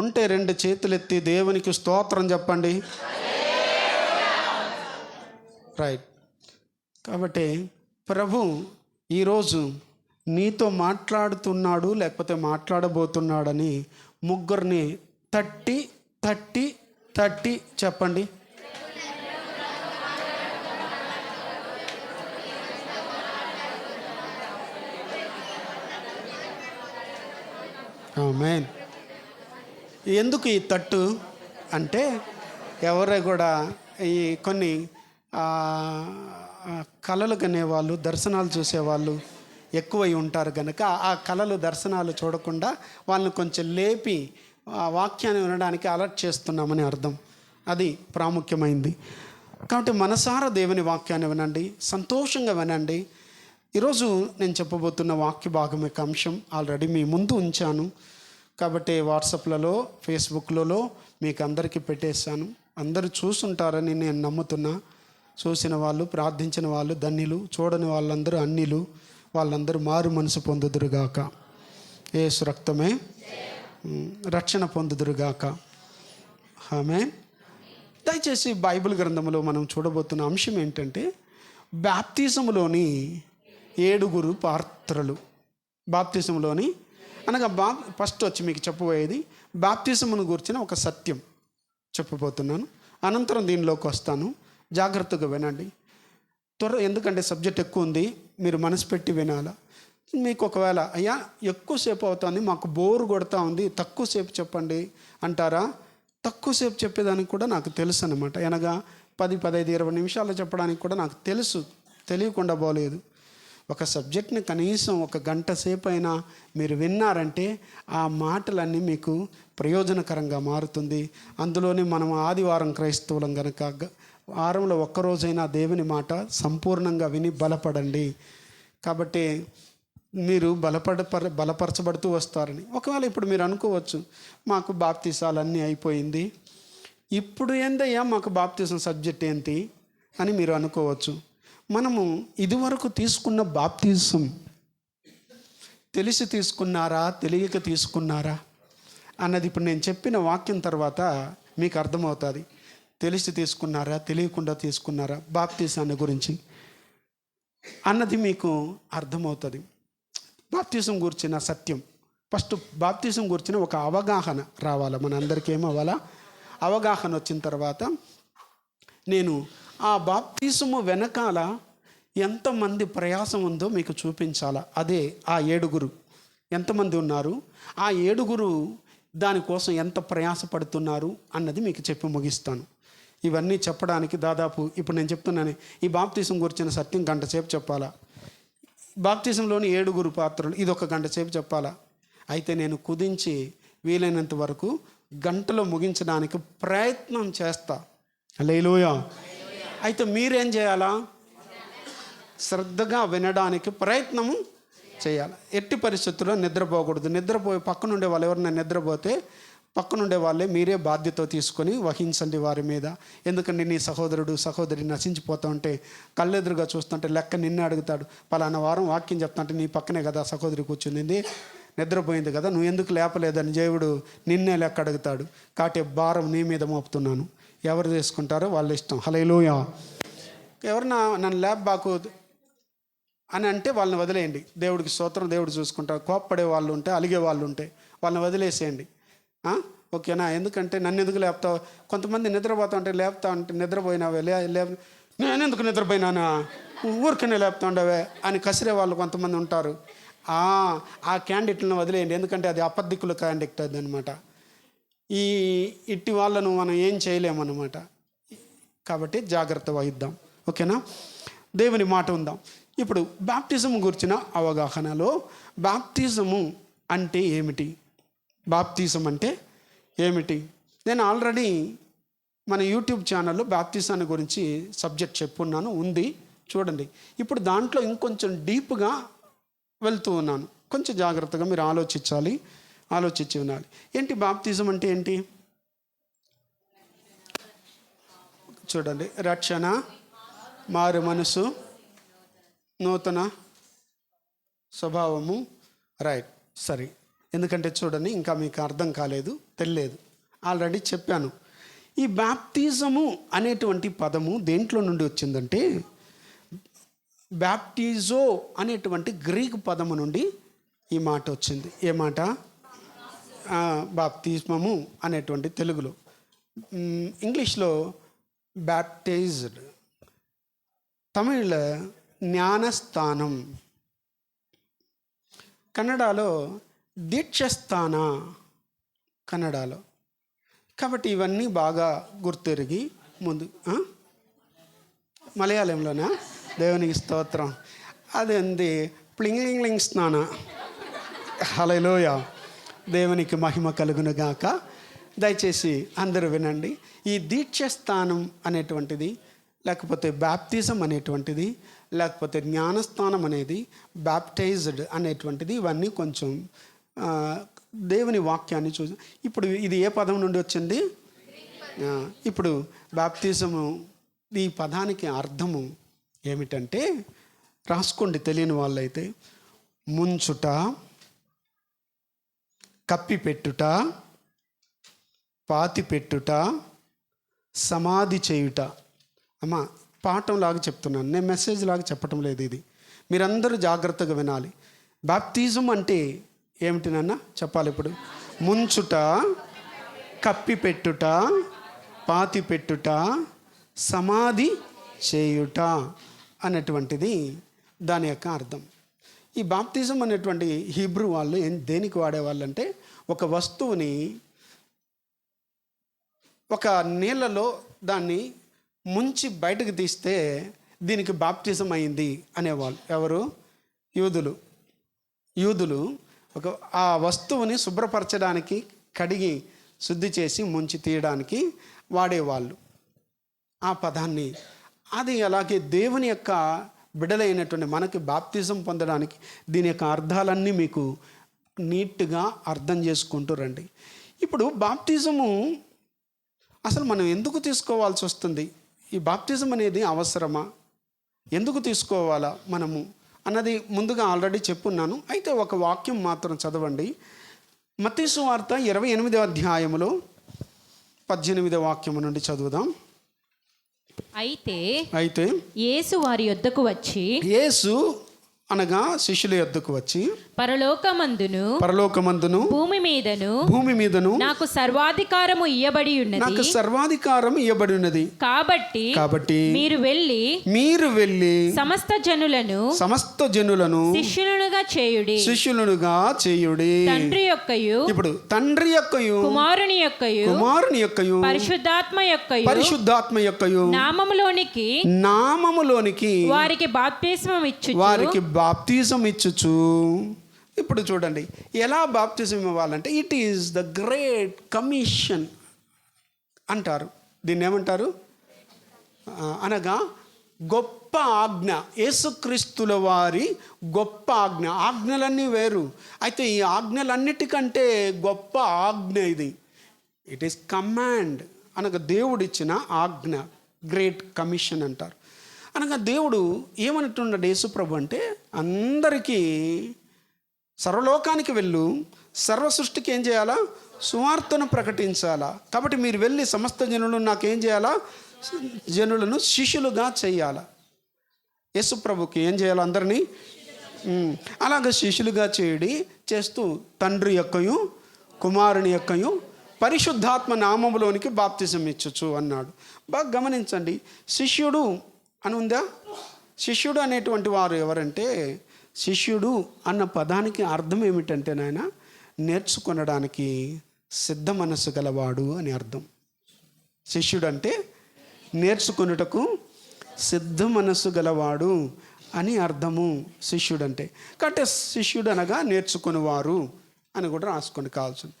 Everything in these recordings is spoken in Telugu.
ఉంటే 2 చేతులెత్తి దేవునికి స్తోత్రం చెప్పండి. రైట్. కాబట్టి ప్రభు ఈరోజు నీతో మాట్లాడుతున్నాడు, లేకపోతే మాట్లాడబోతున్నాడని ముగ్గురిని తట్టి తట్టి తట్టి చెప్పండి. ఆమేన్. ఎందుకు ఈ తట్టు అంటే ఎవరే కూడా ఈ కొన్ని కళలు కనేవాళ్ళు, దర్శనాలు చూసేవాళ్ళు ఎక్కువై ఉంటారు కనుక ఆ కళలు దర్శనాలు చూడకుండా వాళ్ళని కొంచెం లేపి వాక్యాన్ని వినడానికి అలర్ట్ చేస్తున్నామని అర్థం. అది ప్రాముఖ్యమైంది. కాబట్టి మనసారా దేవుని వాక్యాన్ని వినండి, సంతోషంగా వినండి. ఈరోజు నేను చెప్పబోతున్న వాక్య భాగం యొక్క అంశం ఆల్రెడీ మీ ముందు ఉంచాను. కాబట్టి వాట్సాప్లలో, ఫేస్బుక్లలో మీకు అందరికీ పెట్టేశాను. అందరూ చూసుంటారని నేను నమ్ముతున్నా. చూసిన వాళ్ళు, ప్రార్థించిన వాళ్ళు ధన్యులు, చూడని వాళ్ళందరూ అన్యులు, వాళ్ళందరూ మారు మనసు పొందుదురుగాక. యేసు రక్తమే రక్షణ పొందుదురుగాక. ఆమేన్. దయచేసి బైబిల్ గ్రంథంలో మనం చూడబోతున్న అంశం ఏంటంటే బాప్తిజంలోని 7 పాత్రలు. బాప్తిజంలోని అనగా ఫస్ట్ వచ్చి మీకు చెప్పబోయేది బాప్తిజమును గురించిన ఒక సత్యం చెప్పబోతున్నాను. అనంతరం దీనిలోకి వస్తాను. జాగ్రత్తగా వినండి. ఎందుకంటే సబ్జెక్ట్ ఎక్కువ ఉంది, మీరు మనసు పెట్టి వినాలా. మీకు ఒకవేళ అయ్యా ఎక్కువసేపు అవుతుంది, మాకు బోరు కొడతా ఉంది, తక్కువసేపు చెప్పండి అంటారా? తక్కువసేపు చెప్పేదానికి కూడా నాకు తెలుసు అన్నమాట. అనగా 10, 15, 20 నిమిషాలు చెప్పడానికి కూడా నాకు తెలుసు, తెలియకుండా పోలేదు. ఒక సబ్జెక్ట్ని కనీసం 1 గంట సేపు అయినా మీరు విన్నారంటే ఆ మాటలన్నీ మీకు ప్రయోజనకరంగా మారుతుంది. అందులోనే మనం ఆదివారం క్రైస్తవులం కనుక వారంలో 1 రోజైనా దేవుని మాట సంపూర్ణంగా విని బలపడండి. కాబట్టి మీరు బలపరచబడుతూ వస్తారని. ఒకవేళ ఇప్పుడు మీరు అనుకోవచ్చు, మాకు బాప్తిసాలన్నీ అయిపోయింది, ఇప్పుడు ఏందయ్యా మాకు బాప్తిసం సబ్జెక్ట్ ఏంటి అని మీరు అనుకోవచ్చు. మనము ఇదివరకు తీసుకున్న బాప్తిసం తెలిసి తీసుకున్నారా, తెలియక తీసుకున్నారా అన్నది ఇప్పుడు నేను చెప్పిన వాక్యం తర్వాత మీకు అర్థమవుతుంది. తెలిసి తీసుకున్నారా, తెలియకుండా తీసుకున్నారా బాప్తిసాన్ని గురించి అన్నది మీకు అర్థమవుతుంది. బాప్తిసం గురించిన సత్యం ఫస్ట్, బాప్తిసం గురించిన ఒక అవగాహన రావాలి. మనందరికీ ఏమవ్వాలా? అవగాహన వచ్చిన తర్వాత నేను ఆ బాప్తిసము వెనకాల ఎంతమంది ప్రయాసం ఉందో మీకు చూపించాలా. అదే ఆ 7 ఎంతమంది ఉన్నారు, ఆ 7 దానికోసం ఎంత ప్రయాసపడుతున్నారు అన్నది మీకు చెప్పి ముగిస్తాను. ఇవన్నీ చెప్పడానికి దాదాపు ఇప్పుడు నేను చెప్తున్నాను, ఈ బాప్తిసం గురించిన సత్యం 1 గంట సేపు చెప్పాలా. బాప్తిసంలోని 7 పాత్రలు ఇది 1 గంట సేపు చెప్పాలా. అయితే నేను కుదించి వీలైనంత వరకు గంటలో ముగించడానికి ప్రయత్నం చేస్తా. హల్లెలూయా. అయితే మీరేం చేయాలా? శ్రద్ధగా వినడానికి ప్రయత్నము చేయాలి. ఎట్టి పరిస్థితుల్లో నిద్రపోకూడదు. నిద్రపోయి పక్కనుండే వాళ్ళు ఎవరైనా నిద్రపోతే పక్కనుండే వాళ్ళే మీరే బాధ్యత తీసుకొని వహించండి వారి మీద. ఎందుకంటే నీ సహోదరుడు సహోదరి నశించిపోతా ఉంటే కళ్ళెదురుగా చూస్తుంటే లెక్క నిన్నే అడుగుతాడు. పలానా వారం వాక్యం చెప్తుంటే నీ పక్కనే కదా సహోదరి కూర్చుంది, నిద్రపోయింది కదా, నువ్వు ఎందుకు లేపలేదని దేవుడు నిన్నే లెక్క అడుగుతాడు. కాబట్టి భారం నీ మీద మోపుతున్నాను. ఎవరు తీసుకుంటారో వాళ్ళ ఇష్టం. హల్లెలూయా. ఎవరన్నా నన్ను బాకు అని అంటే వాళ్ళని వదిలేయండి. దేవుడికి స్తోత్రం, దేవుడు చూసుకుంటారు. కోప్పడే వాళ్ళు ఉంటే, అలిగే వాళ్ళు ఉంటే వాళ్ళని వదిలేసేయండి. ఓకేనా? ఎందుకంటే నన్ను ఎందుకు లేపుతావు? కొంతమంది నిద్రపోతా ఉంటే లేపుతా ఉంటే నిద్రపోయినావే నేను ఎందుకు నిద్రపోయినానా, ఊరికనే లేపుతా ఉండవే అని కసిరే వాళ్ళు కొంతమంది ఉంటారు. ఆ క్యాండిడేట్లను వదిలేయండి. ఎందుకంటే అది అపద్దికుల క్యాండిడేట్ అది అనమాట. ఇట్టి వాళ్ళను మనం ఏం చేయలేమన్నమాట. కాబట్టి జాగ్రత్త వహిద్దాం. ఓకేనా? దేవుని మాట ఉందాం. ఇప్పుడు బాప్తిజం గురించిన అవగాహనలో బాప్తిజము అంటే ఏమిటి, బాప్తిజం అంటే ఏమిటి, నేను ఆల్రెడీ మన యూట్యూబ్ ఛానల్లో బాప్తిజాన్ని గురించి సబ్జెక్ట్ చెప్పున్నాను, ఉంది చూడండి. ఇప్పుడు దాంట్లో ఇంకొంచెం డీప్గా వెళ్తూ ఉన్నాను. కొంచెం జాగ్రత్తగా మీరు ఆలోచించాలి, ఆలోచించి వినాలి. ఏంటి బాప్తిజం అంటే ఏంటి? చూడండి, రక్షణ, మారు మనసు, నూతన స్వభావము. రైట్, సరే. ఎందుకంటే చూడండి, ఇంకా మీకు అర్థం కాలేదు, తెలియదు. ఆల్రెడీ చెప్పాను. ఈ బాప్తిజము అనేటువంటి పదము దేంట్లో నుండి వచ్చిందంటే, బ్యాప్టిజో అనేటువంటి గ్రీకు పదము నుండి ఈ మాట వచ్చింది. ఏ మాట? బాప్తిజమము అనేటువంటి తెలుగులో, ఇంగ్లీష్లో బ్యాప్టైజ్డ్, తమిళ్లో జ్ఞానస్థానం, కన్నడలో దీక్షస్థాన, కన్నడలో. కాబట్టి ఇవన్నీ బాగా గుర్తెరిగి ముందు మలయాళంలోనా? దేవునికి స్తోత్రం. అదేంది ప్లింగ్లింగ్లింగ్ స్నాన. హల్లెలూయా, దేవునికి మహిమ కలుగును గాక. దయచేసి అందరూ వినండి. ఈ దీక్షస్థానం అనేటువంటిది, లేకపోతే బ్యాప్టిజం అనేటువంటిది, లేకపోతే జ్ఞానస్థానం అనేది, బ్యాప్టైజ్డ్ అనేటువంటిది, ఇవన్నీ కొంచెం దేవుని వాక్యాన్ని చూసి, ఇప్పుడు ఇది ఏ పదం నుండి వచ్చింది? ఇప్పుడు బాప్తిజము ఈ పదానికి అర్థము ఏమిటంటే, రాసుకోండి తెలియని వాళ్ళైతే, ముంచుట, కప్పిపెట్టుట, పాతిపెట్టుట, సమాధి చేయుట. అమ్మా, పాఠం లాగా చెప్తున్నాను నేను, మెసేజ్ లాగా చెప్పటం లేదు. ఇది మీరందరూ జాగ్రత్తగా వినాలి. బాప్తిజం అంటే ఏమిటి నాన్న చెప్పాలి ఇప్పుడు? ముంచుట, కప్పిపెట్టుట, పాతిపెట్టుట, సమాధి చేయుట అనేటువంటిది దాని యొక్క అర్థం. ఈ బాప్తిజం అనేటువంటి హీబ్రూ వాళ్ళు దేనికి వాడేవాళ్ళు అంటే, ఒక వస్తువుని ఒక నీళ్ళలో దాన్ని ముంచి బయటకు తీస్తే దీనికి బాప్టిజం అయింది అనేవాళ్ళు. ఎవరు? యూదులు ఒక ఆ వస్తువుని శుభ్రపరచడానికి, కడిగి శుద్ధి చేసి ముంచి తీయడానికి వాడేవాళ్ళు ఆ పదాన్ని. అది అలాగే దేవుని యొక్క బిడ్డలైనటువంటి మనకి బాప్తిజం పొందడానికి దీని యొక్క అర్థాలన్నీ మీకు నీట్గా అర్థం చేసుకుంటూ రండి. ఇప్పుడు బాప్తిజము అసలు మనం ఎందుకు తీసుకోవాల్సి వస్తుంది? ఈ బాప్తిజం అనేది అవసరమా? ఎందుకు తీసుకోవాలా మనము అన్నది ముందుగా ఆల్రెడీ చెప్పున్నాను. అయితే ఒక వాక్యం మాత్రం చదవండి. మత్తయి సువార్త 28వ అధ్యాయములో 18వ వాక్యము నుండి చదువుదాం. అయితే యేసు వారి యొద్దకు వచ్చి, యేసు అనగా శిష్యుల యొద్దకు వచ్చి, పరలోకమందును భూమి మీదను నాకు సర్వాధికారము ఇయ్యబడి ఉన్నది. కాబట్టి మీరు వెళ్ళి సమస్త జనులను శిష్యులుగా చేయుడి. తండ్రి యొక్కయు కుమారుని యొక్కయు పరిశుద్ధాత్మ యొక్కయు నామములోనికి వారికి బాప్తిజం ఇచ్చుచు. ఇప్పుడు చూడండి ఎలా బాప్తిజం ఇవ్వాలంటే, it is the great commission అంటారు. దీన్ని ఏమంటారు? అనగా గొప్ప ఆజ్ఞ, యేసుక్రీస్తుల వారి గొప్ప ఆజ్ఞ. ఆజ్ఞలన్నీ వేరు, అయితే ఈ ఆజ్ఞలన్నిటికంటే గొప్ప ఆజ్ఞ ఇది. ఇట్ ఈస్ కమాండ్, అనగా దేవుడిచ్చిన ఆజ్ఞ, గ్రేట్ కమిషన్ అంటారు. అనగా దేవుడు ఏమంటున్నాడు యేసుప్రభు అంటే, అందరికీ సర్వలోకానికి వెళ్ళు, సర్వ సృష్టికి ఏం చేయాలా? సువార్తను ప్రకటించాలా. కాబట్టి మీరు వెళ్ళి సమస్త జనులను నాకేం చేయాలా? జనులను శిష్యులుగా చేయాలా. యేసుప్రభుకి ఏం చేయాలి? అందరినీ అలాగ శిష్యులుగా చేస్తూ తండ్రి యొక్కయు కుమారుని యొక్కయు పరిశుద్ధాత్మ నామములోనికి బాప్తిజం ఇచ్చుచు అన్నాడు. బాగా గమనించండి, శిష్యుడు అని ఉందా? శిష్యుడు అనేటువంటి వారు ఎవరంటే, శిష్యుడు అన్న పదానికి అర్థం ఏమిటంటే నాయన, నేర్చుకొనడానికి సిద్ధ మనస్సు గలవాడు అని అర్థం. శిష్యుడు అంటే నేర్చుకొనుటకు సిద్ధ మనస్సు గలవాడు అని అర్థము శిష్యుడు అంటే. కాబట్టి శిష్యుడు అనగా నేర్చుకునేవారు అని కూడా రాసుకొని కావాల్సింది.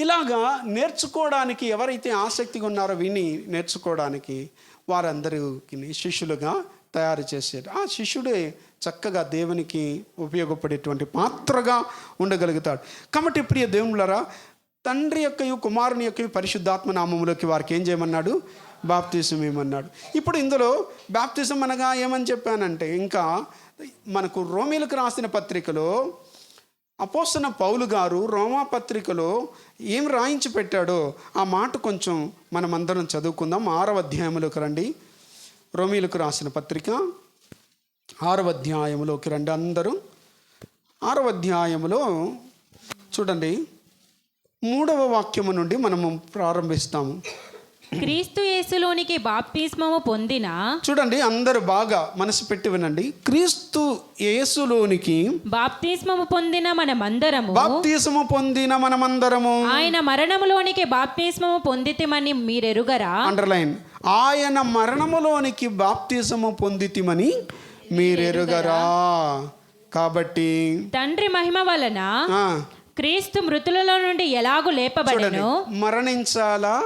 ఇలాగా నేర్చుకోవడానికి ఎవరైతే ఆసక్తిగా ఉన్నారో విని నేర్చుకోవడానికి వారందరికీ శిష్యులుగా తయారు చేసేది. ఆ శిష్యుడే చక్కగా దేవునికి ఉపయోగపడేటువంటి పాత్రగా ఉండగలుగుతాడు. కాబట్టి ప్రియ దేవునులారా, తండ్రి యొక్కయు కుమారుని యొక్కయు పరిశుద్ధాత్మ నామములోకి వారికి ఏం చేయమన్నాడు? బాప్తిజం ఏమన్నాడు. ఇప్పుడు ఇందులో బాప్తిజం అనగా ఏమని చెప్పానంటే, ఇంకా మనకు రోమీలకు రాసిన పత్రికలో అపోస్తలుడైన పౌలు గారు రోమాపత్రికలో ఏం రాయించి పెట్టాడో ఆ మాట కొంచెం మనమందరం చదువుకుందాం. 6వ అధ్యాయంలోకి రండి. రోమీలకు రాసిన పత్రిక 6వ అధ్యాయంలోకి రండి అందరూ. 6వ అధ్యాయంలో చూడండి, 3వ వాక్యము నుండి మనము ప్రారంభిస్తాము. క్రీస్తు యేసులోనికి బాప్తిస్మము పొందిన, చూడండి అందరూ బాగా మనసు పెట్టి వినండి. క్రీస్తు యేసులోనికి బాప్తిస్మము పొందిన మనమందరము బాప్తిసము పొందిన మనమందరము ఆయన మరణములోనికి బాప్తిస్మము పొందితిమని మీరెరుగరా? అండర్లైన్, ఆయన మరణములోనికి బాప్తిసము పొందితిమని మీరెరుగరా. కాబట్టి తండ్రి మహిమ వలన ఆ, క్రీస్తు మృతులలో నుండి ఎలాగు చూడండి, లేపబడెను, మరణించాలా,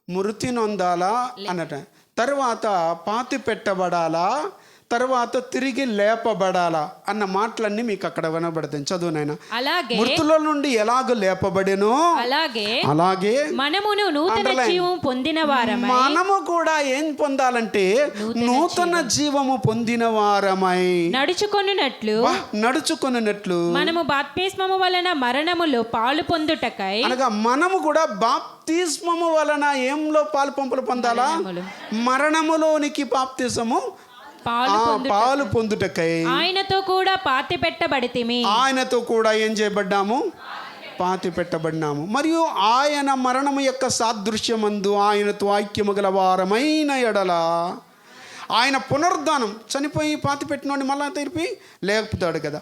మృతి నొందాలా అన్నట, తర్వాత పాతి పెట్టబడాలా, తర్వాత తిరిగి లేపబడాలా అన్న మాటలన్నీ మీకు అక్కడ వినబడతాయి. చదువు నాయనా. అలాగే మృతుల నుండి ఎలాగ లేపబడెనో అలాగే మనమును నూతన జీవము పొందిన వారమై, మనము కూడా ఏం పొందాలంటే నూతన జీవము పొందిన వారమై నడుచుకొనున్నట్లు నడుచుకున్నట్లు మనము బాప్తిస్మము వలన మరణములో పాలు పొందుటకై, అనగా మనము కూడా బాప్తిస్మము వలన ఏంలో పాలు పంపులు పొందాలా? మరణములోనికి బాప్తిస్మము పాలు పొందుటకై ఆయనతో కూడా పాతి పెట్టబడితిమి. ఆయనతో కూడా ఏం చేయబడ్డాము? పాతి పెట్టబడినాము. మరియు ఆయన మరణము యొక్క సాదృశ్యమందు ఆయనతో ఐక్యము గల వారమైన ఎడల ఆయన పునరుద్ధానం, చనిపోయి పాతి పెట్టినోడిని మళ్ళా తిరిపి లేపుతాడు కదా,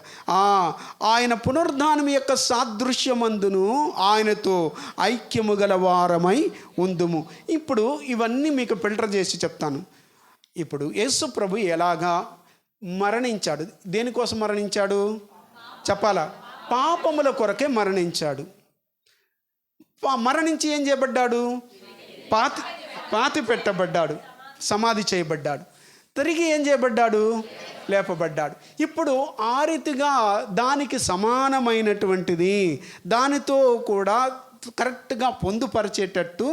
ఆయన పునరుద్ధానం యొక్క సాదృశ్యమందును ఆయనతో ఐక్యము గల వారమై ఉందుము. ఇప్పుడు ఇవన్నీ మీకు ఫిల్టర్ చేసి చెప్తాను. ఇప్పుడు యేసు ప్రభు ఎలాగా మరణించాడు? దేనికోసం మరణించాడు చెప్పాలా? పాపముల కొరకే మరణించాడు. మరణించి ఏం చేయబడ్డాడు? పాతి పెట్టబడ్డాడు, సమాధి చేయబడ్డాడు, తిరిగి ఏం చేయబడ్డాడు? లేపబడ్డాడు. ఇప్పుడు ఆ రీతిగా దానికి సమానమైనటువంటిది, దానితో కూడా కరెక్ట్గా పొందుపరిచేటట్టు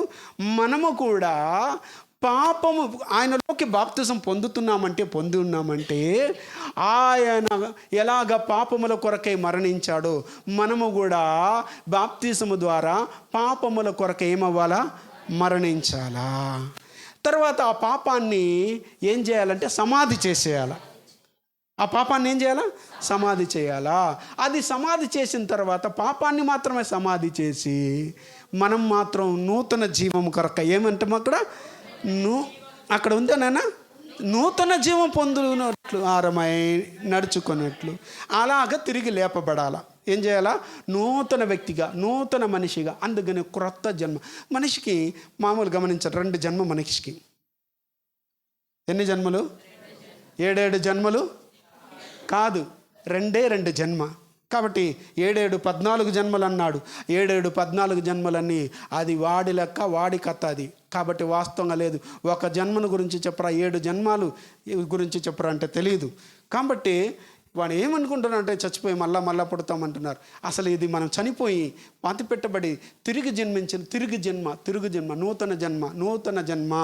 మనము కూడా పాపము ఆయనలోకి బాప్తిజం పొంది ఉన్నామంటే ఆయన ఎలాగ పాపముల కొరకై మరణించాడో మనము కూడా బాప్తిజము ద్వారా పాపముల కొరకై ఏమవ్వాలా? మరణించాలా. తర్వాత ఆ పాపాన్ని ఏం చేయాలంటే సమాధి చేసేయాల. ఆ పాపాన్ని ఏం చేయాలా? సమాధి చేయాలా. అది సమాధి చేసిన తర్వాత పాపాన్ని మాత్రమే సమాధి చేసి మనం మాత్రం నూతన జీవం కొరక ఏమంటాం అక్కడ ఉందా నాన్న? నూతన జీవం పొందునట్లు ఆరమై నడుచుకున్నట్లు అలాగ తిరిగి లేపబడాల. ఏం చేయాలా? నూతన వ్యక్తిగా, నూతన మనిషిగా. అందుకని క్రొత్త జన్మ. మనిషికి మామూలు గమనించారు, 2 జన్మ మనిషికి. ఎన్ని జన్మలు? 7 జన్మలు కాదు, 2 జన్మ. కాబట్టి 7 14 జన్మలు అన్నాడు. 7 14 జన్మలన్నీ అది వాడి లెక్క, వాడి కథ అది. కాబట్టి వాస్తవంగా లేదు. ఒక జన్మను గురించి చెప్పరా, 7 జన్మాలు గురించి చెప్పరా అంటే తెలియదు. కాబట్టి వాడు ఏమనుకుంటున్నారంటే చచ్చిపోయి మళ్ళా పుడతామంటున్నారు. అసలు ఇది మనం చనిపోయి పాతి పెట్టబడి తిరిగి జన్మించిన తిరుగు జన్మ, నూతన జన్మ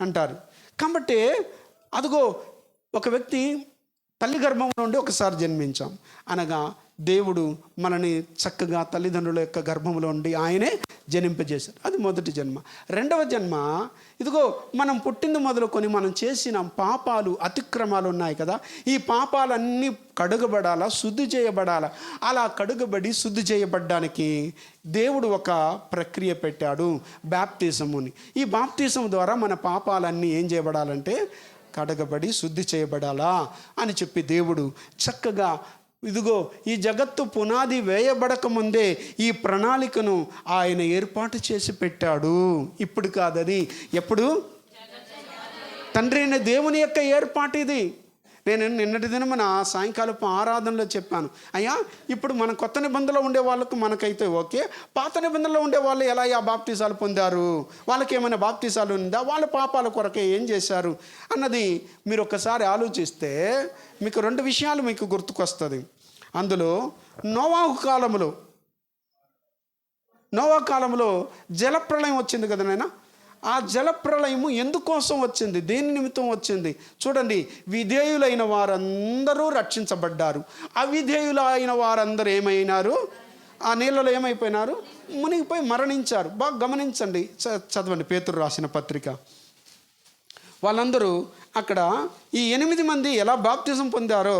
అంటారు. కాబట్టి అదిగో ఒక వ్యక్తి తల్లి గర్భంలో నుండి ఒకసారి జన్మించాం అనగా దేవుడు మనని చక్కగా తల్లిదండ్రుల యొక్క గర్భంలో ఉండి ఆయనే జనింపజేశారు. అది మొదటి జన్మ. 2వ జన్మ ఇదిగో మనం పుట్టింది మొదలుకొని మనం చేసిన పాపాలు, అతిక్రమాలు ఉన్నాయి కదా, ఈ పాపాలన్నీ కడుగబడాలా, శుద్ధి చేయబడాలా. అలా కడుగబడి శుద్ధి చేయబడ్డానికి దేవుడు ఒక ప్రక్రియ పెట్టాడు, బాప్తిజముని. ఈ బాప్తిజం ద్వారా మన పాపాలన్నీ ఏం చేయబడాలంటే కడగబడి శుద్ధి చేయబడాలా అని చెప్పి దేవుడు చక్కగా ఇదిగో ఈ జగత్తు పునాది వేయబడక ముందే ఈ ప్రణాళికను ఆయన ఏర్పాటు చేసి పెట్టాడు. ఇప్పుడు కాదది, ఎప్పుడు? తండ్రి అయిన దేవుని యొక్క ఏర్పాటు ఇది. నేను నిన్నటి దినం మన సాయంకాలపు ఆరాధనలో చెప్పాను, అయ్యా ఇప్పుడు మన కొత్త నిబంధనలో ఉండే వాళ్ళకు మనకైతే ఓకే, పాత నిబంధనలో ఉండే వాళ్ళు ఎలా ఆ బాప్తిసాలు పొందారు, వాళ్ళకి ఏమైనా బాప్తిసాలు ఉందా, వాళ్ళ పాపాల కొరకే ఏం చేశారు అన్నది మీరు ఒక్కసారి ఆలోచిస్తే మీకు 2 విషయాలు మీకు గుర్తుకొస్తుంది. అందులో నోవాహు కాలంలో జలప్రళయం వచ్చింది కదా నాయన. ఆ జలప్రళయము ఎందుకోసం వచ్చింది, దేని నిమిత్తం వచ్చింది చూడండి. విధేయులైన వారందరూ రక్షించబడ్డారు, అవిధేయులైన వారందరూ ఏమైనారు, ఆ నీళ్ళలో ఏమైపోయినారు, మునిగిపోయి మరణించారు. బాగా గమనించండి, చదవండి పేతురు రాసిన పత్రిక. వాళ్ళందరూ అక్కడ ఈ 8 మంది ఎలా బాప్తిజం పొందారో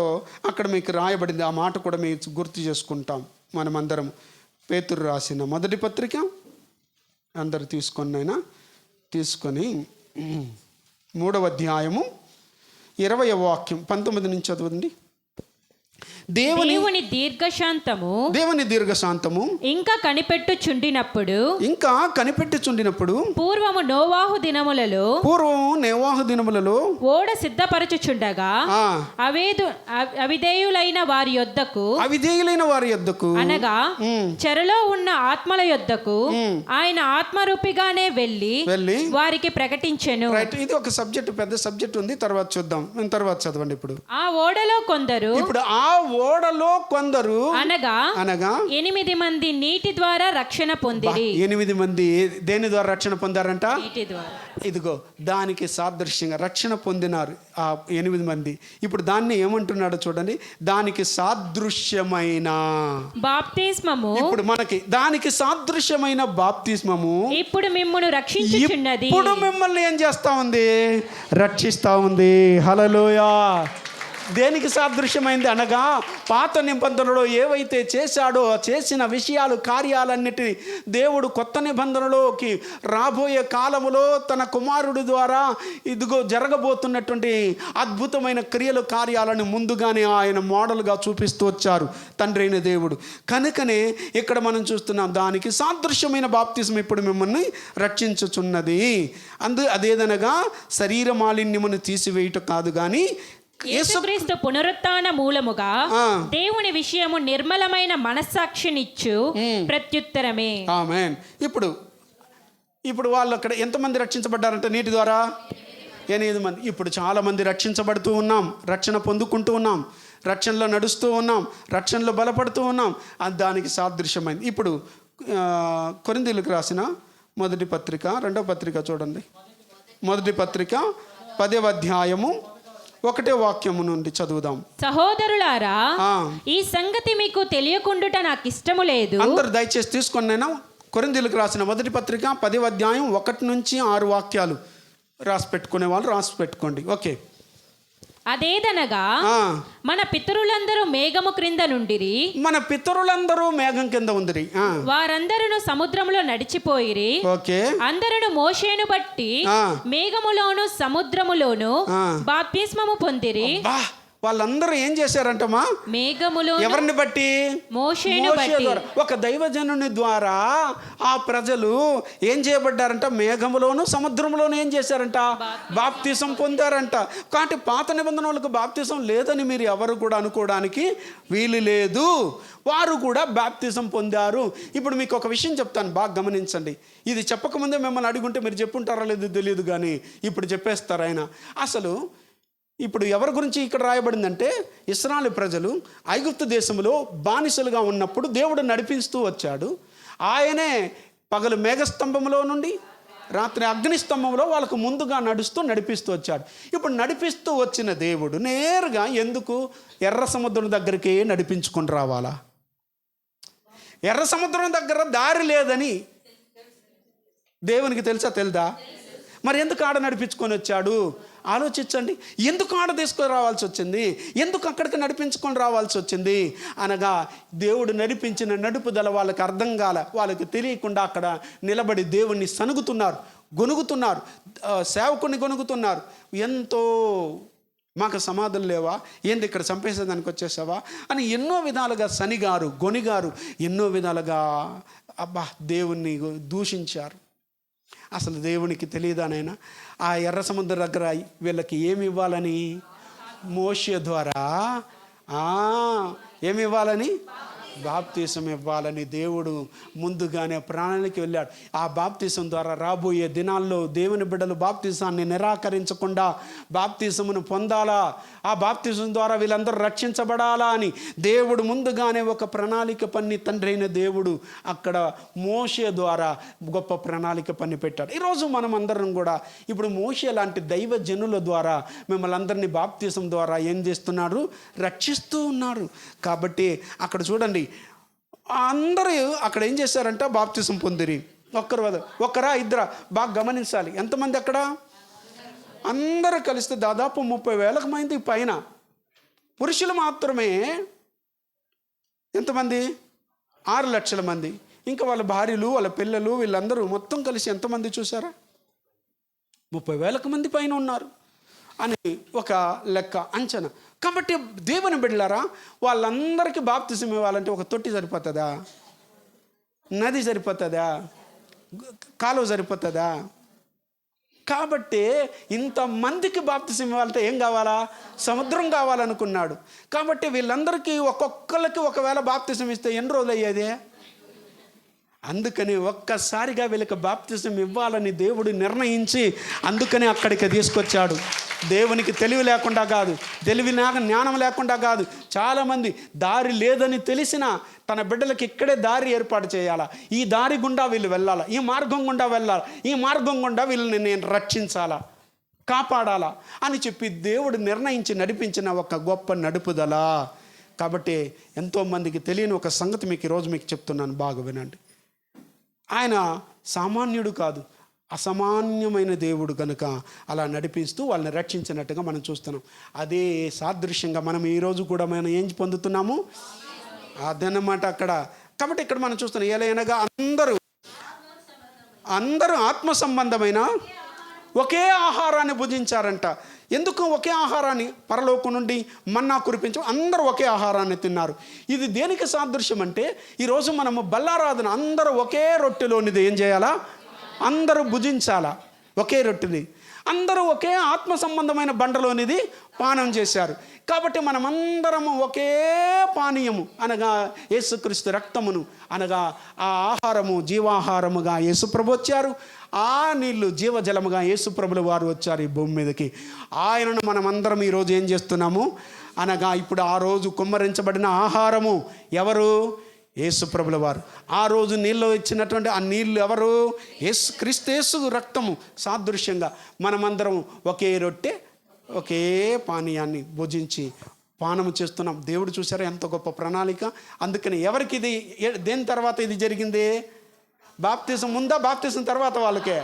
అక్కడ మీకు రాయబడింది. ఆ మాట కూడా మీకు గుర్తు చేసుకుంటాం మనమందరం. పేతురు రాసిన మొదటి పత్రిక అందరు తీసుకొని 3వ అధ్యాయము 20వ వాక్యం 19 నుంచి చదవండి. దేవుని దీర్ఘశాంతము ఇంకా కనిపెట్టుచుండినప్పుడు పూర్వము నోవాహు దినములలో ఓడ సిద్ధపరచుచుండగా అవిధేయులైన వారి యొద్దకు అనగా చెరలో ఉన్న ఆత్మల యొద్దకు ఆయన ఆత్మరూపిగానే వెళ్ళి వారికి ప్రకటించెను. ఇది ఒక సబ్జెక్ట్, పెద్ద సబ్జెక్ట్ ఉంది, తర్వాత చూద్దాం. తర్వాత చదవండి. ఇప్పుడు ఆ ఓడలో కొందరు అనగా 8 మంది నీటి ద్వారా రక్షణ పొందిరి. 8 మంది దేని ద్వారా రక్షణ పొందారంట? నీటి ద్వారా. ఇదిగో దానికి సాదృశ్యంగా రక్షణ పొందినారు ఆ 8 మంది. ఇప్పుడు దాన్ని ఏమంటున్నాడో చూడండి. దానికి సాదృశ్యమైన బాప్తిస్మము, ఇప్పుడు మనకి దానికి సాదృశ్యమైన బాప్తిస్మము ఇప్పుడు మిమ్మల్ని రక్షించుచున్నది. ఇప్పుడు మిమ్మల్ని ఏం చేస్తా ఉంది? రక్షిస్తా ఉంది. హల్లెలూయా. దేనికి సాదృశ్యమైంది అనగా పాత నిబంధనలో ఏవైతే చేశాడో చేసిన విషయాలు, కార్యాలన్నిటినీ దేవుడు కొత్త నిబంధనలోకి రాబోయే కాలములో తన కుమారుడి ద్వారా ఇదిగో జరగబోతున్నటువంటి అద్భుతమైన క్రియలు, కార్యాలను ముందుగానే ఆయన మోడల్గా చూపిస్తూ వచ్చారు తండ్రి అయిన దేవుడు. కనుకనే ఇక్కడ మనం చూస్తున్నాం దానికి సాదృశ్యమైన బాప్తిజం ఇప్పుడు మిమ్మల్ని రక్షించుచున్నది. అదేదనగా శరీర మాలిన్యమును తీసివేయుట కాదు కానీ యేసుక్రీస్తు పునరుత్థాన మూలముగా దేవుని విషయము నిర్మలమైన మనస్సాక్షినిచ్చు ప్రత్యుత్తరమే. ఆమేన్. ఇప్పుడు వాళ్ళు అక్కడ ఎంతమంది రక్షించబడ్డారంటే నీటి ద్వారా 8 మంది. ఇప్పుడు చాలా మంది రక్షించబడుతూ ఉన్నాం, రక్షణ పొందుకుంటూ ఉన్నాం, రక్షణలో నడుస్తూ ఉన్నాం, రక్షణలో బలపడుతూ ఉన్నాం. దానికి సాదృశ్యమైంది. ఇప్పుడు కొరింథీయులకు రాసిన మొదటి పత్రిక 2వ పత్రిక చూడండి. మొదటి పత్రిక 10వ అధ్యాయము 1వ వాక్యము నుండి చదువుదాం. సహోదరులారా, ఈ సంగతి మీకు తెలియకుండుట నాకు ఇష్టము లేదు. అందరూ దయచేసి తీసుకొని నేను కొరింథీయులకు రాసిన మొదటి పత్రిక 10వ అధ్యాయం 1 నుంచి 6 వాక్యాలు రాసి పెట్టుకునే వాళ్ళు రాసి పెట్టుకోండి. ఓకే. అదేదనగా మన పితరులందరూ మేఘము క్రింద నుండిరి. మన పితరులందరూ మేఘం కింద ఉందిరి. వారందరూ సముద్రంలో నడిచిపోయిరి. ఓకే. అందరూ మోషేను బట్టి మేఘములోను సముద్రములోను బాప్తిస్మము పొందిరి. వాళ్ళందరూ ఏం చేశారంటమా? మేఘములో. ఎవరిని బట్టి? మోషేను బట్టి. ఒక దైవజనుని ద్వారా ఆ ప్రజలు ఏం చేయబడ్డారంట? మేఘములోను సముద్రంలోను ఏం చేశారంట? బాప్తిసం పొందారంట. కాబట్టి పాత నిబంధనలకు బాప్తిసం లేదని మీరు ఎవరు కూడా అనుకోవడానికి వీలు లేదు. వారు కూడా బాప్తిసం పొందారు. ఇప్పుడు మీకు ఒక విషయం చెప్తాను, బాగా గమనించండి. ఇది చెప్పకముందే మిమ్మల్ని అడుగుంటే మీరు చెప్పుంటారో లేదో తెలియదు, కానీ ఇప్పుడు చెప్పేస్తారు ఆయన. అసలు ఇప్పుడు ఎవరి గురించి ఇక్కడ రాయబడిందంటే, ఇశ్రాయేలు ప్రజలు ఐగుప్తు దేశంలో బానిసలుగా ఉన్నప్పుడు దేవుడు నడిపిస్తూ వచ్చాడు. ఆయనే పగలు మేఘస్తంభంలో నుండి రాత్రి అగ్నిస్తంభంలో వాళ్ళకు ముందుగా నడిపిస్తూ వచ్చాడు. ఇప్పుడు నడిపిస్తూ వచ్చిన దేవుడు నేరుగా ఎందుకు ఎర్ర సముద్రం దగ్గరికి నడిపించుకొని రావాలా? ఎర్ర సముద్రం దగ్గర దారి లేదని దేవునికి తెలుసా? మరి ఎందుకు ఆడ నడిపించుకొని వచ్చాడు? ఆలోచించండి. ఎందుకు ఆడ తీసుకొని రావాల్సి వచ్చింది? ఎందుకు అక్కడికి నడిపించుకొని రావాల్సి వచ్చింది అనగా, దేవుడు నడిపించిన నడుపుదల వాళ్ళకి అర్థం కాల. వాళ్ళకి తెలియకుండా అక్కడ నిలబడి దేవుణ్ణి సనుగుతున్నారు, గొనుగుతున్నారు, సేవకుని గొనుగుతున్నారు. ఎంతో మాకు సమాధులు లేవా, ఏంది ఇక్కడ చంపేసేదానికి వచ్చేసావా అని ఎన్నో విధాలుగా సనిగారు, గొనిగారు, ఎన్నో విధాలుగా దేవుణ్ణి దూషించారు. అసలు దేవునికి తెలియదానైనా ఆ ఎర్ర సముద్రం దగ్గర వీళ్ళకి ఏమి ఇవ్వాలని? మోషే ద్వారా ఏమి ఇవ్వాలని? బాప్తీసం ఇవ్వాలని దేవుడు ముందుగానే ప్రాణానికి వెళ్ళాడు. ఆ బాప్తీసం ద్వారా రాబోయే దినాల్లో దేవుని బిడ్డలు బాప్తీసాన్ని నిరాకరించకుండా బాప్తీసమును పొందాలా, ఆ బాప్తీసం ద్వారా వీళ్ళందరూ రక్షించబడాలా అని దేవుడు ముందుగానే ఒక ప్రణాళిక పన్ని తండ్రి అయిన దేవుడు అక్కడ మోషే ద్వారా గొప్ప ప్రణాళిక పన్ని పెట్టాడు. ఈరోజు మనం అందరం కూడా ఇప్పుడు మోషే లాంటి దైవ జనుల ద్వారా మిమ్మల్ని అందరినీ బాప్తీసం ద్వారా ఏం చేస్తున్నారు? రక్షిస్తూ ఉన్నారు. కాబట్టి అక్కడ చూడండి, అందరూ అక్కడ ఏం చేశారంట? బాప్తీసం పొందిరి. ఒక్కరా ఇద్దరా? బాగా గమనించాలి. ఎంతమంది అక్కడ? అందరూ కలిస్తే దాదాపు 30,000 మంది పైన. పురుషులు మాత్రమే ఎంతమంది? 6 లక్షల మంది. ఇంకా వాళ్ళ భార్యలు, వాళ్ళ పిల్లలు, వీళ్ళందరూ మొత్తం కలిసి ఎంతమంది చూసారా? 30,000 మంది పైన ఉన్నారు అని ఒక లెక్క, అంచనా. కాబట్టి దేవుని బిడ్డలారా, వాళ్ళందరికీ బాప్తిసం ఇవ్వాలంటే ఒక తొట్టి సరిపోతుందా? నది సరిపోతుందా? కాలువ సరిపోతుందా? కాబట్టి ఇంతమందికి బాప్తిసం ఇవ్వాలంటే ఏం కావాలా? సముద్రం కావాలనుకున్నాడు. కాబట్టి వీళ్ళందరికీ ఒక్కొక్కరికి ఒకవేళ బాప్తిసం ఇస్తే ఎన్ని రోజులు అయ్యేది? అందుకని ఒక్కసారిగా వీళ్ళకి బాప్తిసం ఇవ్వాలని దేవుడు నిర్ణయించి అందుకని అక్కడికి తీసుకొచ్చాడు. దేవునికి తెలివి లేకుండా కాదు, జ్ఞానం లేకుండా కాదు. చాలామంది దారి లేదని తెలిసినా తన బిడ్డలకి ఇక్కడే దారి ఏర్పాటు చేయాలా, ఈ దారి గుండా వీళ్ళు వెళ్ళాలా, ఈ మార్గం గుండా వెళ్ళాలా, ఈ మార్గం గుండా వీళ్ళని నేను రక్షించాలా, కాపాడాలా అని చెప్పి దేవుడు నిర్ణయించి నడిపించిన ఒక గొప్ప నడుపుదల. కాబట్టి ఎంతోమందికి తెలియని ఒక సంగతి మీకు ఈరోజు మీకు చెప్తున్నాను, బాగా వినండి. ఆయన సామాన్యుడు కాదు, అసామాన్యమైన దేవుడు కనుక అలా నడిపిస్తూ వాళ్ళని రక్షించినట్టుగా మనం చూస్తున్నాం. అదే సాదృశ్యంగా మనం ఈరోజు కూడా మనం ఏం పొందుతున్నాము? అదన్నమాట అక్కడ. కాబట్టి ఇక్కడ మనం చూస్తున్నాం, ఏలైనగా అందరూ ఆత్మ సంబంధమైన ఒకే ఆహారాన్ని భుజించారంట. ఎందుకు ఒకే ఆహారాన్ని? పరలోకం నుండి మన్నా కురిపించు, అందరూ ఒకే ఆహారాన్ని తిన్నారు. ఇది దేనికి సాదృశ్యం అంటే, ఈరోజు మనము బల్లారాధన అందరూ ఒకే రొట్టెలోనిది ఏం చేయాలా? అందరూ భుజించాలా ఒకే రొట్టెని. అందరూ ఒకే ఆత్మ సంబంధమైన బండలోనిది పానం చేశారు. కాబట్టి మనమందరము ఒకే పానీయము అనగా యేసుక్రీస్తు రక్తమును అనగా ఆ ఆహారము జీవాహారముగా యేసుప్రభు వచ్చారు. ఆ నీళ్లు జీవజలముగా యేసుప్రభుల వారు వచ్చారు ఈ భూమి మీదకి. ఆయనను మనమందరం ఈరోజు ఏం చేస్తున్నాము అనగా, ఇప్పుడు ఆ రోజు కుమ్మరించబడిన ఆహారము ఎవరు? యేసుప్రభుల వారు. ఆ రోజు నీళ్ళు ఇచ్చినటువంటి ఆ నీళ్ళు ఎవరు? క్రీస్తు రక్తము. సాదృశ్యంగా మనమందరం ఒకే రొట్టె ఒకే పానీయాన్ని భుజించి పానము చేస్తున్నాం. దేవుడు చూసారా ఎంత గొప్ప ప్రణాళిక. అందుకని ఎవరికి ఇది, దేని తర్వాత ఇది జరిగింది? బాప్తిసం ముందా, బాప్తిసం తర్వాత వాళ్ళకే.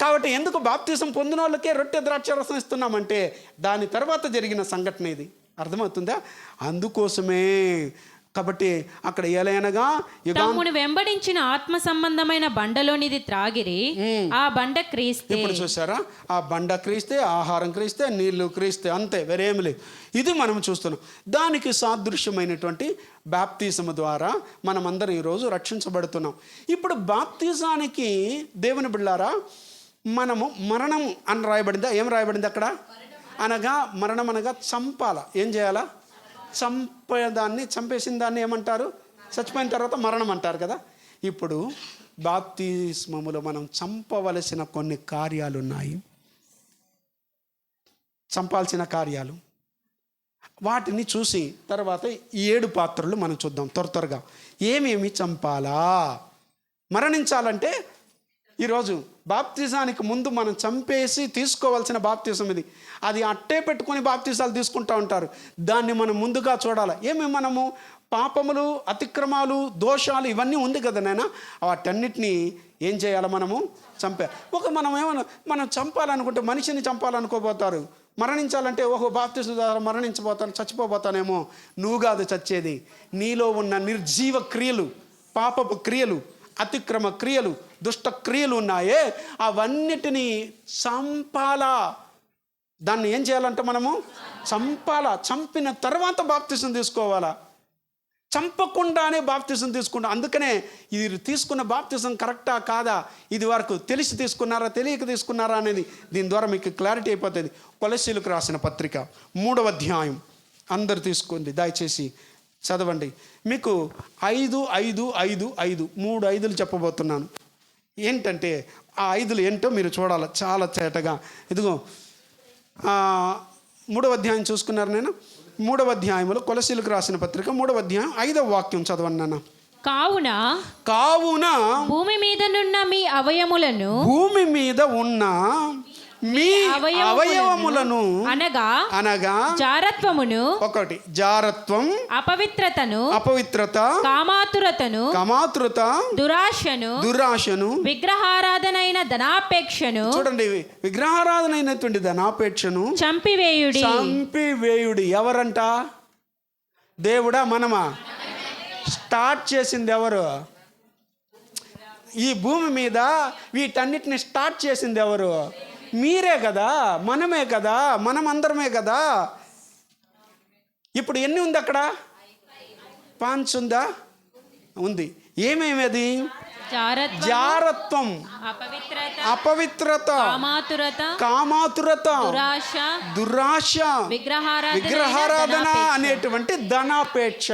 కాబట్టి ఎందుకు బాప్తిసం పొందిన వాళ్ళకే రొట్టె ద్రాక్షారసం ఇస్తున్నామంటే దాని తర్వాత జరిగిన సంఘటన ఇది. అర్థమవుతుందా? అందుకోసమే. కాబట్టి అక్కడ ఏలైనగా తమ్మును వెంబడించిన ఆత్మ సంబంధమైన బండలోనిది త్రాగిరి, ఆ బండ క్రీస్తే. ఇప్పుడు చూసారా, ఆ బండ క్రీస్తే, ఆహారం క్రీస్తే, నీళ్లు క్రీస్తే, అంతే, వేరేమి లేదు. ఇది మనం చూస్తున్నాం. దానికి సాదృశ్యమైనటువంటి బాప్తిజము ద్వారా మనమందరం ఈరోజు రక్షించబడుతున్నాం. ఇప్పుడు బాప్తిజానికి దేవుని బిడ్డలారా మనము మరణం అని రాయబడిందా? ఏం రాయబడింది అక్కడ? అనగా మరణం అనగా చంపాల. ఏం చేయాలా? చంపేసిన దాన్ని ఏమంటారు? చచ్చిపోయిన తర్వాత మరణం అంటారు కదా. ఇప్పుడు బాప్తిస్మములో మనం చంపవలసిన కొన్ని కార్యాలు ఉన్నాయి, చంపాల్సిన కార్యాలు. వాటిని చూసి తర్వాత 7 పాత్రలు మనం చూద్దాం త్వరగా. ఏమేమి చంపాలా? మరణించాలంటే ఈరోజు బాప్తిజానికి ముందు మనం చంపేసి తీసుకోవాల్సిన బాప్తిజం ఇది. అది అట్టే పెట్టుకొని బాప్తిజాలు తీసుకుంటూ ఉంటారు. దాన్ని మనం ముందుగా చూడాలి. మనము పాపములు, అతిక్రమాలు, దోషాలు ఇవన్నీ ఉంది కదా నాయన, వాటన్నిటినీ ఏం చేయాలి? మనము మనం చంపాలనుకుంటే మనిషిని చంపాలనుకోబోతారు. మరణించాలంటే బాప్తిజం ద్వారా మరణించబోతాను, చచ్చిపోబోతానేమో. నువ్వు కాదు చచ్చేది, నీలో ఉన్న నిర్జీవ క్రియలు, పాపపు క్రియలు, అతిక్రమ క్రియలు, దుష్ట క్రియలు ఉన్నాయే, అవన్నిటినీ చంపాలా. దాన్ని ఏం చేయాలంటే మనము చంపాలా. చంపిన తర్వాత బాప్తిజం తీసుకోవాలా. చంపకుండానే బాప్తిజం తీసుకుంటా. అందుకనే ఇది తీసుకున్న బాప్తిజం కరెక్టా కాదా, ఇది వరకు తెలిసి తీసుకున్నారా తెలియక తీసుకున్నారా అనేది దీని ద్వారా మీకు క్లారిటీ అయిపోతుంది. కొలస్సీలకు రాసిన పత్రిక 3వ అధ్యాయం అందరు తీసుకోండి దయచేసి. చదవండి. మీకు 5, 5, 5, 5 3 5లు చెప్పబోతున్నాను. ఏంటంటే ఆ 5లు ఏంటో మీరు చూడాలి చాలా చేటగా. ఇదిగో 3వ అధ్యాయం చూసుకున్నారు. నేను 3వ అధ్యాయంలో కొలసీలకు రాసిన పత్రిక 3వ అధ్యాయం 5వ వాక్యం చదవండి నాన్న. కావున భూమి మీదనున్న మీ అవయములను, భూమి మీద ఉన్న మీ అవయవములను అనగా జారత్వమును, ఒకటి జారత్వం, అపవిత్రత, కామాతురత, దురాశను, విగ్రహారాధనైన ధనాపేక్షను, చూడండి, విగ్రహారాధనైనటువంటి ధనాపేక్షను చంపివేయుడి. ఎవరంట? దేవుడా మనమా? స్టార్ట్ చేసింది ఎవరు? ఈ భూమి మీద వీటన్నిటిని స్టార్ట్ చేసింది ఎవరు? మీరే కదా, మనమే కదా, మనమందరమే కదా. ఇప్పుడు ఎన్ని ఉంది అక్కడ? 5 ఉందా? ఉంది. ఏమేమది? జారత్వం, అపవిత్రత, కామాతురత, దురాశ, విగ్రహారాధన అనేటువంటి ధనాపేక్ష.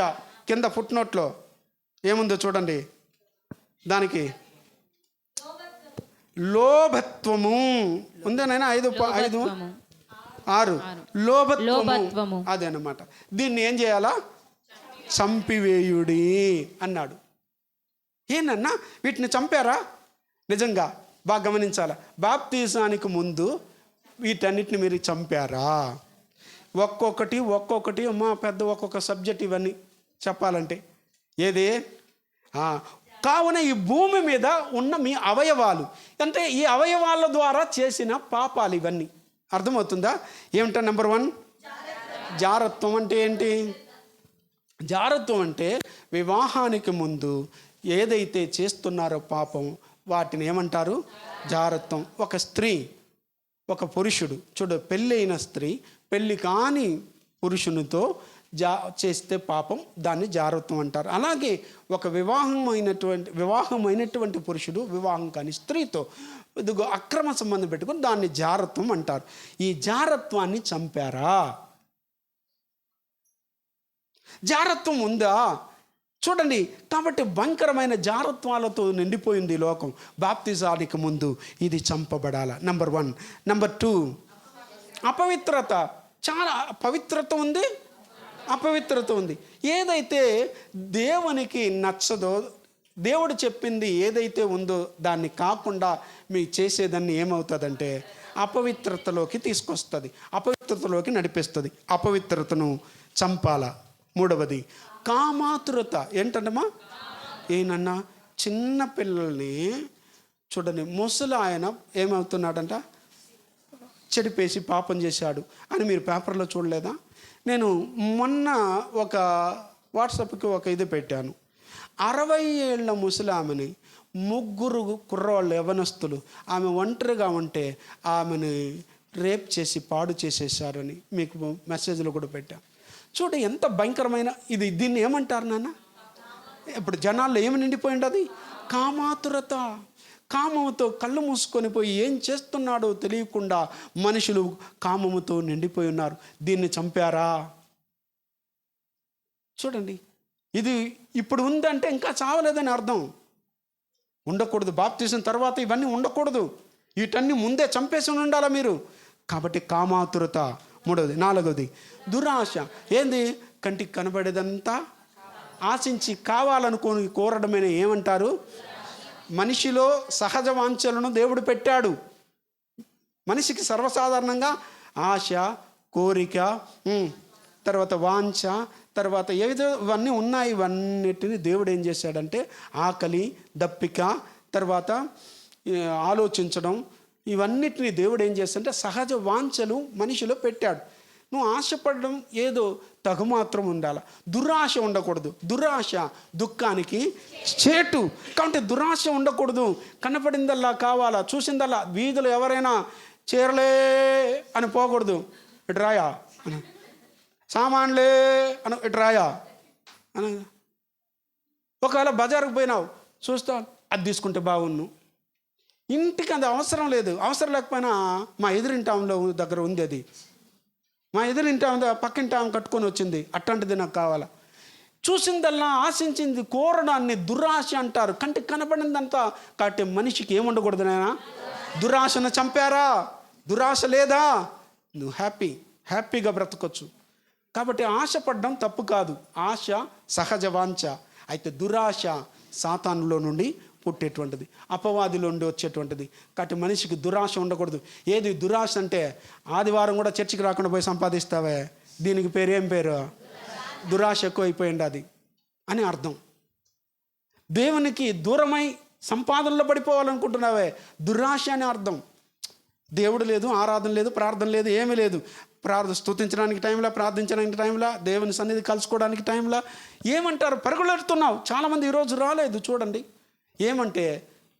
కింద ఫుట్నోట్లో ఏముందో చూడండి. దానికి లోభత్వము ఉందేనైనా 5, 6 లోభత్వము అదేనమాట. దీన్ని ఏం చేయాలా? చంపివేయుడి అన్నాడు. ఏనన్నా వీటిని చంపారా? నిజంగా బాగా గమనించాలా. బాప్తిజానికి ముందు వీటన్నిటిని మీరు చంపారా? ఒక్కొక్కటి అమ్మా పెద్ద ఒక్కొక్క సబ్జెక్ట్ ఇవన్నీ చెప్పాలంటే ఏది? కావున ఈ భూమి మీద ఉన్న మీ అవయవాలు అంటే ఈ అవయవాల ద్వారా చేసిన పాపాలు ఇవన్నీ. అర్థమవుతుందా? ఏమిటో? నెంబర్ 1 జారత్వం అంటే ఏంటి? జారత్వం అంటే వివాహానికి ముందు ఏదైతే చేస్తున్నారో పాపం, వాటిని ఏమంటారు? జారత్వం. ఒక స్త్రీ, ఒక పురుషుడు, చూడు, పెళ్ళైన స్త్రీ పెళ్ళి కాని పురుషునితో చేస్తే పాపం, దాన్ని జారత్వం అంటారు. అలాగే ఒక వివాహమైనటువంటి పురుషుడు వివాహం కాని స్త్రీతో ఇదిగో అక్రమ సంబంధం పెట్టుకుని దాన్ని జారత్వం అంటారు. ఈ జారత్వాన్ని చంపారా? జారత్వం ఉందా? చూడండి. కాబట్టి భయంకరమైన జారత్వాలతో నిండిపోయింది ఈ లోకం. బాప్తిజానికి ముందు ఇది చంపబడాల. నెంబర్ 1. నెంబర్ 2 అపవిత్రత. చాలా పవిత్రత ఉంది, అపవిత్రత ఉంది. ఏదైతే దేవునికి నచ్చదో, దేవుడు చెప్పింది ఏదైతే ఉందో దాన్ని కాకుండా మీ చేసేదాన్ని ఏమవుతుందంటే అపవిత్రతలోకి తీసుకొస్తుంది, అపవిత్రతలోకి నడిపిస్తుంది. అపవిత్రతను చంపాల. 3వది కామాతురత. ఏంటంటమ్మా? ఏనన్నా చిన్న పిల్లల్ని చూడండి, ముసలి ఆయన ఏమవుతున్నాడంట? చెడిపేసి పాపం చేశాడు అని మీరు పేపర్లో చూడలేదా? నేను మొన్న ఒక వాట్సాప్కి ఒక ఇది పెట్టాను. 60 ఏళ్ల ముసలి ఆమెని 3 కుర్రవాళ్ళు యవనస్తులు ఆమె ఒంటరిగా ఉంటే ఆమెని రేప్ చేసి పాడు చేసేసారని మీకు మెసేజ్లో కూడా పెట్టాను. చూడు ఎంత భయంకరమైన ఇది. దీన్ని ఏమంటారు నాన్న? ఇప్పుడు జనాల్లో ఏమి నిండిపోయింది? అది కామాతురత. కామముతో కళ్ళు మూసుకొని పోయి ఏం చేస్తున్నాడో తెలియకుండా మనుషులు కామముతో నిండిపోయి ఉన్నారు. దీన్ని చంపారా? చూడండి, ఇది ఇప్పుడు ఉందంటే ఇంకా చావలేదని అర్థం. ఉండకూడదు. బాప్తిజం తర్వాత ఇవన్నీ ఉండకూడదు. వీటన్ని ముందే చంపేసి ఉండాలా మీరు. కాబట్టి కామాతురత 3వది. 4వది దురాశ. ఏంది? కంటికి కనబడేదంతా ఆశించి కావాలనుకొని కోరడమైన ఏమంటారు? మనిషిలో సహజ వాంఛలను దేవుడు పెట్టాడు. మనిషికి సర్వసాధారణంగా ఆశ, కోరిక, తర్వాత వాంఛ, తర్వాత ఏదో ఇవన్నీ ఉన్నాయి. ఇవన్నిటిని దేవుడు ఏం చేశాడంటే ఆకలి, దప్పిక, తర్వాత ఆలోచించడం, ఇవన్నిటిని దేవుడు ఏం చేస్తాడంటే సహజ వాంఛలు మనిషిలో పెట్టాడు. నువ్వు ఆశపడడం ఏదో తగుమాత్రం ఉండాలి. దురాశ ఉండకూడదు. దురాశ దుఃఖానికి చేటు. కాబట్టి దురాశ ఉండకూడదు. కనపడిందల్లా కావాలా, చూసిందల్లా. వీధులు ఎవరైనా చీరలే అని పోకూడదు. ఇటు రాయా అని, సామాన్లే అని ఇటు రాయా అని. ఒకవేళ బజారుకు పోయినావు, చూస్తా అది తీసుకుంటే బాగున్ను. ఇంటికి అది అవసరం లేదు. అవసరం లేకపోయినా మా ఎదురింటి ఆమెలో దగ్గర ఉంది అది. మా ఎదురింటి ఆమె పక్కింటి ఆమె కట్టుకొని వచ్చింది, అట్లాంటిది నాకు కావాలా. చూసిందల్లా ఆశించింది కోరడాన్ని దురాశ అంటారు. కంటికి కనబడిందంతా. కాబట్టి మనిషికి ఏముండకూడదు నాయనా? దురాశను చంపారా? దురాశ లేదా? నువ్వు హ్యాపీగా బ్రతకొచ్చు. కాబట్టి ఆశపడడం తప్పు కాదు. ఆశ సహజ వాంఛ. అయితే దురాశ సాతానులో నుండి పుట్టేటువంటిది, అపవాదిలో నుండి వచ్చేటువంటిది. కాబట్టి మనిషికి దురాశ ఉండకూడదు. ఏది దురాశ అంటే, ఆదివారం కూడా చర్చికి రాకుండా పోయి సంపాదిస్తావే, దీనికి పేరు ఏం పేరు? దురాశ ఎక్కువ అయిపోయింది అది అని అర్థం. దేవునికి దూరమై సంపాదనలో పడిపోవాలనుకుంటున్నావే, దురాశ అని అర్థం. దేవుడు లేదు, ఆరాధన లేదు, ప్రార్థన లేదు, ఏమీ లేదు. స్తుతించడానికి టైంలో, ప్రార్థించడానికి టైంలో, దేవుని సన్నిధి కలుసుకోవడానికి టైంలో ఏమంటారు? పరుగులెడుతున్నావు. చాలామంది ఈరోజు రాలేదు చూడండి. ఏమంటే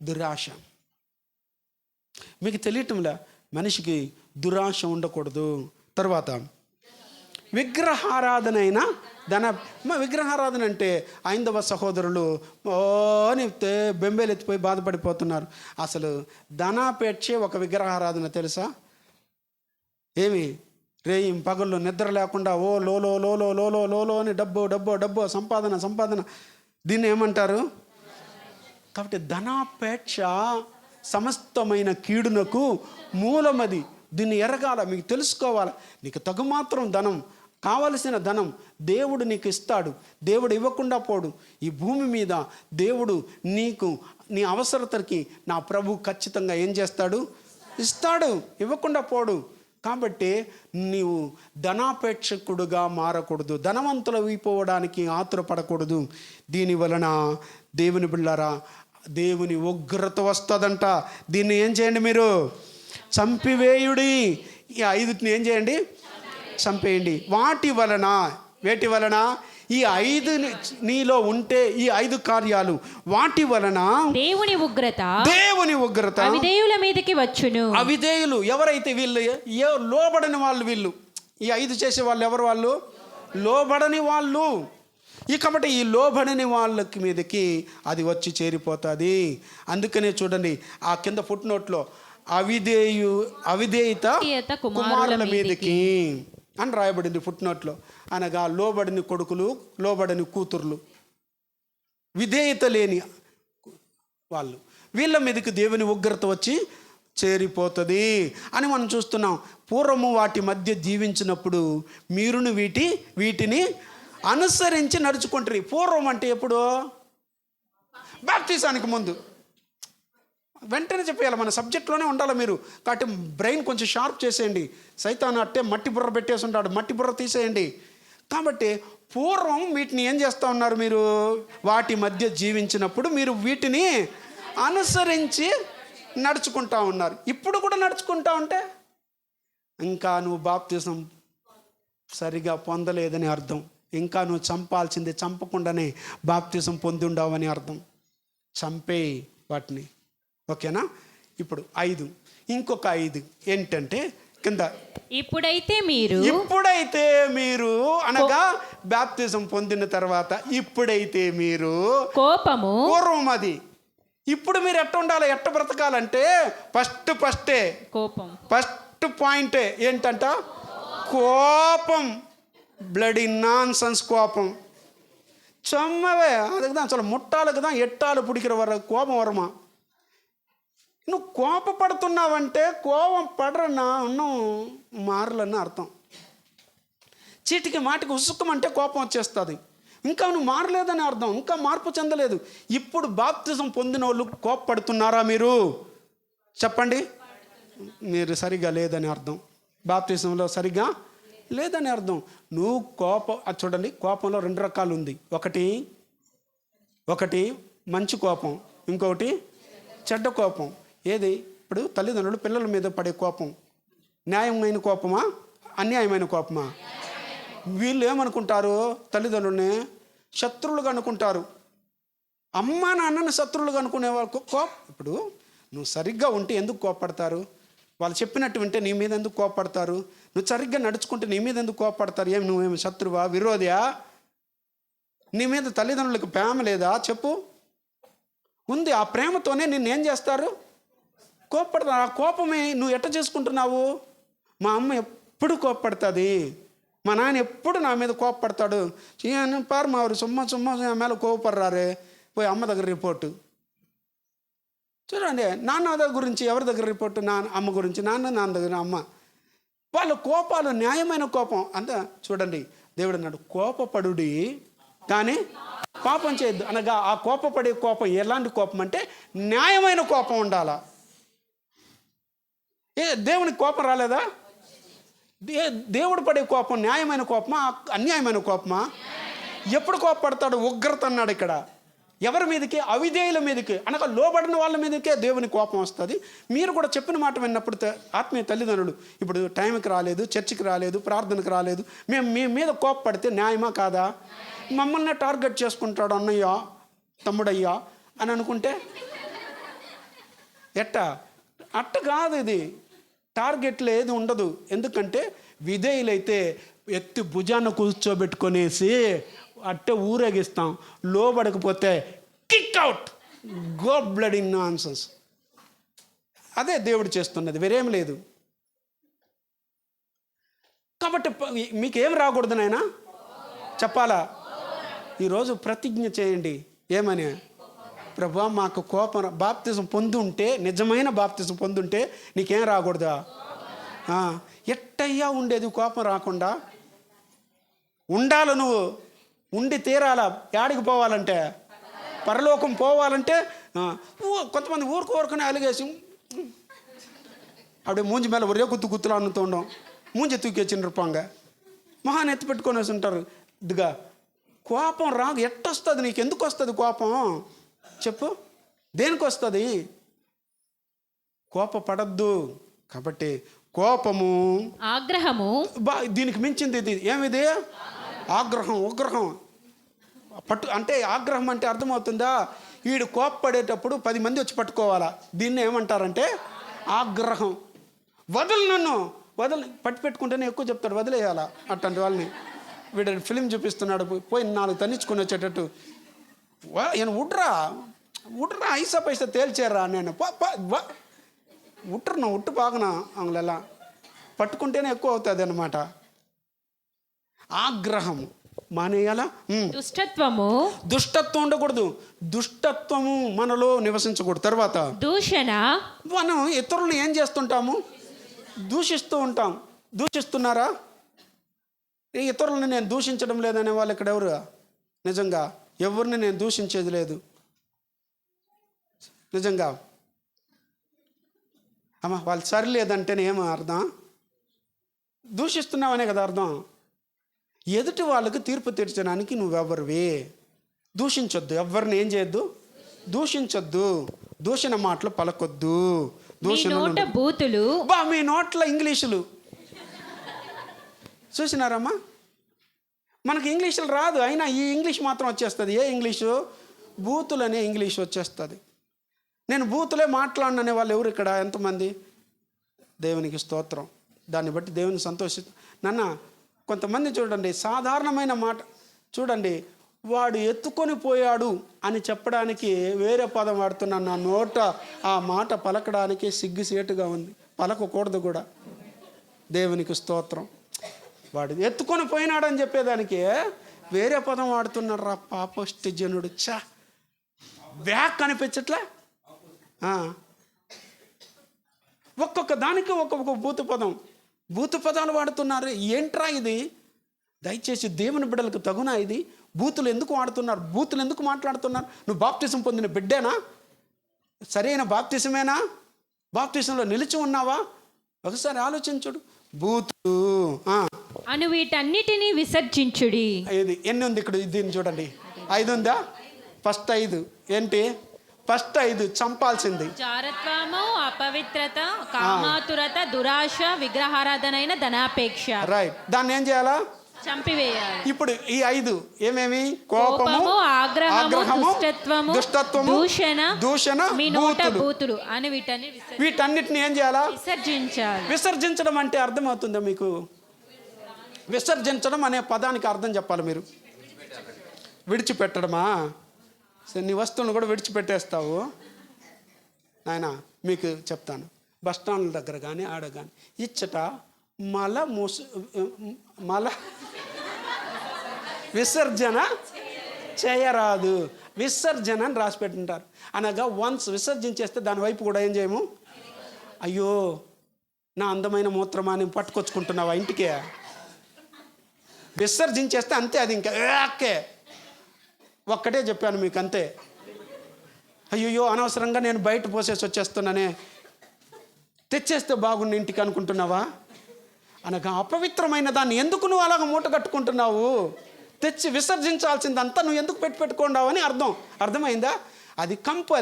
దురాశ. మీకు తెలియటంలా మనిషికి దురాశ ఉండకూడదు. తర్వాత విగ్రహారాధన విగ్రహారాధన అంటే ఐందవ సహోదరులు అని బెంబేలెత్తిపోయి బాధపడిపోతున్నారు. అసలు ధనాపేక్షే ఒక విగ్రహారాధన తెలుసా? ఏమి రేయి పగళ్ళు నిద్ర లేకుండా లో అని డబ్బు సంపాదన దీన్ని ఏమంటారు? కాబట్టి ధనాపేక్ష సమస్తమైన కీడునకు మూలమది. దీన్ని ఎరగాల, మీకు తెలుసుకోవాలి. నీకు తగుమాత్రం ధనం, కావలసిన ధనం దేవుడు నీకు ఇస్తాడు. దేవుడు ఇవ్వకుండా పోడు. ఈ భూమి మీద దేవుడు నీ అవసరతకి నా ప్రభు ఖచ్చితంగా ఏం చేస్తాడు? ఇస్తాడు, ఇవ్వకుండా పోడు. కాబట్టి నీవు ధనాపేక్షకుడుగా మారకూడదు, ధనవంతులు అయిపోవడానికి ఆతురపడకూడదు. దీని వలన దేవుని బిళ్ళారా, దేవుని ఉగ్రత వస్తుందంట. దీన్ని ఏం చేయండి? మీరు చంపివేయుడి. ఈ 5 ఏం చేయండి? చంపేయండి. వేటి వలన ఈ 5 నీలో ఉంటే, ఈ 5 కార్యాలు, వాటి వలన దేవుని ఉగ్రత అవిధేయుల మీదకి వచ్చును. అవిధేయులు ఎవరైతే వీళ్ళు లోబడని వాళ్ళు, వీళ్ళు ఈ 5 చేసే వాళ్ళు ఎవరు? వాళ్ళు లోబడని వాళ్ళు. కాబట్టి ఈ లోబడని వాళ్ళకి మీదకి అది వచ్చి చేరిపోతుంది. అందుకనే చూడండి ఆ కింద ఫుట్ నోట్లో అవిధేయత కుమారుల మీదకి అని రాయబడింది ఫుట్ నోట్లో. అనగా లోబడిని కొడుకులు, లోబడిని కూతుర్లు, విధేయత లేని వాళ్ళు, వీళ్ళ మీదకి దేవుని ఉగ్రత వచ్చి చేరిపోతుంది అని మనం చూస్తున్నాం. పూర్వము వాటి మధ్య జీవించినప్పుడు మీరును వీటిని అనుసరించి నడుచుకుంటారు. పూర్వం అంటే ఎప్పుడు? బాప్తిసానికి ముందు. వెంటనే చెప్పేయాలి, మన సబ్జెక్ట్లోనే ఉండాలి మీరు. కాబట్టి బ్రెయిన్ కొంచెం షార్ప్ చేసేయండి. సైతాను అట్టే మట్టి బుర్ర పెట్టేసి ఉంటాడు, మట్టి బుర్ర తీసేయండి. కాబట్టి పూర్వం వీటిని ఏం చేస్తూ ఉన్నారు? మీరు వాటి మధ్య జీవించినప్పుడు మీరు వీటిని అనుసరించి నడుచుకుంటా ఉన్నారు. ఇప్పుడు కూడా నడుచుకుంటా ఉంటే ఇంకా నువ్వు బాప్తిసం సరిగా పొందలేదని అర్థం. ఇంకా నువ్వు చంపాల్సిందే, చంపకుండానే బాప్తిసం పొంది ఉండవని అర్థం. చంపే వాటిని. ఓకేనా? ఇప్పుడు 5, ఇంకొక 5 ఏంటంటే కింద ఇప్పుడైతే మీరు అనగా బాప్తిజం పొందిన తర్వాత ఇప్పుడైతే మీరు కోపము, పూర్వం అది. ఇప్పుడు మీరు ఎట్ట ఉండాలి, ఎట్ట బ్రతకాలంటే ఫస్టే కోపం. ఫస్ట్ పాయింటే ఏంటంట? కోపం. బ్లడీ నాన్ సెన్స్ కోపం. చమ్మవే அதுக்குதான் అసలు ముట్టాలకు தான் ఎట్టాలు పుడికిற వర కోపం వరమా. నువ్వు కోపపడుతున్నావంటే కోపం పడరన్నా ఉన్నం మారలన్న అర్థం. చీటికి మాటికి ఉసుక్కమంటే కోపం వచ్చేస్తుంది. ఇంకా నువ్వు మారలేదని అర్థం, ఇంకా మార్పు చెందలేదు. ఇప్పుడు బాప్తిజం పొందిన వాళ్ళు కోపపడుతున్నారా మీరు? చెప్పండి. మీరు సరిగా లేదని అర్థం. బాప్తిజంలో సరిగా లేదని అర్థం. నువ్వు చూడండి, కోపంలో 2 రకాలు ఉంది. ఒకటి మంచి కోపం, ఇంకొకటి చెడ్డ కోపం. ఏది? ఇప్పుడు తల్లిదండ్రులు పిల్లల మీద పడే కోపం న్యాయమైన కోపమా, అన్యాయమైన కోపమా? వీళ్ళు ఏమనుకుంటారు? తల్లిదండ్రుల్ని శత్రువులుగా అనుకుంటారు. అమ్మా నాన్నని శత్రువులుగా అనుకునేవాళ్ళు. ఇప్పుడు నువ్వు సరిగ్గా ఉంటే ఎందుకు కోపడతారు? వాళ్ళు చెప్పినట్టు వింటే నీ మీద ఎందుకు కోపడతారు? నువ్వు సరిగ్గా నడుచుకుంటే నీ మీద ఎందుకు కోపడతారు? నువ్వేమి శత్రువా, విరోధియా? నీ మీద తల్లిదండ్రులకు ప్రేమ లేదా? చెప్పు. ఉంది. ఆ ప్రేమతోనే నిన్నేం చేస్తారు? కోపడతారు. ఆ కోపమే నువ్వు ఎట్ట చేసుకుంటున్నావు? మా అమ్మ ఎప్పుడు కోపడుతుంది, మా నాన్న ఎప్పుడు నా మీద కోపపడతాడు. పారు మా వారు సుమ్మ నా మీద కోపపడరారే, పోయి అమ్మ దగ్గర రిపోర్టు. చూడండి, నాన్న గురించి ఎవరి దగ్గర రిపోర్టు? అమ్మ గురించి నాన్న దగ్గర అమ్మ. వాళ్ళ కోపాలు న్యాయమైన కోపం అంతా. చూడండి, దేవుడు అన్నాడు కోపపడుడి కానీ పాపం చేయొద్దు అనగా, ఆ కోపపడే కోపం ఎలాంటి కోపం అంటే న్యాయమైన కోపం ఉండాలా. దేవునికి కోపం రాలేదా? దేవుడు పడే కోపం న్యాయమైన కోపమా అన్యాయమైన కోపమా? ఎప్పుడు కోపపడతాడు? ఉగ్రత అన్నాడు ఇక్కడ. ఎవరి మీదకి? అవిధేయుల మీదకి అనగా లోబడిన వాళ్ళ మీదకే దేవుని కోపం వస్తుంది. మీరు కూడా చెప్పిన మాట విన్నప్పుడు ఆత్మీయ తల్లిదండ్రులు ఇప్పుడు టైంకి రాలేదు, చర్చికి రాలేదు, ప్రార్థనకు రాలేదు, మేము మీ మీద కోపపడితే న్యాయమా కాదా? మమ్మల్ని టార్గెట్ చేసుకుంటాడు అన్నయ్య తమ్ముడయ్యా అని అనుకుంటే అట్ట కాదు. ఇది టార్గెట్లు ఏది ఉండదు. ఎందుకంటే విధేయులైతే ఎత్తి భుజాన్ని కూర్చోబెట్టుకొనేసి అట్టే ఊరేగిస్తాం. లోబడకపోతే kick out, go blood in nonsense. అదే దేవుడు చేస్తున్నది, వేరేం లేదు. కాబట్టి మీకేం రాకూడదు నాయనా చెప్పాలా? ఈరోజు ప్రతిజ్ఞ చేయండి. ఏమని? ప్రభా మాకు కోపం బాప్తిజం పొందుంటే, నిజమైన బాప్తిజం పొందుంటే నీకేం రాకూడదా? ఎట్టయ్యా ఉండేది కోపం రాకుండా? ఉండాలి, నువ్వు ఉండి తీరాల. యాడికి పోవాలంటే, పరలోకం పోవాలంటే. కొంతమంది ఊరుకుని అలిగేసి అప్పుడు మూంజి మీద ఒరే గుత్తులు అన్నుతూ ఉండం, మూంజి తూకేసిన రూపంగా మొహాన్ని ఎత్తి పెట్టుకొని వేసి ఉంటారు. ఇదిగా కోపం రాదు. ఎట్టొస్తుంది నీకు? ఎందుకు వస్తుంది కోపం చెప్పు? దేనికి వస్తుంది? కోపపడద్దు. కాబట్టి కోపము, ఆగ్రహము, దీనికి మించింది ఇది. ఏమిది? ఆగ్రహం, ఉగ్రహం. అంటే ఆగ్రహం అంటే అర్థమవుతుందా? వీడు కోపపడేటప్పుడు 10 మంది వచ్చి పట్టుకోవాలా. దీన్ని ఏమంటారంటే ఆగ్రహం. నన్ను పట్టి పెట్టుకుంటేనే ఎక్కువ చెప్తాడు, వదిలేయాలా అట్లాంటి వాళ్ళని. వీడు ఫిలిం చూపిస్తున్నాడు, పోయి 4 తన్నించుకొని వచ్చేటట్టు. ఈయన ఉడ్రా ఐసా పైసా తేల్చారా? నేను ఉట్టు బాగునా అంగులెలా పట్టుకుంటేనే ఎక్కువ అవుతుంది అన్నమాట. ఆగ్రహం మానేయాలా? దుష్టత్వం ఉండకూడదు. దుష్టత్వము మనలో నివసించకూడదు. తర్వాత దూషణ. మనం ఇతరులను ఏం చేస్తుంటాము? దూషిస్తూ ఉంటాం. దూషిస్తున్నారా? ఇతరులను నేను దూషించడం లేదనే వాళ్ళు ఇక్కడ ఎవరు? నిజంగా ఎవరిని నేను దూషించేది లేదు. నిజంగా అమ్మ వాళ్ళు సరిలేదంటేనే ఏమో అర్థం? దూషిస్తున్నావనే కదా అర్థం. ఎదుటి వాళ్ళకి తీర్పు తీర్చడానికి నువ్వెవరివి? దూషించొద్దు. ఎవరిని ఏం చేయొద్దు? దూషించొద్దు. దూషణ మాటలు పలకొద్దు. దూషణ బూతులు. మీ నోట్ల ఇంగ్లీషులు చూసినారమ్మా? మనకి ఇంగ్లీషులు రాదు, అయినా ఈ ఇంగ్లీష్ మాత్రం వచ్చేస్తుంది. ఏ ఇంగ్లీషు? బూతులనే ఇంగ్లీష్ వచ్చేస్తుంది. నేను బూతులే మాట్లాడిననే వాళ్ళు ఎవరు ఇక్కడ? ఎంతమంది? దేవునికి స్తోత్రం. దాన్ని బట్టి దేవుని నాన్న కొంతమంది చూడండి, సాధారణమైన మాట చూడండి, వాడు ఎత్తుకొని పోయాడు అని చెప్పడానికి వేరే పదం వాడుతున్నాను. నా నోట ఆ మాట పలకడానికి సిగ్గుసేటుగా ఉంది, పలకకూడదు కూడా. దేవునికి స్తోత్రం. వాడు ఎత్తుకొని పోయినాడని చెప్పేదానికి వేరే పదం వాడుతున్నాడు రా పాపష్టి జనుడు. బ్యాక్ అనిపించట్లే. ఒక్కొక్క దానికి ఒక్కొక్క బూతు పదాలు వాడుతున్నారు. ఏంట్రా ఇది? దయచేసి దేవుని బిడ్డలకు తగునా ఇది? బూతులు ఎందుకు వాడుతున్నారు? బూతులు ఎందుకు మాట్లాడుతున్నారు? నువ్వు బాప్తిసం పొందిన బిడ్డేనా? సరైన బాప్తిసమేనా? బాప్తిసంలో నిలిచి ఉన్నావా? ఒకసారి ఆలోచించుడు. బూతులు అను వీటన్నిటినీ విసర్జించుడి. ఇది ఎన్ని ఉంది ఇక్కడ? దీన్ని చూడండి, 5 ఉందా? ఫస్ట్ 5 ఏంటి? ఫస్ట్ 5 చంపాల్సింది. జారత్వము, అపవిత్రత, కామాతురత, దురాశ, విగ్రహారాధనైన ధనాపేక్ష. రైట్. దాన్ని ఏం చేయాలా? చంపివేయాలి. ఇప్పుడు ఈ 5 ఏమేమి? కోపము, ఆగ్రహము, దుష్టత్వము, దూషణ, మీ నోట బూతులు అని వీటన్నిటిని ఏం చేయాలా? విసర్జించాలి. విసర్జించడం అంటే అర్థమవుతుందా మీకు? విసర్జించడం అనే పదానికి అర్థం చెప్పాలి మీరు. విడిచిపెట్టడమా? నీ వస్తువులను కూడా విడిచిపెట్టేస్తావు. నాయన మీకు చెప్తాను, బస్ స్టాండ్ల దగ్గర కానీ ఆడ కానీ ఇచ్చట మల విసర్జన చేయరాదు, విసర్జన అని రాసి పెట్టుంటారు. అనగా వన్స్ విసర్జించేస్తే దాని వైపు కూడా ఏం చేయము. అయ్యో నా అందమైన మూత్రమాని పట్టుకొచ్చుకుంటున్నావా ఇంటికే, విసర్జించేస్తే అంతే, అది ఇంకా ఏకే. ఒక్కటే చెప్పాను మీకు అంతే. అయ్యో అనవసరంగా నేను బయట పోసేసి వచ్చేస్తున్నానే, తెచ్చేస్తే బాగుండి ఇంటికి అనుకుంటున్నావా. అనగా అపవిత్రమైన దాన్ని ఎందుకు నువ్వు అలాగ మూట కట్టుకుంటున్నావు, తెచ్చి విసర్జించాల్సిందంతా నువ్వు ఎందుకు పెట్టుకున్నావు అని అర్థమైందా. అది కంపు,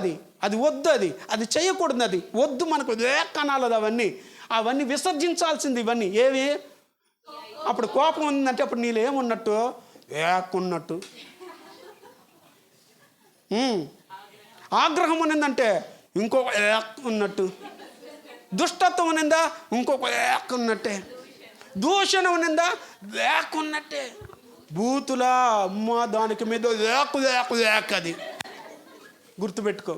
అది వద్దు, అది చేయకూడదు, అది వద్దు, మనకు కనాలది అవన్నీ విసర్జించాల్సింది. ఇవన్నీ ఏవి, అప్పుడు కోపం ఉందంటే అప్పుడు నీళ్ళు ఏమున్నట్టు, ఏకున్నట్టు. ఆగ్రహం ఉన్నదంటే ఇంకొక ఉన్నట్టు, దుష్టత్వం ఉన్నదా ఇంకొక ఉన్నట్టే, దూషణ ఉన్నదా ఉన్నట్టే, బూతులా అమ్మ దానికి మీద అది గుర్తుపెట్టుకో.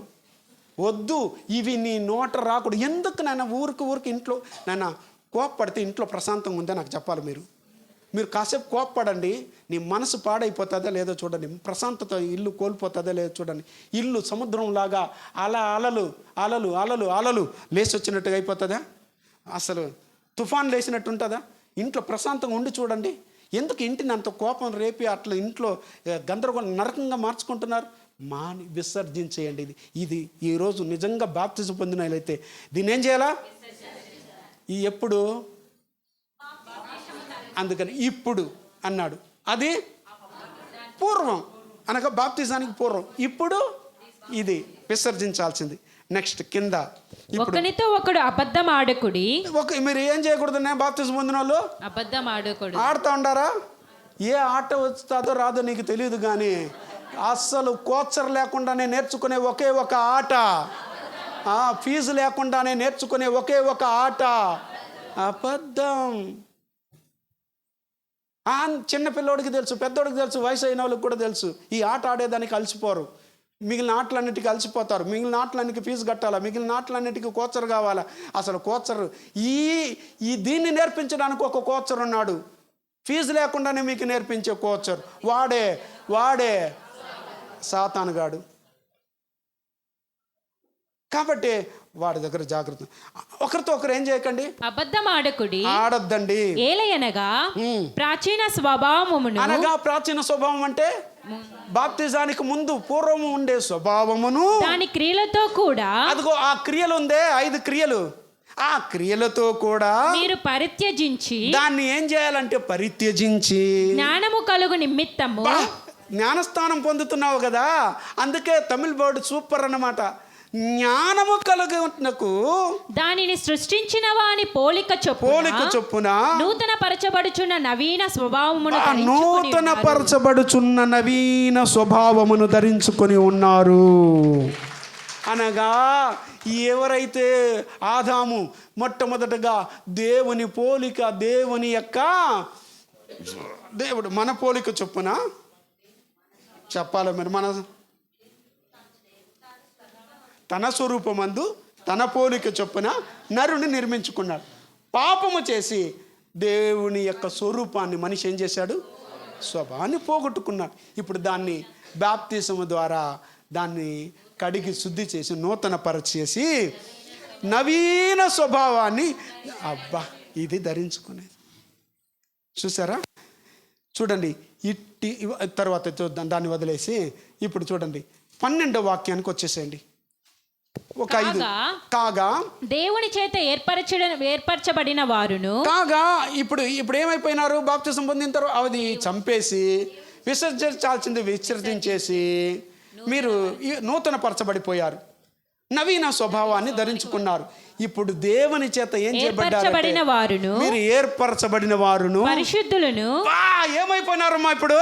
వద్దు, ఇవి నీ నోట రాకూడదు. ఎందుకు నాన్న ఊరికి ఇంట్లో నాన్న కోప్పడితే ఇంట్లో ప్రశాంతంగా ఉందా నాకు చెప్పాలి. మీరు కాసేపు కోప్పడండి, నీ మనసు పాడైపోతుందా లేదో చూడండి, ప్రశాంతత ఇల్లు కోల్పోతుందా లేదో చూడండి. ఇల్లు సముద్రంలాగా అలలు అలలు అలలు అలలు లేచి వచ్చినట్టుగా అయిపోతుందా, అసలు తుఫాన్ లేచినట్టు ఉంటుందా. ఇంట్లో ప్రశాంతంగా ఉండి చూడండి. ఎందుకు ఇంటిని అంత కోపం రేపి అట్లా ఇంట్లో గందరగోళం నరకంగా మార్చుకుంటున్నారు. మాని విసర్జించేయండి. ఇది ఈరోజు నిజంగా బాప్తిజం పొందిన వాళ్ళైతే దీన్ని ఏం చేయాలా, ఈ ఎప్పుడు, అందుకని ఇప్పుడు అన్నాడు. అది పూర్వం అనగా బాప్తిజానికి పూర్వం, ఇప్పుడు ఇది విసర్జించాల్సింది. నెక్స్ట్ కింద ఒకనితో ఒకడు అబద్ధం ఆడకుడి. మీరు ఏం చేయకూడదు, బాప్తిజం పొందిన వాళ్ళు అబద్ధం ఆడకూడదు. ఆడుతూ ఉండారా, ఏ ఆట వస్తుందో రాదో నీకు తెలియదు, కానీ అస్సలు కోచర్ లేకుండానే నేర్చుకునే ఒకే ఒక ఆట, ఫీజు లేకుండానే నేర్చుకునే ఒకే ఒక ఆట అబద్ధం. చిన్నపిల్లోడికి తెలుసు, పెద్దోడికి తెలుసు, వయసు అయిన వాళ్ళకి కూడా తెలుసు. ఈ ఆట ఆడేదానికి అలసిపోరు, మిగిలిన ఆటలన్నిటికీ అలసిపోతారు. మిగిలిన ఆటలన్నిటికీ ఫీజు కట్టాలా, మిగిలిన ఆటలన్నిటికీ కోచర్ కావాలా. అసలు కోచర్ ఈ దీన్ని నేర్పించడానికి ఒక కోచర్ ఉన్నాడు, ఫీజు లేకుండానే మీకు నేర్పించే కోచర్ వాడే సాతానుగాడు. కాబట్టి వాడి దగ్గర జాగ్రత్త. ఒకరితో ఒకరు ఏం చేయకండి, అబద్ధం ఆడొద్దండి. ఏలయనగా ప్రాచీన స్వభావమును, అనగా ప్రాచీన స్వభావం అంటే బాప్తిజానికి ముందు పూర్వము ఉండే స్వభావమును దాని క్రియలతో కూడా, అదిగో ఆ క్రియలు ఉందే 5 క్రియలు, ఆ క్రియలతో కూడా మీరు పరిత్యజించి, దాన్ని ఏం చేయాలంటే పరిత్యజించి, జ్ఞానము కలుగు నిమిత్తము, జ్ఞానస్థానం పొందుతున్నావు కదా, అందుకే తమిళ బోర్డు సూపర్ అన్నమాట. జ్ఞానము కలుగునకు దానిని సృష్టించిన వాని పోలిక చొప్పున నూతన పరచబడుచున్న నవీన స్వభావమును ధరించుకొని ఉన్నారు. అనగా ఎవరైతే ఆదాము మొట్టమొదటగా దేవుని పోలిక, దేవుని యొక్క దేవుడు మన పోలిక చొప్పున చెప్పాలి, మన తన స్వరూపమందు తన పోలిక చొప్పున నరుని నిర్మించుకున్నాడు. పాపము చేసి దేవుని యొక్క స్వరూపాన్ని మనిషి ఏం చేశాడు, స్వభావాన్ని పోగొట్టుకున్నాడు. ఇప్పుడు దాన్ని బాప్తిసము ద్వారా దాన్ని కడిగి శుద్ధి చేసి నూతన పరిచేసి నవీన స్వభావాన్ని ఇది ధరించుకునేది. చూసారా, చూడండి. తర్వాత దాన్ని వదిలేసి ఇప్పుడు చూడండి 12వ వాక్యానికి వచ్చేసేయండి. ఒక 5 కాగా దేవుని చేత ఏర్పరచబడిన వారును, కాగా ఇప్పుడు ఏమైపోయినారు, బాప్తిసం పొందిన తర్వాత అది చంపేసి విసర్జించాల్సింది విసర్జించేసి మీరు నూతన పరచబడిపోయారు, నవీన స్వభావాన్ని ధరించుకున్నారు. ఇప్పుడు దేవుని చేత ఏం చేయబడ్డారు, వారును మీరు ఏర్పరచబడిన వారును పరిశుద్ధులను. ఏమైపోయినారమ్మా ఇప్పుడు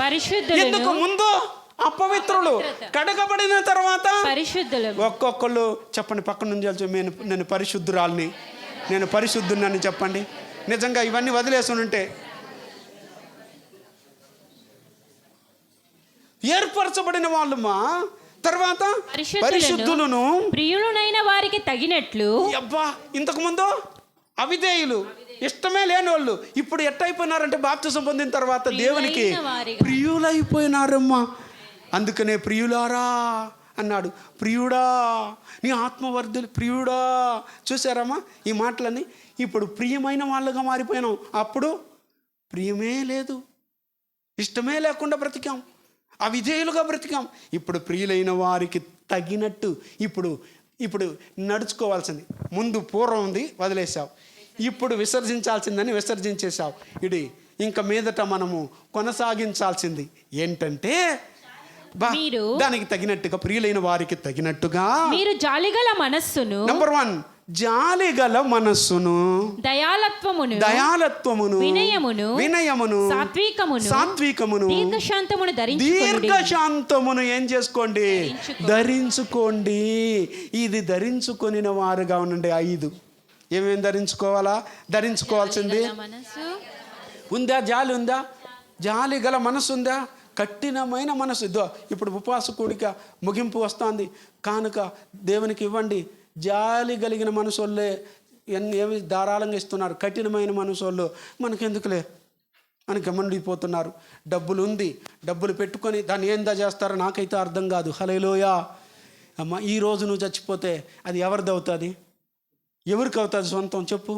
పరిశుద్ధులు. ఎందుకు ముందు అపవిత్రులు, కడగబడిన తర్వాత పరిశుద్ధులు. ఒక్కొక్కళ్ళు చెప్పండి, పక్కన నుంచి నేను పరిశుద్ధురాల్ని, నేను పరిశుద్ధుని చెప్పండి. నిజంగా ఇవన్నీ వదిలేసి ఉంటే ఏర్పరచబడిన వాళ్ళమ్మా. తర్వాత పరిశుద్ధులను ప్రియులైన వారికి తగినట్లు. ఇంతకు ముందు అవిధేయులు, ఇష్టమే లేని వాళ్ళు ఇప్పుడు ఎట్టయిపోయినారంటే బాప్తిసం పొందిన తర్వాత దేవునికి ప్రియులైపోయినారమ్మా. అందుకనే ప్రియులారా అన్నాడు. ప్రియుడా నీ ఆత్మవర్ధులు, ప్రియుడా. చూసారమ్మా ఈ మాటలని? ఇప్పుడు ప్రియమైన వాళ్ళుగా మారిపోయినాం. అప్పుడు ప్రియమే లేదు, ఇష్టమే లేకుండా బ్రతికాం, అవిధేయులుగా బ్రతికాం. ఇప్పుడు ప్రియులైన వారికి తగినట్టు ఇప్పుడు నడుచుకోవాల్సింది. ముందు పూర్వం ఉంది, వదిలేసావు. ఇప్పుడు విసర్జించాల్సిందని విసర్జించేశావు. ఇది ఇంక మీదట మనము కొనసాగించాల్సింది ఏంటంటే దానికి తగినట్టుగా, ప్రియులైన వారికి తగినట్టుగా మీరు జాలిగల మనస్సును, నంబర్ 1 జాలిగల మనస్సును, దయాలత్వమును, వినయమును, సాత్వికమును, దీర్ఘశాంతమును ఏం చేసుకోండి? ధరించుకోండి. ఇది ధరించుకొనిన వారుగా ఉండండి. 5 ఏమేమి ధరించుకోవాలా? ధరించుకోవాల్సింది ఉందా? జాలి ఉందా? జాలి గల మనసు ఉందా? కఠినమైన మనసు. ఇప్పుడు ఉపవాస కూడిక ముగింపు వస్తుంది, కానుక దేవునికి ఇవ్వండి. జాలి కలిగిన మనసోళ్ళే ఏమి ధారాళంగా ఇస్తున్నారు. కఠినమైన మనసోళ్ళు మనకెందుకులే అని గమనిపోతున్నారు. డబ్బులు ఉంది, డబ్బులు పెట్టుకొని దాన్ని ఏందా చేస్తారో నాకైతే అర్థం కాదు. హల్లెలూయా. అమ్మ, ఈరోజు నువ్వు చచ్చిపోతే అది ఎవరిది అవుతుంది? ఎవరికి అవుతుంది సొంతం? చెప్పు.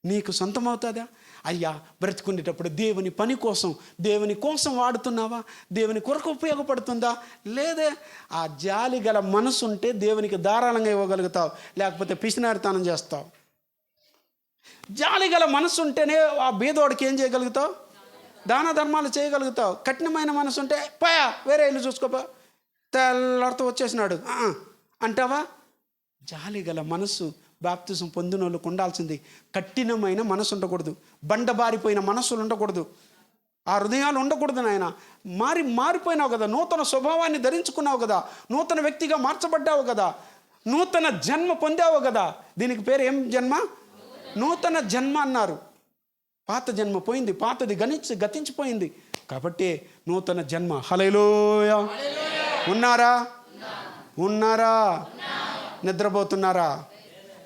నీకు సొంతం అవుతుందా? అయ్యా, బ్రతుకునేటప్పుడు దేవుని పని కోసం, దేవుని కోసం వాడుతున్నావా? దేవుని కొరకు ఉపయోగపడుతుందా? లేదే. ఆ జాలి గల మనసు ఉంటే దేవునికి ధారాళంగా ఇవ్వగలుగుతావు, లేకపోతే పిసినారితనం చేస్తావు. జాలి గల మనసు ఉంటేనే ఆ బీదోడికి ఏం చేయగలుగుతావు? దాన ధర్మాలు చేయగలుగుతావు. కఠినమైన మనసు ఉంటే పోయా, వేరే ఇల్లు చూసుకోపా, తెల్లడితో వచ్చేసినాడు అంటావా? జాలి గల మనసు బాప్తిసం పొందిన వాళ్ళకు ఉండాల్సింది. కఠినమైన మనసు ఉండకూడదు, బండబారిపోయిన మనసులు ఉండకూడదు, ఆ హృదయాలు ఉండకూడదు. నాయన మారిపోయినావు కదా, నూతన స్వభావాన్ని ధరించుకున్నావు కదా, నూతన వ్యక్తిగా మార్చబడ్డావు కదా, నూతన జన్మ పొందావు కదా. దీనికి పేరు ఏం జన్మ? నూతన జన్మ అన్నారు. పాత జన్మ పోయింది, పాతది గతించిపోయింది. కాబట్టి నూతన జన్మ. హల్లెలూయా. ఉన్నారా? నిద్రపోతున్నారా?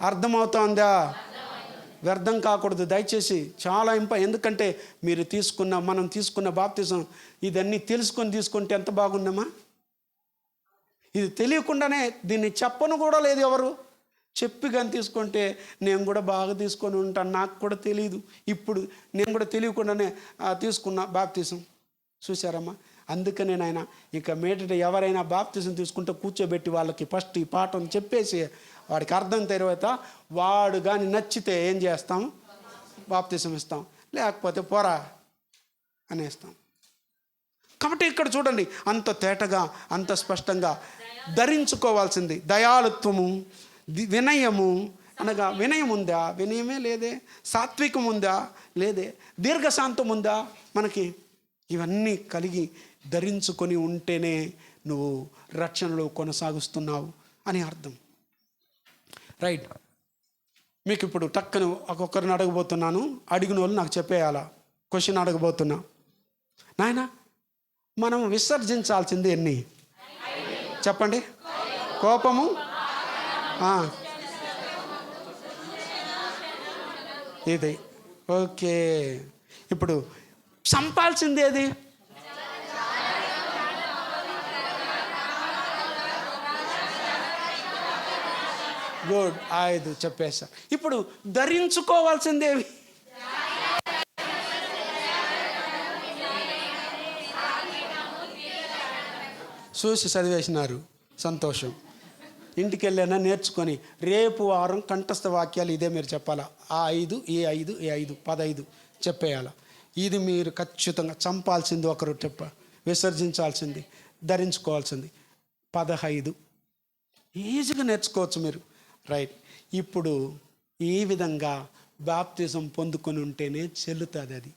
అర్థమవుతోందా? వ్యర్థం కాకూడదు దయచేసి. చాలా ఎందుకంటే మనం తీసుకున్న బాప్తిజం ఇదన్నీ తీసుకుంటే ఎంత బాగుందమ్మా. ఇది తెలియకుండానే, దీన్ని చెప్పను కూడా లేదు ఎవరు. చెప్పి కానీ తీసుకుంటే నేను కూడా బాగా తీసుకొని ఉంటాను, నాకు కూడా తెలియదు. ఇప్పుడు నేను కూడా తెలియకుండానే తీసుకున్న బాప్తిజం. చూసారమ్మా? అందుకనే నాయన ఇక మీదట ఎవరైనా బాప్తిజం తీసుకుంటే కూర్చోబెట్టి వాళ్ళకి ఫస్ట్ ఈ పాఠం చెప్పేసి వాడికి అర్థం తర్వాత వాడు కానీ నచ్చితే ఏం చేస్తాం? బాప్తిజం ఇస్తాం, లేకపోతే పోరా అనేస్తాం. కాబట్టి ఇక్కడ చూడండి, అంత తేటగా, అంత స్పష్టంగా ధరించుకోవాల్సింది దయాళుత్వము, వినయము. అనగా వినయం ఉందా? వినయమే లేదే. సాత్వికం ఉందా? లేదే. దీర్ఘశాంతం ఉందా మనకి? ఇవన్నీ కలిగి ధరించుకొని ఉంటేనే నువ్వు రక్షణలో కొనసాగుస్తున్నావు అని అర్థం. రైట్. మీకు ఇప్పుడు టక్కను ఒక్కొక్కరిని అడగబోతున్నాను. అడిగిన వాళ్ళు నాకు చెప్పేయాలా? క్వశ్చన్ అడగబోతున్నా. నాయన, మనం విసర్జించాల్సింది ఎన్ని చెప్పండి? కోపము, ఇది ఓకే. ఇప్పుడు చంపాల్సింది ఏది? గుడ్, 5 చెప్పేసా. ఇప్పుడు ధరించుకోవాల్సిందేవి? చూసి చదివేసినారు, సంతోషం. ఇంటికి వెళ్ళానా నేర్చుకొని రేపు వారం కంఠస్థ వాక్యాలు ఇదే మీరు చెప్పాలా. ఆ 5 ఈ 5 ఈ 5 15 చెప్పేయాలా. ఇది మీరు ఖచ్చితంగా చంపాల్సింది ఒకరు విసర్జించాల్సింది, ధరించుకోవాల్సింది 15 ఈజీగా నేర్చుకోవచ్చు మీరు. రైట్. ఇప్పుడు ఈ విధంగా బాప్తిజం పొందుకొని ఉంటేనే చెల్లుతుంది అది.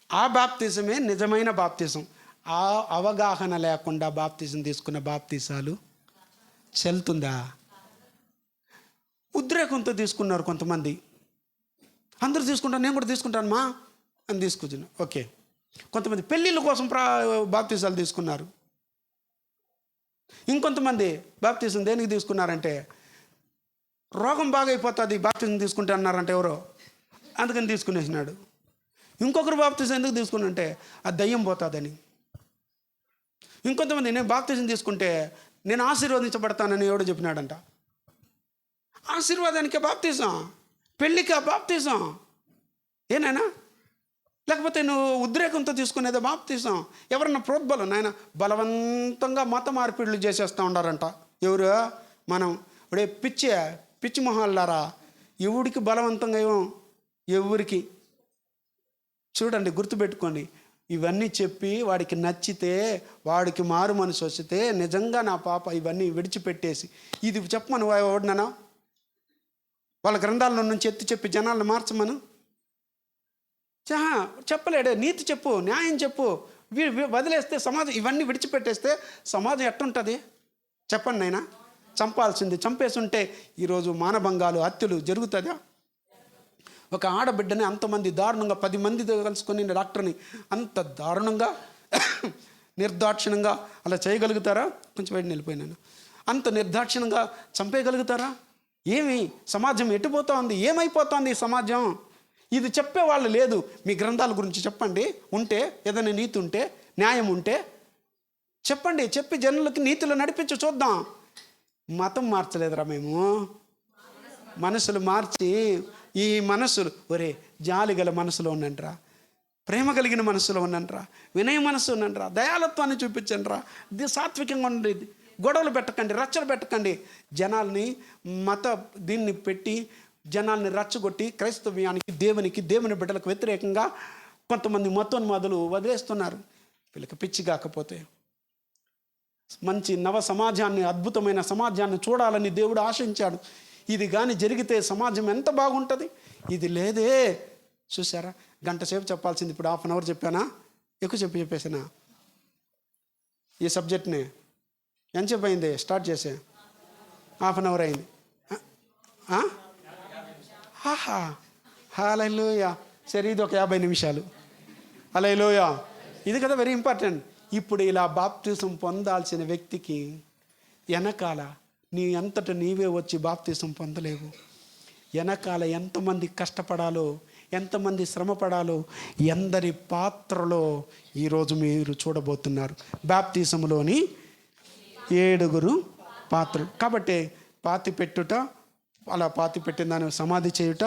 ఆ బాప్తిజమే నిజమైన బాప్తిజం. ఆ అవగాహన లేకుండా బాప్తిజం తీసుకున్న బాప్తిజాలు చెల్లుతుందా? ఉద్రేకంతో తీసుకున్నారు కొంతమంది. అందరూ తీసుకుంటారు, నేను కూడా తీసుకుంటాను మా అని తీసుకొచ్చాను. ఓకే. కొంతమంది పెళ్ళిళ్ళ కోసం బాప్తిజాలు తీసుకున్నారు. ఇంకొంతమంది బాప్తిజం దేనికి తీసుకున్నారంటే రోగం బాగైపోతుంది బాప్తిజం తీసుకుంటే అన్నారంటే ఎవరో, అందుకని తీసుకునేసినాడు. ఇంకొకరు బాప్తిజం ఎందుకు తీసుకున్నంటే ఆ దయ్యం పోతుందని. ఇంకొంతమంది నేను బాప్తిజం తీసుకుంటే నేను ఆశీర్వదించబడతానని ఎవడో చెప్పినాడంట. ఆశీర్వాదానికే బాప్తిజం, పెళ్ళికి బాప్తిజం ఏనాయనా? లేకపోతే నువ్వు ఉద్రేకంతో తీసుకునేదే బాప్తిజం. ఎవరన్నా ప్రోద్బలం నాయన బలవంతంగా మత మార్పిడులు చేసేస్తూ ఉండారంట. ఎవరు? మనం. ఇప్పుడే పిచ్చి మొహాలారా, ఎవడికి బలవంతంగా ఎవరికి చూడండి, గుర్తుపెట్టుకోండి. ఇవన్నీ చెప్పి వాడికి నచ్చితే, వాడికి మారు మనసు వస్తే, నిజంగా నా పాప ఇవన్నీ విడిచిపెట్టేసి ఇది చెప్పమను ఓడినానా, వాళ్ళ గ్రంథాల నుంచి ఎత్తి చెప్పి జనాలను మార్చమను. చెప్పలేడే. నీతి చెప్పు, న్యాయం చెప్పు. వదిలేస్తే సమాజం, ఇవన్నీ విడిచిపెట్టేస్తే సమాజం ఎట్టుంటుంది చెప్పండి నాయనా? చంపాల్సింది చంపేసి ఉంటే ఈరోజు మానభంగాలు, హత్యలు జరుగుతుందా? ఒక ఆడబిడ్డని అంతమంది దారుణంగా 10 మందితో కలుసుకొని డాక్టర్ని అంత దారుణంగా నిర్దాక్షిణంగా అలా చేయగలుగుతారా? కొంచెం బయట వెళ్ళిపోయినాను. అంత నిర్దాక్షిణంగా చంపేయగలుగుతారా? ఏమి సమాజం ఎటుపోతా ఉంది? ఏమైపోతుంది ఈ సమాజం? ఇది చెప్పేవాళ్ళు లేదు. మీ గ్రంథాల గురించి చెప్పండి. ఉంటే ఏదైనా నీతి ఉంటే, న్యాయం ఉంటే చెప్పండి. చెప్పి జనులకి నీతిలో నడిపించి చూద్దాం. మతం మార్చలేదురా మేము, మనసులు మార్చి, ఈ మనసులు ఒరే జాలి గల మనసులో ఉండండిరా, ప్రేమ కలిగిన మనసులో ఉండండిరా, వినయ మనసు ఉండండిరా, దయాలత్వాన్ని చూపించండిరా, సాత్వికంగా ఉండండి, గొడవలు పెట్టకండి, రచ్చలు పెట్టకండి. జనాల్ని దీన్ని పెట్టి జనాల్ని రచ్చగొట్టి క్రైస్తవ్యానికి, దేవుని బిడ్డలకు వ్యతిరేకంగా కొంతమంది మతోన్మాదులు వదిలేస్తున్నారు. వీళ్ళకి పిచ్చి కాకపోతే మంచి నవ సమాజాన్ని, అద్భుతమైన సమాజాన్ని చూడాలని దేవుడు ఆశించాడు. ఇది కానీ జరిగితే సమాజం ఎంత బాగుంటుంది. ఇది లేదే. చూసారా, గంట సేపు చెప్పాల్సింది ఇప్పుడు 1/2 అవర్ చెప్పానా? ఎక్కువ చెప్పేసానా? ఈ సబ్జెక్ట్ని ఎంతసేపు అయింది స్టార్ట్ చేసే? 1/2 అవర్ అయింది. హల్లెలూయా. సరే, ఇది ఒక 50 నిమిషాలు. హల్లెలూయా. ఇది కదా వెరీ ఇంపార్టెంట్. ఇప్పుడు ఇలా బాప్తిసం పొందాల్సిన వ్యక్తికి వెనకాల నీ అంతట నీవే వచ్చి బాప్తిసం పొందలేవు. వెనకాల ఎంతమంది కష్టపడాలో, ఎంతమంది శ్రమపడాలో, ఎందరి పాత్రలో ఈరోజు మీరు చూడబోతున్నారు. బాప్తిసంలోని 7 పాత్రలు. కాబట్టి పాతి పెట్టుట, అలా పాతి పెట్టిన దాన్ని సమాధి చేయుట,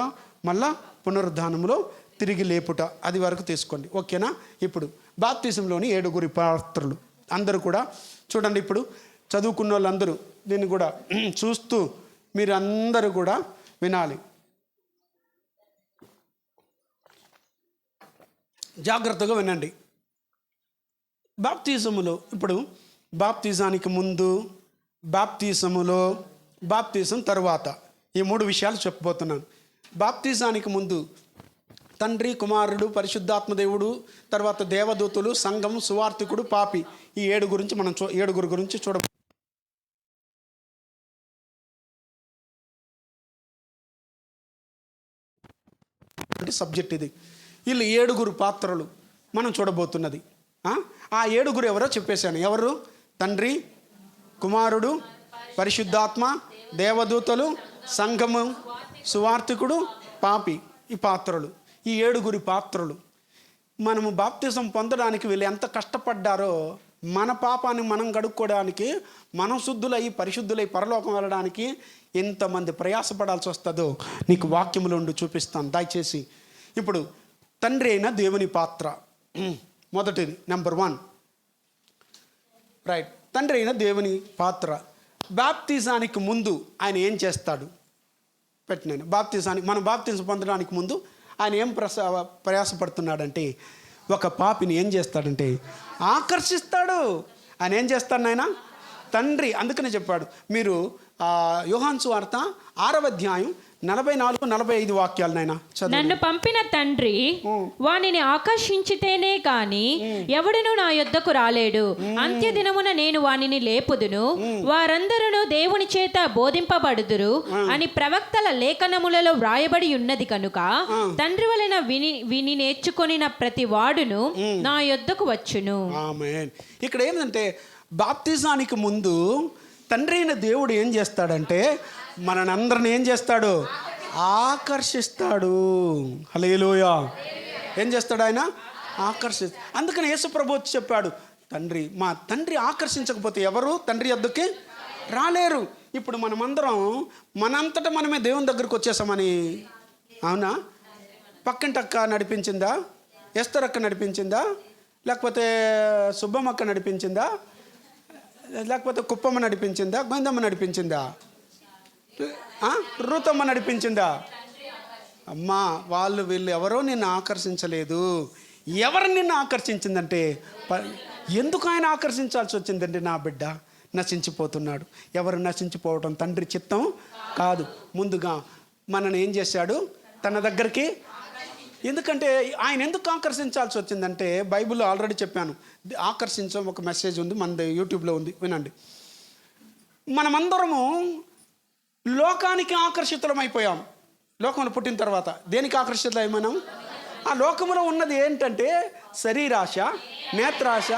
మళ్ళా పునరుద్ధానంలో తిరిగి లేపుట, అది వరకు తీసుకోండి. ఓకేనా? ఇప్పుడు బాప్తిసంలోని 7 పాత్రలు అందరూ కూడా చూడండి. ఇప్పుడు చదువుకున్న వాళ్ళందరూ దీన్ని కూడా చూస్తూ మీరు అందరూ కూడా వినాలి. జాగ్రత్తగా వినండి. బాప్తిజములో ఇప్పుడు బాప్తిజానికి ముందు, బాప్తిజములో, బాప్తిజం తరువాత ఈ 3 విషయాలు చెప్పబోతున్నాను. బాప్తిజానికి ముందు తండ్రి, కుమారుడు, పరిశుద్ధాత్మ దేవుడు, తర్వాత దేవదూతులు, సంఘం, సువార్థికుడు, పాపి, ఈ 7 గురించి మనం 7 గురించి చూడబోతున్నాం. సబ్జెక్ట్ ఇది. వీళ్ళు 7 పాత్రలు మనం చూడబోతున్నది. ఆ 7 ఎవరో చెప్పేశాను. ఎవరు? తండ్రి, కుమారుడు, పరిశుద్ధాత్మ, దేవదూతలు, సంఘము, సువార్థికుడు, పాపి. ఈ పాత్రలు, ఈ 7 పాత్రలు. మనము బాప్తిజం పొందడానికి వీళ్ళు ఎంత కష్టపడ్డారో, మన పాపాన్ని మనం గడుక్కోవడానికి, మనం శుద్ధులై పరిశుద్ధులై పరలోకం వెళ్ళడానికి ఎంతమంది ప్రయాసపడాల్సి వస్తుందో నీకు వాక్యములో ఉండి చూపిస్తాను దయచేసి. ఇప్పుడు తండ్రి అయిన దేవుని పాత్ర మొదటిది, నెంబర్ 1. రైట్. తండ్రి అయిన దేవుని పాత్ర. బాప్తిజానికి ముందు ఆయన ఏం చేస్తాడు? పెట్టినాను. మనం బాప్తిజం పొందడానికి ముందు ఆయన ఏం ప్రయాసపడుతున్నాడంటే, ఒక పాపిని ఏం చేస్తాడంటే ఆకర్షిస్తాడు. ఆయన ఏం చేస్తాడు? ఆయన తండ్రి. అందుకనే చెప్పాడు. మీరు యోహాను సువార్త 6వ అధ్యాయం 44-45 వాక్యాలు నాయన చదువు. నన్ను పంపిన తండ్రి వానిని ఆకర్షించితేనే కాని ఎవడును నా యొద్దకు రాలేడు. అంత్యదినమున నేను వానిని లేపుదును, వారందరూ దేవుని చేత బోధింపబడుదురు అని ప్రవక్తల లేఖనములలో వ్రాయబడి ఉన్నది కనుక తండ్రి వలన విని నేర్చుకొనిన ప్రతి వాడును నా యొద్దకు వచ్చును. ఆమేన్. ఇక్కడ ఏంటంటే బాప్తిజానికి ముందు తండ్రి అయిన దేవుడు ఏం చేస్తాడంటే మనని అందరిని ఏం చేస్తాడు? ఆకర్షిస్తాడు. హల్లెలూయా. ఏం చేస్తాడు ఆయన? అందుకని యేసుప్రభు వచ్చి చెప్పాడు, మా తండ్రి ఆకర్షించకపోతే ఎవరు తండ్రి యొద్దకి రాలేరు. ఇప్పుడు మనమందరం మనంతటా మనమే దేవుని దగ్గరికి వచ్చేసామని. అవునా? పక్కింటక్క నడిపించిందా? ఎస్తర్ అక్క నడిపించిందా? లేకపోతే సుబ్బమ్మక్క నడిపించిందా? లేకపోతే కుప్పమ్మ నడిపించిందా? గోవిందమ్మ నడిపించిందా? రూతమ్మ నడిపించిందా? అమ్మా, వీళ్ళు ఎవరో నిన్ను ఆకర్షించలేదు. ఎవరు నిన్ను ఆకర్షించిందంటే, ఎందుకు ఆయన ఆకర్షించాల్సి వచ్చిందంటే, నా బిడ్డ నశించిపోతున్నాడు. ఎవరు నశించిపోవటం తండ్రి చిత్తం కాదు. ముందుగా మనని ఏం చేశాడు? తన దగ్గరికి. ఎందుకంటే ఆయన ఎందుకు ఆకర్షించాల్సి వచ్చిందంటే, బైబిల్లో ఆల్రెడీ చెప్పాను, ఆకర్షించడం ఒక మెసేజ్ ఉంది, మన యూట్యూబ్లో ఉంది, వినండి. మనమందరము లోకానికి ఆకర్షితులమైపోయాం. లోకంలో పుట్టిన తర్వాత దేనికి ఆకర్షితులమైనాం? ఆ లోకంలో ఉన్నది ఏంటంటే శరీరాశ, నేత్రాశ,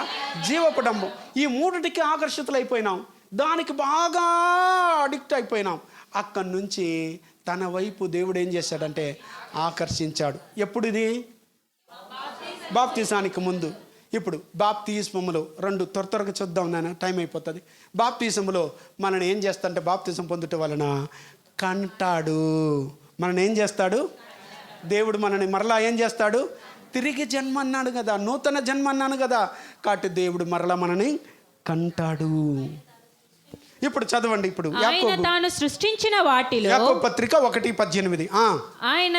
జీవపడంబం. ఈ మూడిటికి ఆకర్షితులైపోయినాం. దానికి బాగా అడిక్ట్ అయిపోయినాం. అక్కడి నుంచి తన వైపు దేవుడు ఏం చేశాడంటే ఆకర్షించాడు. ఎప్పుడు ఇది? బాప్తిసానికి ముందు. ఇప్పుడు బాప్తిస్మములో రెండు త్వరగా చూద్దాం నాన్న, టైం అయిపోతుంది. బాప్తిజంలో మనల్ని ఏం చేస్తాడంటే, బాప్తిజం పొందుట వలన కంటాడు. మనల్ని ఏం చేస్తాడు? దేవుడు మనల్ని మరలా ఏం చేస్తాడు? తిరిగి జన్మ అన్నాడు కదా, నూతన జన్మ అన్నాను కదా. కాబట్టి దేవుడు మరలా మనని కంటాడు. ఇప్పుడు చదవండి. ఇప్పుడు ఆయన తాను సృష్టించిన వాటిలో, యాకోబు పత్రిక 1:18. ఆయన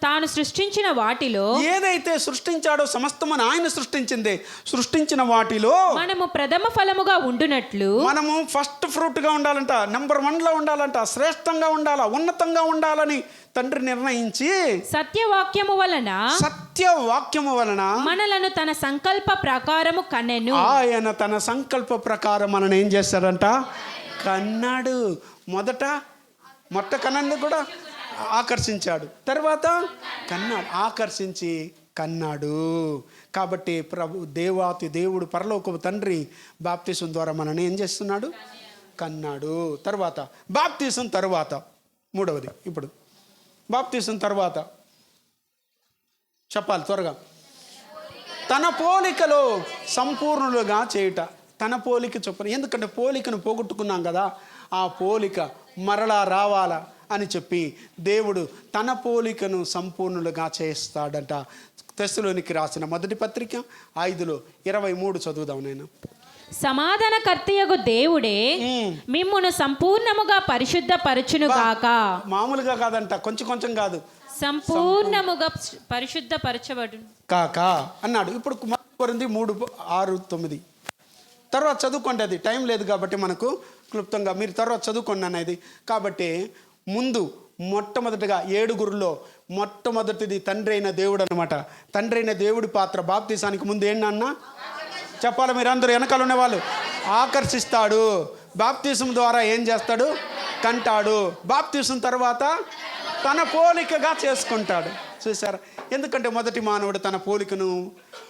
తాను సృష్టించిన వాటిలో ఏదైతే సృష్టించాడో సమస్తమని ఆయన సృష్టించిన వాటిలో మనము ప్రథమ ఫలముగా ఉండునట్లు, మనము ఫస్ట్ ఫ్రూట్ గా ఉండాలంట, నెంబర్ 1 లో ఉండాలంట, శ్రేష్టంగా ఉండాలా, ఉన్నతంగా ఉండాలని తండ్రి నిర్ణయించి సత్యవాక్యము వలన మనలను తన సంకల్ప ప్రకారము కన్నెను. ఆయన తన సంకల్ప ప్రకారం మనల్ని ఏం చేస్తాడంట? కన్నాడు. మొట్ట కన్నాడు కూడా ఆకర్షించాడు. తర్వాత కన్నాడు, ఆకర్షించి కన్నాడు. కాబట్టి దేవుడు పరలోకపు తండ్రి బాప్తిసం ద్వారా మనల్ని ఏం చేస్తున్నాడు? కన్నాడు. తర్వాత బాప్తిసం తర్వాత మూడవది. ఇప్పుడు బాప్తిసం తర్వాత చెప్పాలి త్వరగా. తన పోలికలో సంపూర్ణులుగా చేయుట. తన పోలిక చొప్పున. ఎందుకంటే పోలికను పోగొట్టుకున్నాం కదా, ఆ పోలిక మరలా రావాలా అని చెప్పి దేవుడు తన పోలికను సంపూర్ణులుగా చేస్తాడట. తెస్సలోనికి రాసిన మొదటి పత్రిక 5:23 చదువుదాం నేను. సమాధానకర్తయగు దేవుడే మిమ్మును సంపూర్ణముగా పరిశుద్ధపరచును గాక. మామూలుగా కాదంట, కొంచెం కాదు, సంపూర్ణముగా పరిశుద్ధపరచబడు కాక అన్నాడు. ఇప్పుడు 3:6-9 తర్వాత చదువుకోండి. అది టైం లేదు కాబట్టి మనకు క్లుప్తంగా మీరు తర్వాత చదువుకోండి అనేది. కాబట్టి మొట్టమొదటిగా 7 మొట్టమొదటిది తండ్రి అయిన దేవుడు అనమాట. తండ్రి అయిన దేవుడి పాత్ర బాప్తిసానికి ముందు ఏంటన్నా చెప్పాలి. మీరు అందరూ వెనకాల ఉన్నవాళ్ళు. ఆకర్షిస్తాడు. బాప్తిసం ద్వారా ఏం చేస్తాడు? కంటాడు. బాప్తిసం తర్వాత తన పోలికగా చేసుకుంటాడు. చూసారా? ఎందుకంటే మొదటి మానవుడు తన పోలికను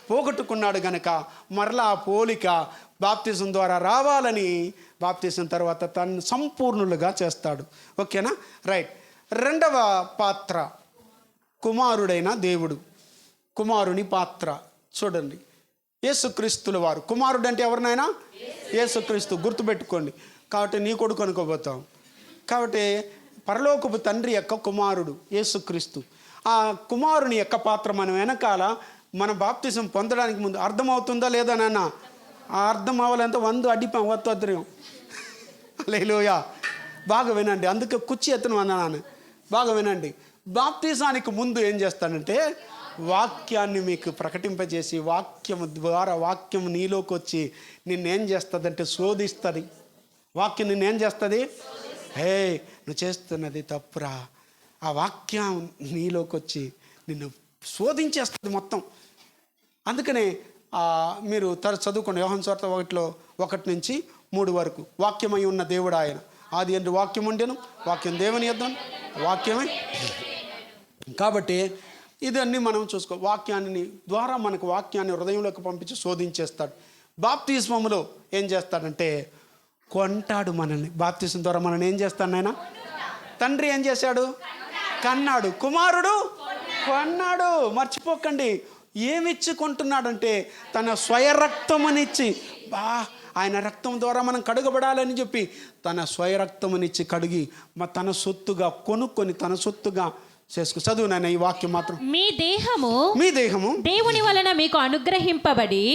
పోగొట్టుకున్నాడు గనక మరలా ఆ పోలిక బాప్తిసం ద్వారా రావాలని బాప్తిసం తర్వాత తను సంపూర్ణులుగా చేస్తాడు. ఓకేనా? రైట్. రెండవ పాత్ర కుమారుడైన దేవుడు. కుమారుని పాత్ర చూడండి. యేసుక్రీస్తుల వారు. కుమారుడు అంటే ఎవరినైనా? యేసుక్రీస్తు. గుర్తుపెట్టుకోండి. కాబట్టి నీ కొడుకు అనుకోబోతాం. కాబట్టి పరలోకపు తండ్రి యొక్క కుమారుడు యేసుక్రీస్తు. ఆ కుమారుని యొక్క పాత్ర మనం వెనకాల మన బాప్తిజం పొందడానికి ముందు అర్థమవుతుందా లేదా నాన్న? ఆ అర్థం అవ్వాలంటే 100 అడ్డిపాం వత్తుద్రియం. హల్లెలూయా. బాగా వినండి. అందుకే కుర్చీ ఎత్తున అన్నాను. బాగా వినండి. బాప్తిజానికి ముందు ఏం చేస్తానంటే వాక్యాన్ని మీకు ప్రకటింపజేసి వాక్యము ద్వారా వాక్యము నీలోకి వచ్చి నిన్నేం చేస్తుందంటే శోధిస్తుంది. వాక్యం నిన్నేం చేస్తుంది? నువ్వు చేస్తున్నది తప్పురా. ఆ వాక్యం నీలోకి వచ్చి నిన్ను శోధించేస్తుంది మొత్తం. అందుకనే మీరు చదువుకోండి. యోహాను సువార్త 1:1-3 వరకు. వాక్యమై ఉన్న దేవుడు ఆయన. ఆది యందు వాక్యం ఉండెను, వాక్యం దేవుని యొద్దను, వాక్యమై. కాబట్టి ఇదన్నీ మనం చూసుకో. వాక్యాన్ని ద్వారా మనకు వాక్యాన్ని హృదయంలోకి పంపించి శోధించేస్తాడు. బాప్తిస్మములో ఏం చేస్తాడంటే కొంటాడు మనల్ని. బాప్తిస్మం ద్వారా మనల్ని ఏం చేస్తాడు ఆయన? తండ్రి ఏం చేశాడు? కన్నాడు. కుమారుడు కొన్నాడు. మర్చిపోకండి. ఏమిచ్చి కొంటున్నాడంటే తన స్వయ రక్తమునిచ్చి, ఆయన రక్తం ద్వారా మనం కడుగబడాలని చెప్పి తన స్వయ రక్తమునిచ్చి కడిగి తన సొత్తుగా కొనుక్కొని తన సొత్తుగా చేసుకో. చదువు నాయన ఈ వాక్యం మాత్రం. మీ దేహము దేవుని వలన మీకు అనుగ్రహింపబడి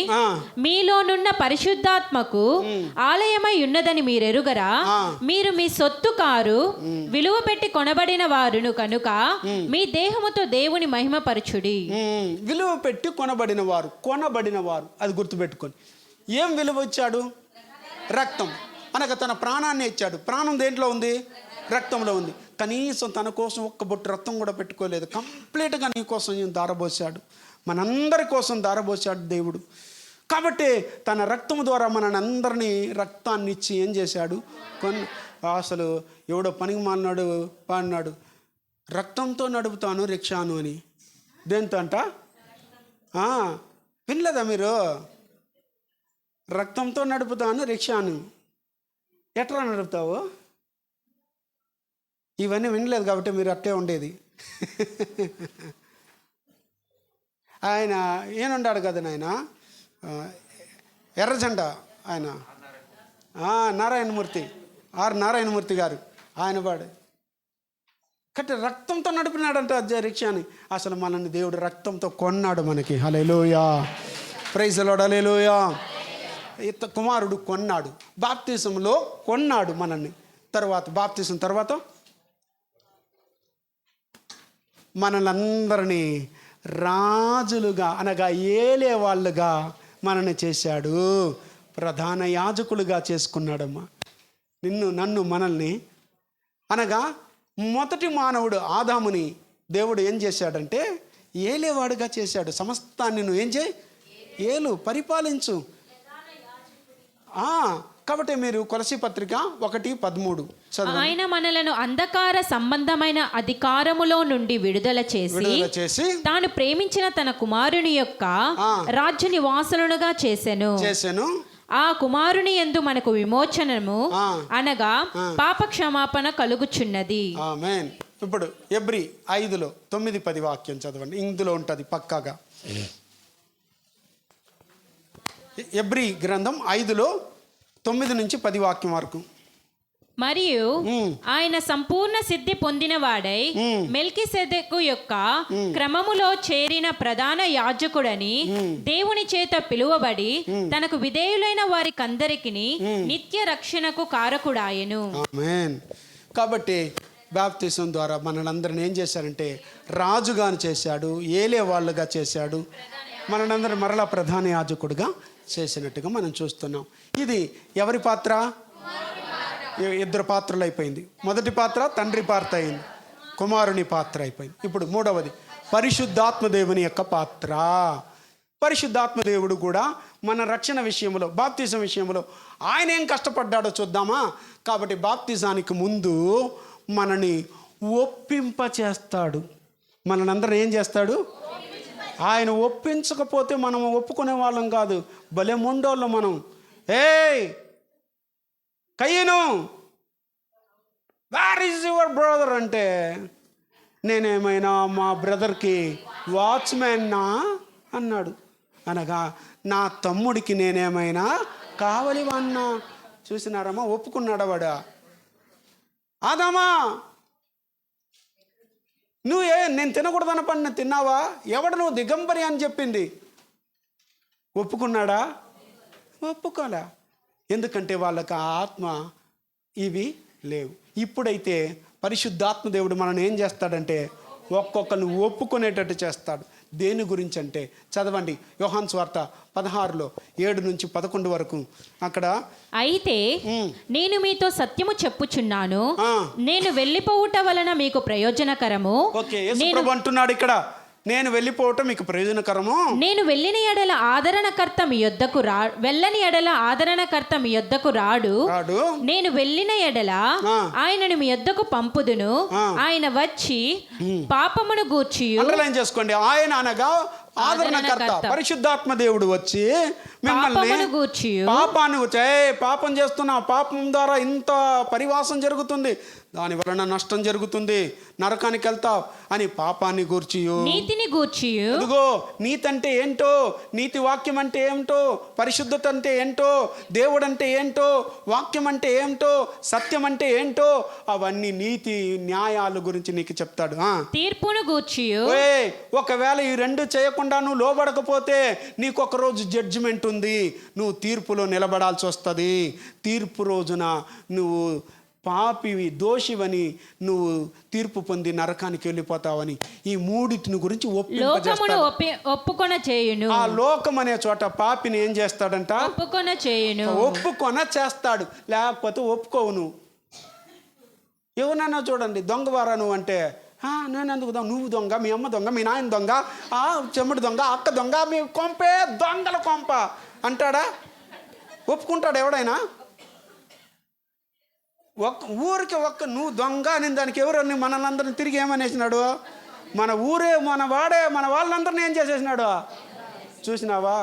మీలోనున్న పరిశుద్ధాత్మకు ఆలయమై ఉన్నదని మీరెరుగరా? మీరు మీ సొత్తు కారు, విలువ పెట్టి కొనబడిన వారును కనుక మీ దేహముతో దేవుని మహిమపరచుడి. విలువ పెట్టి కొనబడిన వారు అది గుర్తుపెట్టుకొని. ఏం విలువ ఇచ్చాడు? రక్తం. అనగా తన ప్రాణాన్ని ఇచ్చాడు. ప్రాణం దేంట్లో ఉంది? రక్తంలో ఉంది. కనీసం తన కోసం ఒక్క బొట్టు రక్తం కూడా పెట్టుకోలేదు. కంప్లీట్గా నీ కోసం దారబోసాడు, మనందరి కోసం దారబోసాడు దేవుడు. కాబట్టి తన రక్తం ద్వారా మనందరినీ రక్తాన్ని ఇచ్చి ఏం చేశాడు? అసలు ఎవడో పనికి మాలినాడు పాడినాడు, రక్తంతో నడుపుతాను రిక్షాను అని. దేంతో అంట? వినలేదా మీరు? రక్తంతో నడుపుతాను రిక్షాను. ఎట్లా నడుపుతావు? ఇవన్నీ వినలేదు కాబట్టి మీరు అట్లే ఉండేది. ఆయన ఏనుండాడు కదా నాయన, ఎర్రజెండా ఆయన, నారాయణమూర్తి, నారాయణమూర్తి గారు, ఆయన వాడు కట్టి రక్తంతో నడిపినాడంట రిక్షాని. అసలు మనల్ని దేవుడు రక్తంతో కొన్నాడు మనకి. హల్లెలూయా, ప్రైజ్ ది లార్డ్, హల్లెలూయా. కుమారుడు కొన్నాడు, బాప్తిజంలో కొన్నాడు మనల్ని. తర్వాత బాప్తిజం తర్వాత మనలందరినీ రాజులుగా అనగా ఏలే వాళ్ళుగా మనల్ని చేశాడు. ప్రధాన యాజకులుగా చేసుకున్నాడమ్మా నన్ను మనల్ని. అనగా మొదటి మానవుడు ఆదాముని దేవుడు ఏం చేశాడంటే ఏలేవాడుగా చేశాడు. సమస్తాన్ని నువ్వు ఏం చేయి? ఏలు, పరిపాలించు. కాబట్టి మీరు కొలసీ పత్రిక 1:13 చదువు. ఆయన మనలను అంధకార సంబంధమైన అధికారములో నుండి విడుదల చేసి తాను ప్రేమించిన తన కుమారుని యొక్క రాజ్య నివాసులుగా చేసెను. ఆ కుమారుని యందు మనకు విమోచనము అనగా పాప క్షమాపణ కలుగుచున్నది. ఆమేన్. ఇప్పుడు ఎబ్రీ 5:9-10 వాక్యం చదవండి. ఇందులో ఉంటుంది పక్కాగా. ఎబ్రీ గ్రంథం 5:9-10 వాక్యం వరకు. మరియు ఆయన సంపూర్ణ సిద్ధి పొందిన వాడై మెల్కీసెదెకు యొక్క క్రమములో చేరిన ప్రధాన యాజకుడని దేవుని చేత పిలువబడి తనకు విధేయులైన వారికందరికి నిత్య రక్షణకు కారకుడాయెను. ఆమేన్. కాబట్టి బాప్తిసం ద్వారా మనలందరిని ఏం చేశారంటే రాజుగా చేశాడు, ఏలే వాళ్ళుగా చేశాడు, మనందరిని మరలా ప్రధాన యాజకుడిగా చేసినట్టుగా మనం చూస్తున్నాం. ఇది ఎవరి పాత్ర? 2 పాత్రలు అయిపోయింది. మొదటి పాత్ర తండ్రి పాత్ర అయింది, కుమారుని పాత్ర అయిపోయింది. ఇప్పుడు మూడవది పరిశుద్ధాత్మ దేవుని యొక్క పాత్ర. పరిశుద్ధాత్మ దేవుడు కూడా మన రక్షణ విషయంలో, బాప్తిజం విషయంలో ఆయన ఏం కష్టపడ్డాడో చూద్దామా? కాబట్టి బాప్తిజానికి ముందు మనని ఒప్పింపచేస్తాడు. మననందరం ఏం చేస్తాడు? ఆయన ఒప్పించకపోతే మనం ఒప్పుకునే వాళ్ళం కాదు. భలే మొండోళ్ళు మనం. కయ్యను, వేర్ ఈజ్ యువర్ బ్రదర్ అంటే నేనేమైనా మా బ్రదర్కి వాచ్మ్యాన్నా అన్నాడు. అనగా నా తమ్ముడికి నేనేమైనా కావాలి అన్నా. చూసినారమ్మా, ఒప్పుకున్నాడా వాడా? ఆదామా, నేను తినకూడదన్న పని తిన్నావా? ఎవడు నువ్వు దిగంబరి అని చెప్పింది? ఒప్పుకున్నాడా? ఒప్పుకోలే. ఎందుకంటే వాళ్ళకి ఆ ఆత్మ ఇవి లేవు. ఇప్పుడైతే పరిశుద్ధాత్మ దేవుడు మనల్ని ఏం చేస్తాడంటే ఒక్కొక్కరిని ఒప్పుకునేటట్టు చేస్తాడు. దేని గురించి అంటే చదవండి, యోహాను సువార్త 16:7-11 వరకు. అక్కడ అయితే నేను మీతో సత్యము చెప్పుచున్నాను, నేను వెళ్ళిపోవుట వలన మీకు ప్రయోజనకరము. ఓకే, యేసు ప్రభు అంటున్నాడు ఇక్కడ, నేను వెళ్ళిపోవటం మీకు ప్రయోజనకరము. నేను వెళ్ళిన ఎడల ఆదరణకర్త మీ యొద్దకు వెళ్ళని ఎడల ఆదరణకర్త మీ యొద్దకు రాడు. నేను వెళ్ళిన ఎడల ఆయనను మీ యొద్దకు పంపుదును. ఆయన వచ్చి పాపమును గూర్చి, అండర్లైన్ చేసుకోండి, ఆయన అనగా ఆదరణకర్త పరిశుద్ధాత్మ దేవుడు వచ్చి పాపమును గూర్చియు పాపాన్ని గూర్చి, పాపం చేస్తున్నావు, పాపం ద్వారా ఇంత పరివాసం జరుగుతుంది, దాని వలన నష్టం జరుగుతుంది, నరకానికి వెళ్తావు అని పాపాన్ని గూర్చియు, నీతిని గూర్చియు, అదిగో నీతి అంటే ఏంటో, నీతి వాక్యం అంటే ఏమిటో, పరిశుద్ధత అంటే ఏంటో, దేవుడు అంటే ఏంటో, వాక్యం అంటే ఏంటో, సత్యం అంటే ఏంటో, అవన్నీ నీతి న్యాయాల గురించి నీకు చెప్తాడు. తీర్పును గూర్చియు, ఒకవేళ ఈ రెండు చేయకుండా నువ్వు లోబడకపోతే నీకు ఒక రోజు జడ్జిమెంట్ ఉంది, నువ్వు తీర్పులో నిలబడాల్సి వస్తుంది. తీర్పు రోజున నువ్వు పాపివి, దోషివని నువ్వు తీర్పు పొంది నరకానికి వెళ్ళిపోతావని ఈ మూడిటిని గురించి ఒప్పుకొన చేయును. ఆ లోకం అనే చోట పాపిని ఏం చేస్తాడంట? ఒప్పుకొన చేస్తాడు, లేకపోతే ఒప్పుకోవు. నువ్వు ఎవరన్నా చూడండి, దొంగవారా నువ్వు అంటే, నేను ఎందుకు దొంగ, నువ్వు దొంగ, మీ అమ్మ దొంగ, మీ నాయన దొంగ, చెమ్ముడు దొంగ, అక్క దొంగ, మీ కొంపే దొంగల కొంప అంటాడా? ఒప్పుకుంటాడు ఎవడైనా? ఊరికి నువ్వు దొంగ అని దానికి ఎవరని మనల్ని అందరిని తిరిగి ఏమనేసినాడు? మన ఊరే, మన వాడే, మన వాళ్ళందరినీ ఏం చేసేసినాడు? చూసినావా?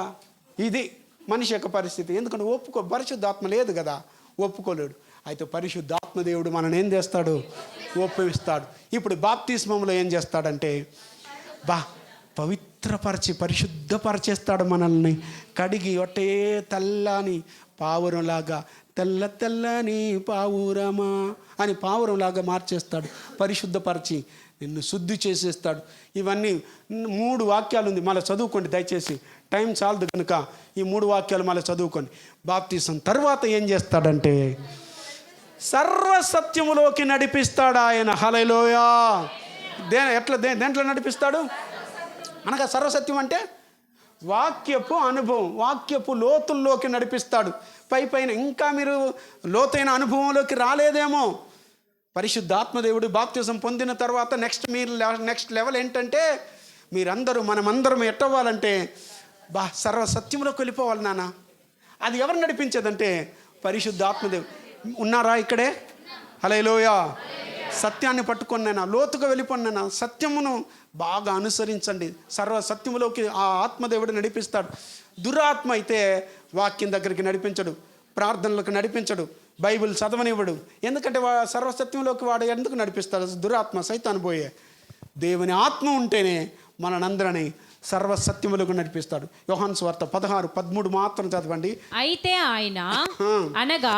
ఇది మనిషి యొక్క పరిస్థితి. ఎందుకంటే పరిశుద్ధాత్మ లేదు కదా, ఒప్పుకోలేడు. అయితే పరిశుద్ధాత్మ దేవుడు మనల్ని ఏం చేస్తాడు? ఒప్పిస్తాడు. ఇప్పుడు బాప్తిస్మంలో ఏం చేస్తాడంటే, పవిత్రపరిచి పరిశుద్ధపరిచేస్తాడు. మనల్ని కడిగి ఒట్టే తెల్లని పావురంలాగా, తెల్లని పావురమా అని పావురంలాగా మార్చేస్తాడు. పరిశుద్ధపరిచి నిన్ను శుద్ధి చేసేస్తాడు. ఇవన్నీ 3 వాక్యాలు ఉంది, మళ్ళీ చదువుకోండి దయచేసి, టైం చాలదు కనుక ఈ 3 వాక్యాలు మళ్ళీ చదువుకోండి. బాప్తిసం తర్వాత ఏం చేస్తాడంటే సర్వసత్యములోకి నడిపిస్తాడు ఆయన. హల్లెలూయా. దేంట్లో నడిపిస్తాడు అనగా సర్వసత్యం అంటే వాక్యపు అనుభవం, వాక్యపు లోతుల్లోకి నడిపిస్తాడు. పైన ఇంకా మీరు లోతైన అనుభవంలోకి రాలేదేమో. పరిశుద్ధాత్మదేవుడు బాప్తిజం పొందిన తర్వాత నెక్స్ట్ లెవెల్ ఏంటంటే, మనమందరం ఎట్టవ్వాలంటే సర్వసత్యంలోకి వెళ్ళిపోవాలి నాన్న. అది ఎవరు నడిపించేదంటే పరిశుద్ధాత్మదేవుడు. ఉన్నారా ఇక్కడే? హల్లెలూయా. సత్యాన్ని పట్టుకొనైనా లోతుగా వెళ్ళిపోయినా సత్యమును బాగా అనుసరించండి. సర్వసత్యములోకి ఆ ఆత్మదేవుడు నడిపిస్తాడు. దురాత్మ అయితే వాక్యం దగ్గరికి నడిపించడు, ప్రార్థనలకు నడిపించడు, బైబిల్ చదవనివ్వడు. ఎందుకంటే సర్వసత్యంలోకి వాడు ఎందుకు నడిపిస్తాడు? దురాత్మ, సైతాను పోయే. దేవుని ఆత్మ ఉంటేనే మనందరినీ సర్వసత్యములకు నడిపిస్తాడు. యోహాను సువార్త 16:13 మాత్రం చదవండి. అయితే ఆయన అనగా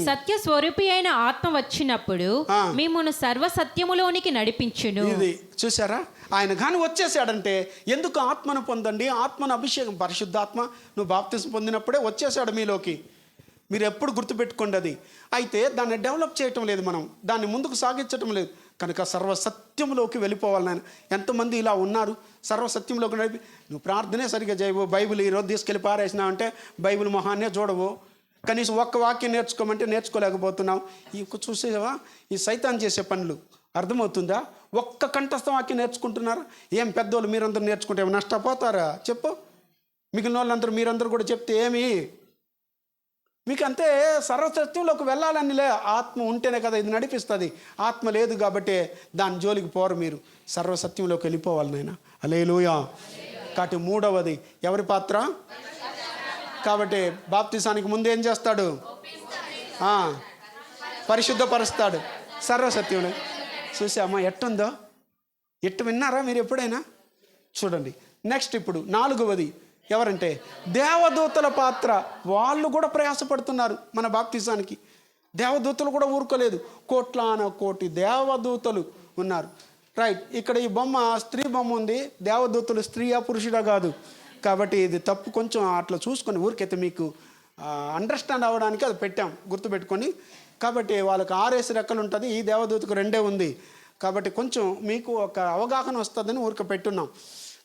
సత్య స్వరూపి అయిన ఆత్మ వచ్చినప్పుడు మిమ్మును సర్వసత్యములోనికి నడిపించును. ఇది చూసారా? ఆయన కానీ వచ్చేసాడంటే, ఎందుకు ఆత్మను పొందండి, ఆత్మను అభిషేకం, పరిశుద్ధాత్మ నువ్వు బాప్తిసం పొందినప్పుడే వచ్చేసాడు మీలోకి. మీరు ఎప్పుడు గుర్తుపెట్టుకోండి అది. అయితే దాన్ని డెవలప్ చేయటం లేదు, మనం దాన్ని ముందుకు సాగించటం లేదు. కనుక సర్వసత్యంలోకి వెళ్ళిపోవాలి. నాయన ఎంతమంది ఇలా ఉన్నారు సర్వసత్యంలోకి నడిపి, నువ్వు ప్రార్థనే సరిగ్గా చేయవు, బైబిల్ ఈరోజు తీసుకెళ్ళి పారేసినావు అంటే బైబిల్ మొహాన్నే చూడవు, కనీసం ఒక్క వాక్యం నేర్చుకోమంటే నేర్చుకోలేకపోతున్నావు. చూసేవా ఈ సైతాన్ చేసే పనులు? అర్థమవుతుందా? ఒక్క కంఠస్థ వాక్యం నేర్చుకుంటున్నారా? ఏం పెద్దోళ్ళు మీరందరూ నేర్చుకుంటే నష్టపోతారా? చెప్పు. మిగిలిన వాళ్ళందరూ మీరందరూ కూడా చెప్తే ఏమి? మీకు అంతే సర్వసత్యంలోకి వెళ్ళాలనిలే. ఆత్మ ఉంటేనే కదా ఇది నడిపిస్తుంది. ఆత్మ లేదు కాబట్టి దాని జోలికి పోరు. మీరు సర్వసత్యంలోకి వెళ్ళిపోవాలి నాయన. హల్లెలూయా. కాబట్టి 3వది ఎవరి పాత్ర? కాబట్టి బాప్తిసానికి ముందు ఏం చేస్తాడు? పరిశుద్ధపరుస్తాడు సర్వసత్యంలో. చూసామా ఎట్టుందో? ఎట్టు విన్నారా మీరు ఎప్పుడైనా? చూడండి. నెక్స్ట్ ఇప్పుడు 4వది ఎవరంటే దేవదూతల పాత్ర. వాళ్ళు కూడా ప్రయాసపడుతున్నారు మన బాప్తిసానికి. దేవదూతలు కూడా ఊరుకోలేదు. కోటి దేవదూతలు ఉన్నారు. రైట్. ఇక్కడ ఈ బొమ్మ స్త్రీ బొమ్మ ఉంది. దేవదూతలు స్త్రీయా పురుషుడా కాదు. కాబట్టి ఇది తప్పు. కొంచెం అట్లా చూసుకొని ఊరికైతే మీకు అండర్స్టాండ్ అవ్వడానికి అది పెట్టాం, గుర్తుపెట్టుకొని. కాబట్టి వాళ్ళకి 6 రెక్కలు ఉంటుంది, ఈ దేవదూతకు 2 ఉంది. కాబట్టి కొంచెం మీకు ఒక అవగాహన వస్తుందని ఊరిక పెట్టున్నాం.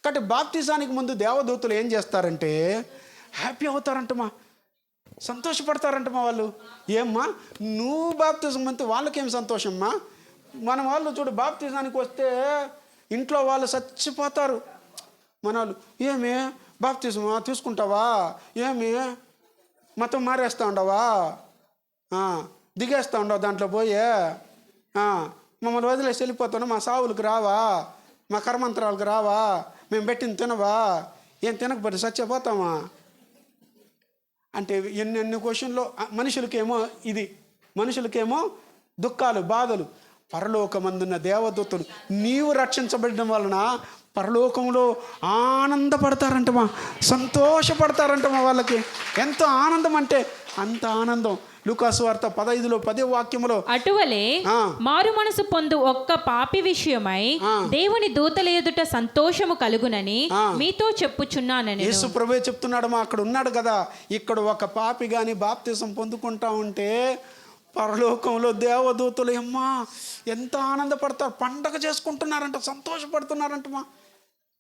కాబట్టి బాప్తిసానికి ముందు దేవదూతలు ఏం చేస్తారంటే హ్యాపీ అవుతారంటమా, సంతోషపడతారంటమా. వాళ్ళు ఏమ్మా నువ్వు బాప్తిజం అంతే వాళ్ళకేం సంతోషమ్మా. మన వాళ్ళు చూడు బాప్తిజానికి వస్తే ఇంట్లో వాళ్ళు చచ్చిపోతారు. మన వాళ్ళు ఏమి బాప్తిజమా తీసుకుంటావా, ఏమి మతం మారేస్తూ ఉండవా, దిగేస్తూ ఉండవు దాంట్లో పోయే, మమ్మల్ని వదిలేసి వెళ్ళిపోతాను, మా సావులకు రావా, మా కర్మంతరాలకు రావా, మేము పెట్టింది తినవా, ఏం తినకపోతే చచ్చిపోతామా. అంటే ఎన్నెన్ని క్వశ్చన్లో మనుషులకేమో ఇది, మనుషులకేమో దుఃఖాలు, బాధలు. పరలోకమందున్న దేవదూతలు నీవు రక్షించబడడం వలన పరలోకంలో ఆనందపడతారంటమా, సంతోషపడతారంటమా. వాళ్ళకి ఎంతో ఆనందం అంటే అంత ఆనందం. లూకాసు వార్త 15:10 అటువలే మారు మనసు పొందు ఒక్క పాపి విషయమై దేవుని దూతల ఎదుట సంతోషము కలుగునని మీతో చెప్పుచున్నానని యేసు ప్రభువే చెప్తున్నాడమ్మా. అక్కడ ఉన్నాడు కదా, ఇక్కడ ఒక పాపి కానీ బాప్తిసం పొందుకుంటా ఉంటే పరలోకంలో దేవదూతలు అమ్మా ఎంత ఆనందపడతారు, పండగ చేసుకుంటున్నారంట, సంతోషపడుతున్నారంటమ్మా.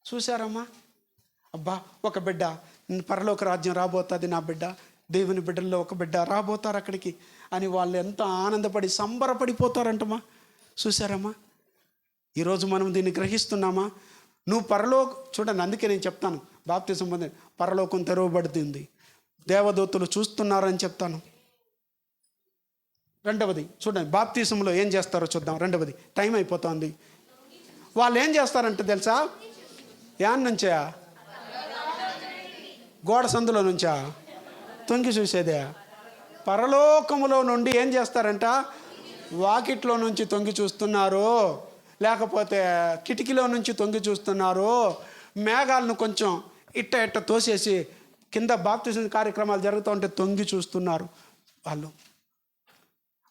చూసారమ్మా, అబ్బా ఒక బిడ్డ పరలోక రాజ్యం రాబోతుంది, నా బిడ్డ, దేవుని బిడ్డల్లో ఒక బిడ్డ రాబోతారు అక్కడికి అని వాళ్ళు ఎంత ఆనందపడి సంబరపడిపోతారంటమ్మా. చూసారమ్మా, ఈరోజు మనం దీన్ని గ్రహిస్తున్నామా? నువ్వు చూడండి, అందుకే నేను చెప్తాను బాప్తిసం పొంది పరలోకం తెరవబడుతుంది, దేవదూతలు చూస్తున్నారని చెప్తాను. రెండవది చూడండి, బాప్తిసంలో ఏం చేస్తారో చూద్దాం. రెండవది, టైం అయిపోతుంది. వాళ్ళు ఏం చేస్తారంటే తెలుసా, యాన్ నుంచా, గోడ సందులో నుంచా, తొంగి చూసేదే. పరలోకములో నుండి ఏం చేస్తారంట, వాకిట్లో నుంచి తొంగి చూస్తున్నారు, లేకపోతే కిటికీలో నుంచి తొంగి చూస్తున్నారు, మేఘాలను కొంచెం ఇట్ట తోసేసి కింద బాప్తిసం కార్యక్రమాలు జరుగుతూ ఉంటే తొంగి చూస్తున్నారు. వాళ్ళు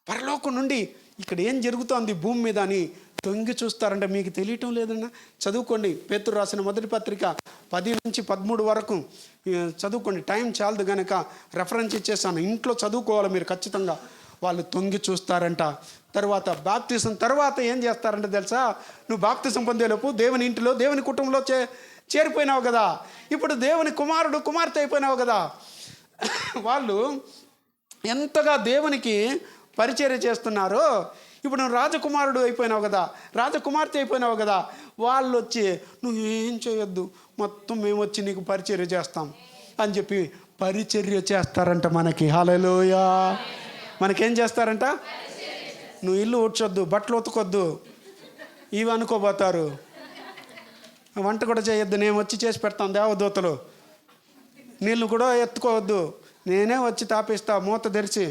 పరలోకం నుండి ఇక్కడ ఏం జరుగుతోంది భూమి మీద అని తొంగి చూస్తారంటే మీకు తెలియటం లేదన్నా. చదువుకోండి, పేతురు రాసిన మొదటి పత్రిక 10-13 వరకు చదువుకోండి. టైం చాలదు కనుక రెఫరెన్స్ ఇచ్చేసాను, ఇంట్లో చదువుకోవాలి మీరు ఖచ్చితంగా. వాళ్ళు తొంగి చూస్తారంట. తర్వాత బాప్తిసం తర్వాత ఏం చేస్తారంటే తెలుసా, నువ్వు బాప్తిసం పొందేలోపు దేవుని ఇంటిలో దేవుని కుటుంబంలో చేరిపోయినావు కదా, ఇప్పుడు దేవుని కుమారుడు కుమార్తె అయిపోయినావు కదా. వాళ్ళు ఎంతగా దేవునికి పరిచర్య చేస్తున్నారో, ఇప్పుడు నువ్వు రాజకుమారుడు అయిపోయినావు కదా, రాజకుమార్తె అయిపోయినావు కదా, వాళ్ళు వచ్చి నువ్వు ఏం చేయొద్దు, మొత్తం మేము వచ్చి నీకు పరిచర్య చేస్తాం అని చెప్పి పరిచర్య చేస్తారంట మనకి. హల్లెలూయా. మనకేం చేస్తారంట, నువ్వు ఇల్లు ఊడ్చొద్దు, బట్టలు ఉతకొద్దు, ఇవి అనుకోబోతారు. వంట కూడా చేయొద్దు, నేను వచ్చి చేసి పెడతాను దేవదూతలు. నీళ్ళు కూడా ఎత్తుకోవద్దు, నేనే వచ్చి తాపిస్తా మూత తెరిచి,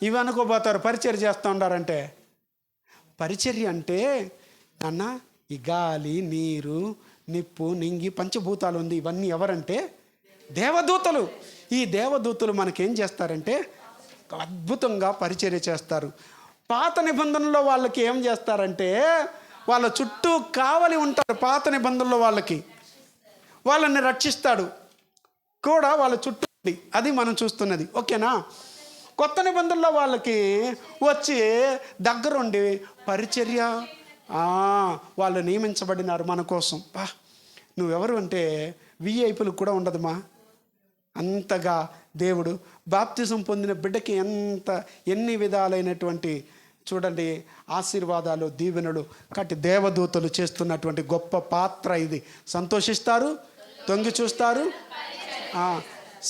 ఇవి అనుకోబోతారు. పరిచర్య చేస్తూ ఉండారంటే, పరిచర్య అంటే అన్న ఈ గాలి, నీరు, నిప్పు, నింగి, పంచభూతాలు ఉంది, ఇవన్నీ ఎవరంటే దేవదూతలు. ఈ దేవదూతలు మనకేం చేస్తారంటే అద్భుతంగా పరిచర్య చేస్తారు. పాత నిబంధనలో వాళ్ళకి ఏం చేస్తారంటే వాళ్ళ చుట్టూ కావలి ఉంటారు. పాత నిబంధనలో వాళ్ళని రక్షిస్తాడు కూడా వాళ్ళ చుట్టూ, అది మనం చూస్తున్నది. ఓకేనా? కొత్త నిబంధనలో వాళ్ళకి వచ్చి దగ్గరుండి పరిచర్య వాళ్ళు నియమించబడినారు మన కోసం. నువ్వెవరు అంటే విఐపీలకు కూడా ఉండదుమా. అంతగా దేవుడు బాప్తిజం పొందిన బిడ్డకి ఎన్ని విధాలైనటువంటి చూడండి ఆశీర్వాదాలు, దీవెనలు కట్టి దేవదూతలు చేస్తున్నటువంటి గొప్ప పాత్ర ఇది. సంతోషిస్తారు, తొంగి చూస్తారు.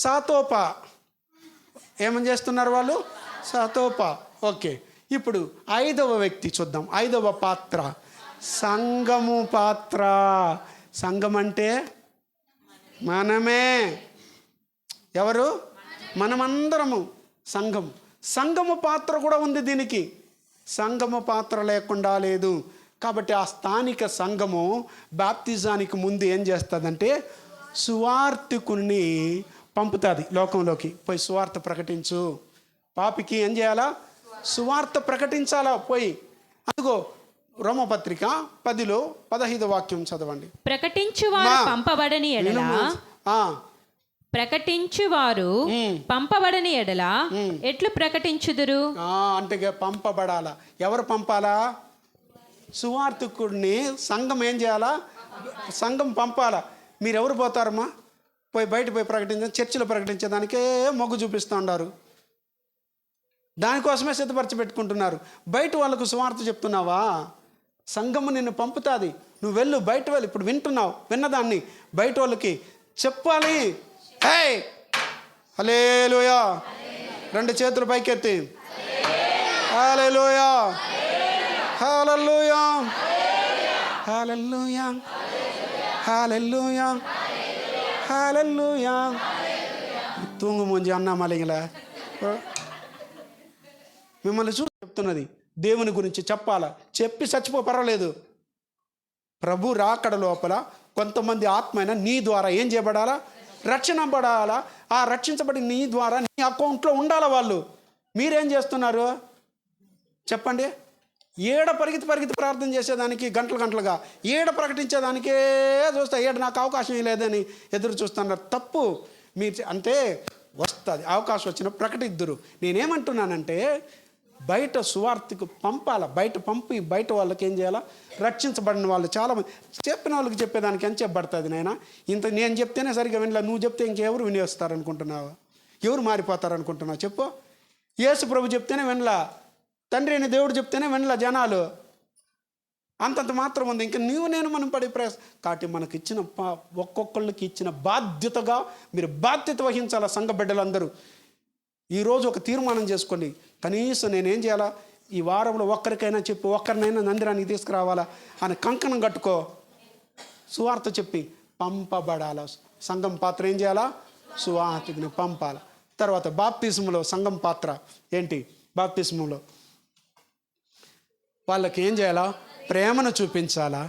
సాతోప ఏమని చేస్తున్నారు వాళ్ళు? సాతోప. ఓకే, ఇప్పుడు 5వ వ్యక్తి చూద్దాం. 5వ పాత్ర సంఘము పాత్ర. సంఘం అంటే మనమే. ఎవరు? మనమందరము సంఘం. సంఘము పాత్ర కూడా ఉంది దీనికి. సంఘము పాత్ర లేకుండా లేదు. కాబట్టి ఆ స్థానిక సంఘము బాప్తిజానికి ముందు ఏం చేస్తుందంటే సువార్తికుని పంపుతుంది లోకంలోకి. పోయి సువార్త ప్రకటించు. పాపికి ఏం చేయాలా? సువార్త ప్రకటించాలా పోయి. అదిగో రోమపత్రిక 10:15 వాక్యం చదవండి. ప్రకటించువారు పంపబడని ఎడల, ప్రకటించువారు పంపబడని ఎడల ఎట్లు ప్రకటించుదురు? అంటే పంపబడాలా. ఎవరు పంపాలా? సువార్తికుడిని సంఘం ఏం చేయాలా? సంఘం పంపాలా. మీరెవరు పోతారమ్మా? బయట పోయి ప్రకటించ, చర్చిలో ప్రకటించేదానికే మొగ్గు చూపిస్తూ ఉన్నారు. దానికోసమే సిద్ధపరచి పెట్టుకుంటున్నారు. బయట వాళ్ళకు సువార్త చెప్తున్నావా? సంఘము నిన్ను పంపుతుంది. నువ్వు వెళ్ళు, బయట వెళ్ళి. ఇప్పుడు వింటున్నావు, విన్నదాన్ని బయట వాళ్ళకి చెప్పాలి. హే హల్లెలూయా. 2 చేతులు పైకెత్తి హల్లెలూయా, హల్లెలూయా, హల్లెలూయా, హల్లెలూయా, హల్లెలూయా. తూంగు ముంజి అన్నామలింగలా మిమ్మల్ని చూసి చెప్తున్నది. దేవుని గురించి చెప్పాలా, చెప్పి చచ్చిపో పర్వాలేదు. ప్రభు రాకడ లోపల కొంతమంది ఆత్మైన నీ ద్వారా ఏం చేయబడాలా, రక్షించబడాలా. ఆ రక్షించబడి నీ ద్వారా నీ అకౌంట్లో ఉండాలా వాళ్ళు. మీరేం చేస్తున్నారు చెప్పండి? ఏడ పరిగెత్తి ప్రార్థన చేసేదానికి గంటలుగా, ఏడ ప్రకటించేదానికే చూస్తా, ఏడ నాకు అవకాశం లేదని ఎదురు చూస్తున్నారు. తప్పు. మీరు అంటే వస్తుంది అవకాశం వచ్చిన ప్రకటిద్దురు. నేనేమంటున్నానంటే బయట సువార్తకు పంపాల, బయట పంపి బయట వాళ్ళకి ఏం చేయాలా, రక్షించబడిన వాళ్ళు చాలామంది. చెప్పిన వాళ్ళకి చెప్పేదానికి ఎంత చెప్పబడుతుంది నాయన. ఇంత నేను చెప్తేనే సరిగ్గా వినలే, నువ్వు చెప్తే ఇంకెవరు వినేస్తారనుకుంటున్నావు? ఎవరు మారిపోతారనుకుంటున్నావు చెప్పు? యేసు ప్రభు చెప్తేనే వినలా, తండ్రి అని దేవుడు చెప్తేనే వినలా జనాలు. అంతంత మాత్రం ఉంది. ఇంకా నేను మనం పడే ప్రయాస కాబట్టి మనకి ఇచ్చిన ఒక్కొక్కళ్ళకి ఇచ్చిన బాధ్యతగా మీరు బాధ్యత వహించాలా. సంఘ బిడ్డలందరూ ఈరోజు ఒక తీర్మానం చేసుకోండి. కనీసం నేనేం చేయాలా, ఈ వారంలో ఒక్కరికైనా చెప్పి ఒక్కరినైనా మందిరానికి తీసుకురావాలా అని కంకణం కట్టుకో. సువార్త చెప్పి పంపబడాల. సంఘం పాత్ర ఏం చేయాలా, సువార్తని పంపాల. తర్వాత బాప్తిజంలో సంఘం పాత్ర ఏంటి? బాప్తిజంలో వాళ్ళకి ఏం చేయాలా, ప్రేమను చూపించాలా,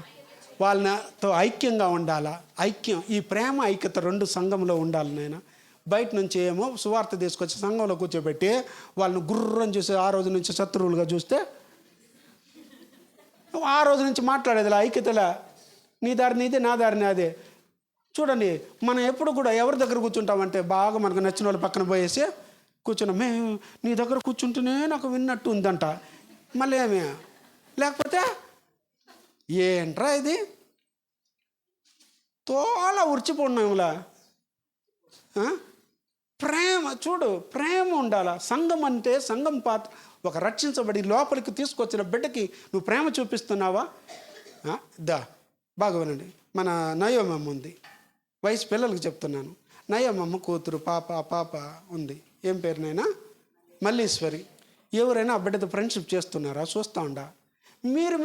వాళ్ళతో ఐక్యంగా ఉండాలా. ఐక్యం, ఈ ప్రేమ ఐక్యత రెండు సంఘంలో ఉండాలి నాయన. బయట నుంచి ఏమో సువార్త తీసుకొచ్చి సంఘంలో కూర్చోబెట్టి వాళ్ళని గుర్రం చూసి ఆ రోజు నుంచి శత్రువులుగా చూస్తే ఆ రోజు నుంచి మాట్లాడేదిలా, ఐక్యతలా. నీ దారి నీదే, నా దారి నాదే. చూడండి, మనం ఎప్పుడు కూడా ఎవరి దగ్గర కూర్చుంటామంటే బాగా మనకు నచ్చిన వాళ్ళు పక్కన పోయేసి కూర్చున్నాం. మేము నీ దగ్గర కూర్చుంటేనే నాకు విన్నట్టు ఉందంట. మళ్ళీ ఏమి లేకపోతే ఏంట్రా ఇది తోలా ఉర్చిపోన్నాంలా. ప్రేమ చూడు, ప్రేమ ఉండాలా. సంఘం అంటే సంఘం పాత్ర. ఒక రక్షించబడి లోపలికి తీసుకొచ్చిన బిడ్డకి నువ్వు ప్రేమ చూపిస్తున్నావా? బాగా వినండి. మన నయోమమ్మ ఉంది, వయసు పిల్లలకి చెప్తున్నాను. నయోమమ్మ కూతురు పాప ఉంది. ఏం పేరునైనా మల్లీశ్వరి. ఎవరైనా ఆ బిడ్డతో ఫ్రెండ్షిప్ చేస్తున్నారా? చూస్తూ ఉండా. మీరే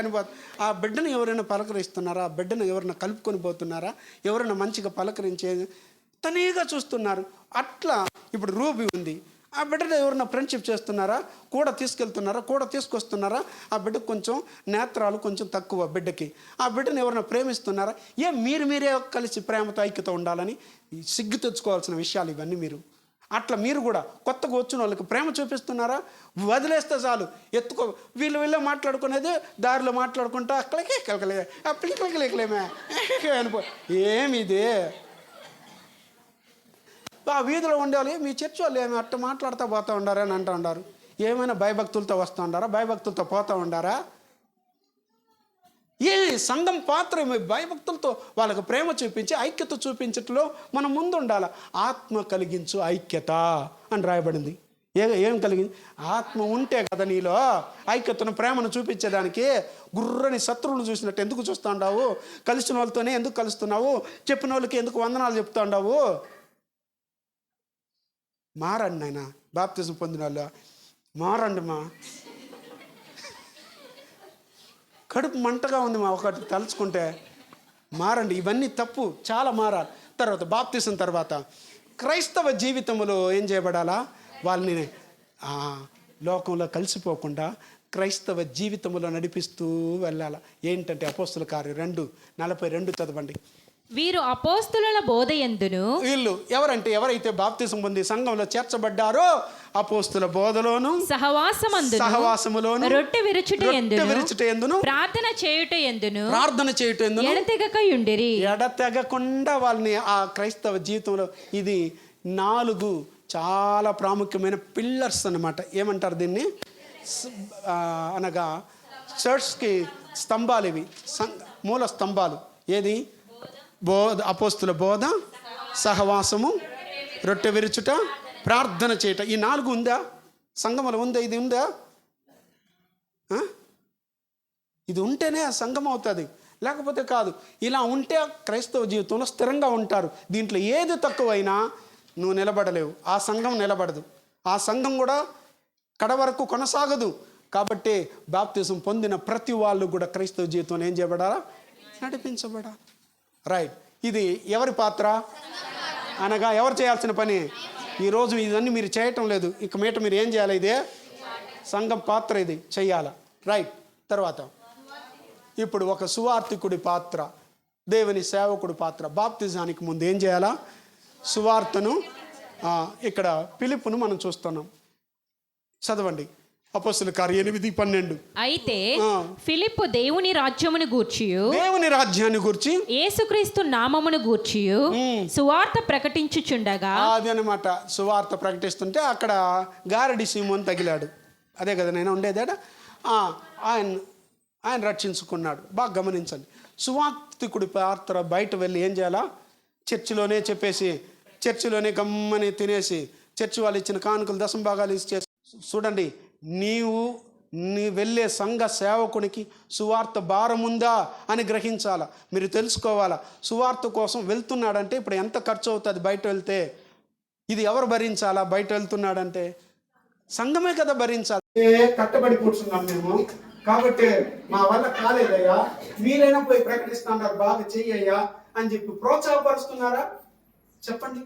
అనిపో ఆ బిడ్డను ఎవరైనా పలకరిస్తున్నారా? ఆ బిడ్డను ఎవరైనా కలుపుకొని పోతున్నారా? ఎవరైనా మంచిగా పలకరించే తనీగా చూస్తున్నారు. అట్లా ఇప్పుడు రూబీ ఉంది, ఆ బిడ్డను ఎవరైనా ఫ్రెండ్షిప్ చేస్తున్నారా? కూడా తీసుకెళ్తున్నారా? కూడా తీసుకొస్తున్నారా? ఆ బిడ్డకు కొంచెం నేత్రాలు కొంచెం తక్కువ బిడ్డకి. ఆ బిడ్డను ఎవరైనా ప్రేమిస్తున్నారా? మీరే కలిసి ప్రేమతో ఐక్యత ఉండాలని సిగ్గు తెచ్చుకోవాల్సిన విషయాలు ఇవన్నీ. మీరు అట్లా మీరు కూడా కొత్తగా వచ్చిన వాళ్ళకి ప్రేమ చూపిస్తున్నారా? వదిలేస్తే చాలు, ఎత్తుకో. వీళ్ళే మాట్లాడుకునేది దారిలో మాట్లాడుకుంటా అక్కడికేమే అనిపో. ఏమిది ఆ వీధిలో ఉండాలి. మీ చర్చ్ వాళ్ళు ఏమి అట్ట మాట్లాడుతూ పోతూ ఉండారా అని అంటూ ఉండారు. ఏమైనా భయభక్తులతో వస్తూ ఉండారా? భయభక్తులతో పోతూ ఉండారా? ఏ సంఘం పాత్ర భయభక్తులతో వాళ్ళకు ప్రేమ చూపించి ఐక్యత చూపించట్లో మనం ముందు ఉండాలి. ఆత్మ కలిగించు ఐక్యత అని రాయబడింది. ఏం కలిగింది? ఆత్మ ఉంటే కదా నీలో ఐక్యతను ప్రేమను చూపించేదానికి. గుర్రని శత్రువులు చూసినట్టు ఎందుకు చూస్తూ ఉండావు? కలిసిన వాళ్ళతోనే ఎందుకు కలుస్తున్నావు? చెప్పిన వాళ్ళకి ఎందుకు వందనాలు చెప్తూ ఉండావు? మారండి నాయన, బాప్తిజం పొందిన వాళ్ళు మారండి. కడుపు మంటగా ఉంది ఒకటి తలుచుకుంటే. మారండి, ఇవన్నీ తప్పు, చాలా మారాలి. తర్వాత బాప్తిజం తర్వాత క్రైస్తవ జీవితంలో ఏం చేయబడాలా? వాళ్ళని లోకంలో కలిసిపోకుండా క్రైస్తవ జీవితంలో నడిపిస్తూ వెళ్ళాలి. ఏంటంటే అపోస్తుల కార్యం 2:42 చదవండి. వీరు అపోస్తుల బోధయందును, వీళ్ళు ఎవరంటే ఎవరైతే బాప్తిజం పొంది సంఘంలో చేర్చబడ్డారో అపోస్తుల బోధలోను సహవాసములోను రొట్టె విరుచుట యందును ప్రార్థన చేయుట యందును ఎడతెగకుండా వాళ్ళని ఆ క్రైస్తవ జీవితంలో. ఇది 4 చాలా ప్రాముఖ్యమైన పిల్లర్స్ అన్నమాట. ఏమంటారు దీన్ని? అనగా చర్చ్కి స్తంభాలు. ఇవి మూల స్తంభాలు. ఏది? అపోస్తుల బోధ, సహవాసము, రొట్టె విరుచుట, ప్రార్థన చేయట. ఈ 4 ఉందా సంఘంలో? ఉందా? ఇది ఉందా? ఇది ఉంటేనే ఆ సంఘం అవుతుంది, లేకపోతే కాదు. ఇలా ఉంటే క్రైస్తవ జీవితంలో స్థిరంగా ఉంటారు. దీంట్లో ఏది తక్కువైనా నువ్వు నిలబడలేవు, ఆ సంఘం నిలబడదు, ఆ సంఘం కూడా కడ వరకు కొనసాగదు. కాబట్టి బాప్తిజం పొందిన ప్రతి వాళ్ళు కూడా క్రైస్తవ జీవితంలో ఏం చేయబడాలా? నడిపించబడాలి. రైట్. ఇది ఎవరి పాత్ర? అనగా ఎవరు చేయాల్సిన పని? ఈరోజు ఇదన్నీ మీరు చేయటం లేదు. ఇక మీట మీరు ఏం చేయాలి? ఇదే సంఘం పాత్ర, ఇది చెయ్యాలి. రైట్. తర్వాత ఇప్పుడు ఒక సువార్థికుడి పాత్ర, దేవుని సేవకుడి పాత్ర. బాప్తిజానికి ముందు ఏం చేయాలా? సువార్తను ఇక్కడ ఫిలిప్పును మనం చూస్తున్నాం. చదవండి అపోస్తలుల కార్యం 8:12. అయితే ఫిలిప్పు దేవుని రాజ్యమును గూర్చియు, దేవుని రాజ్యాన్ని గూర్చి, యేసుక్రీస్తు నామమును గూర్చియు సువార్త ప్రకటించుచుండగా, అది అనమాట. సువార్త ప్రకటిస్తుంటే అక్కడ గారడి సీమోను తగిలాడు. అదే కదా నేను ఉండేదాడ. ఆయన రక్షించుకున్నాడు. బాగా గమనించండి. సువార్తికుడి పాత్ర బయట వెళ్ళి ఏం చేయాలా? చర్చిలోనే చెప్పేసి, చర్చిలోనే గమ్మని తినేసి, చర్చి వాళ్ళు ఇచ్చిన కానుకలు దశంభాగాలు ఇచ్చేసి. చూడండి, నీ వెళ్ళే సంఘ సేవకునికి సువార్త భారం ఉందా అని గ్రహించాలా. మీరు తెలుసుకోవాలా. సువార్త కోసం వెళ్తున్నాడంటే ఇప్పుడు ఎంత ఖర్చు అవుతుంది బయట వెళ్తే? ఇది ఎవరు భరించాలా? బయట వెళ్తున్నాడంటే సంఘమే కదా భరించాలి. కట్టబడి కూర్చున్నాం మేము, కాబట్టి మా వల్ల కాలేదయ్యా, మీరైనా పోయి ప్రకటిస్తున్నారు, బాగా చెయ్యయ్యా అని చెప్పి ప్రోత్సాహపరుస్తున్నారా? చెప్పండి.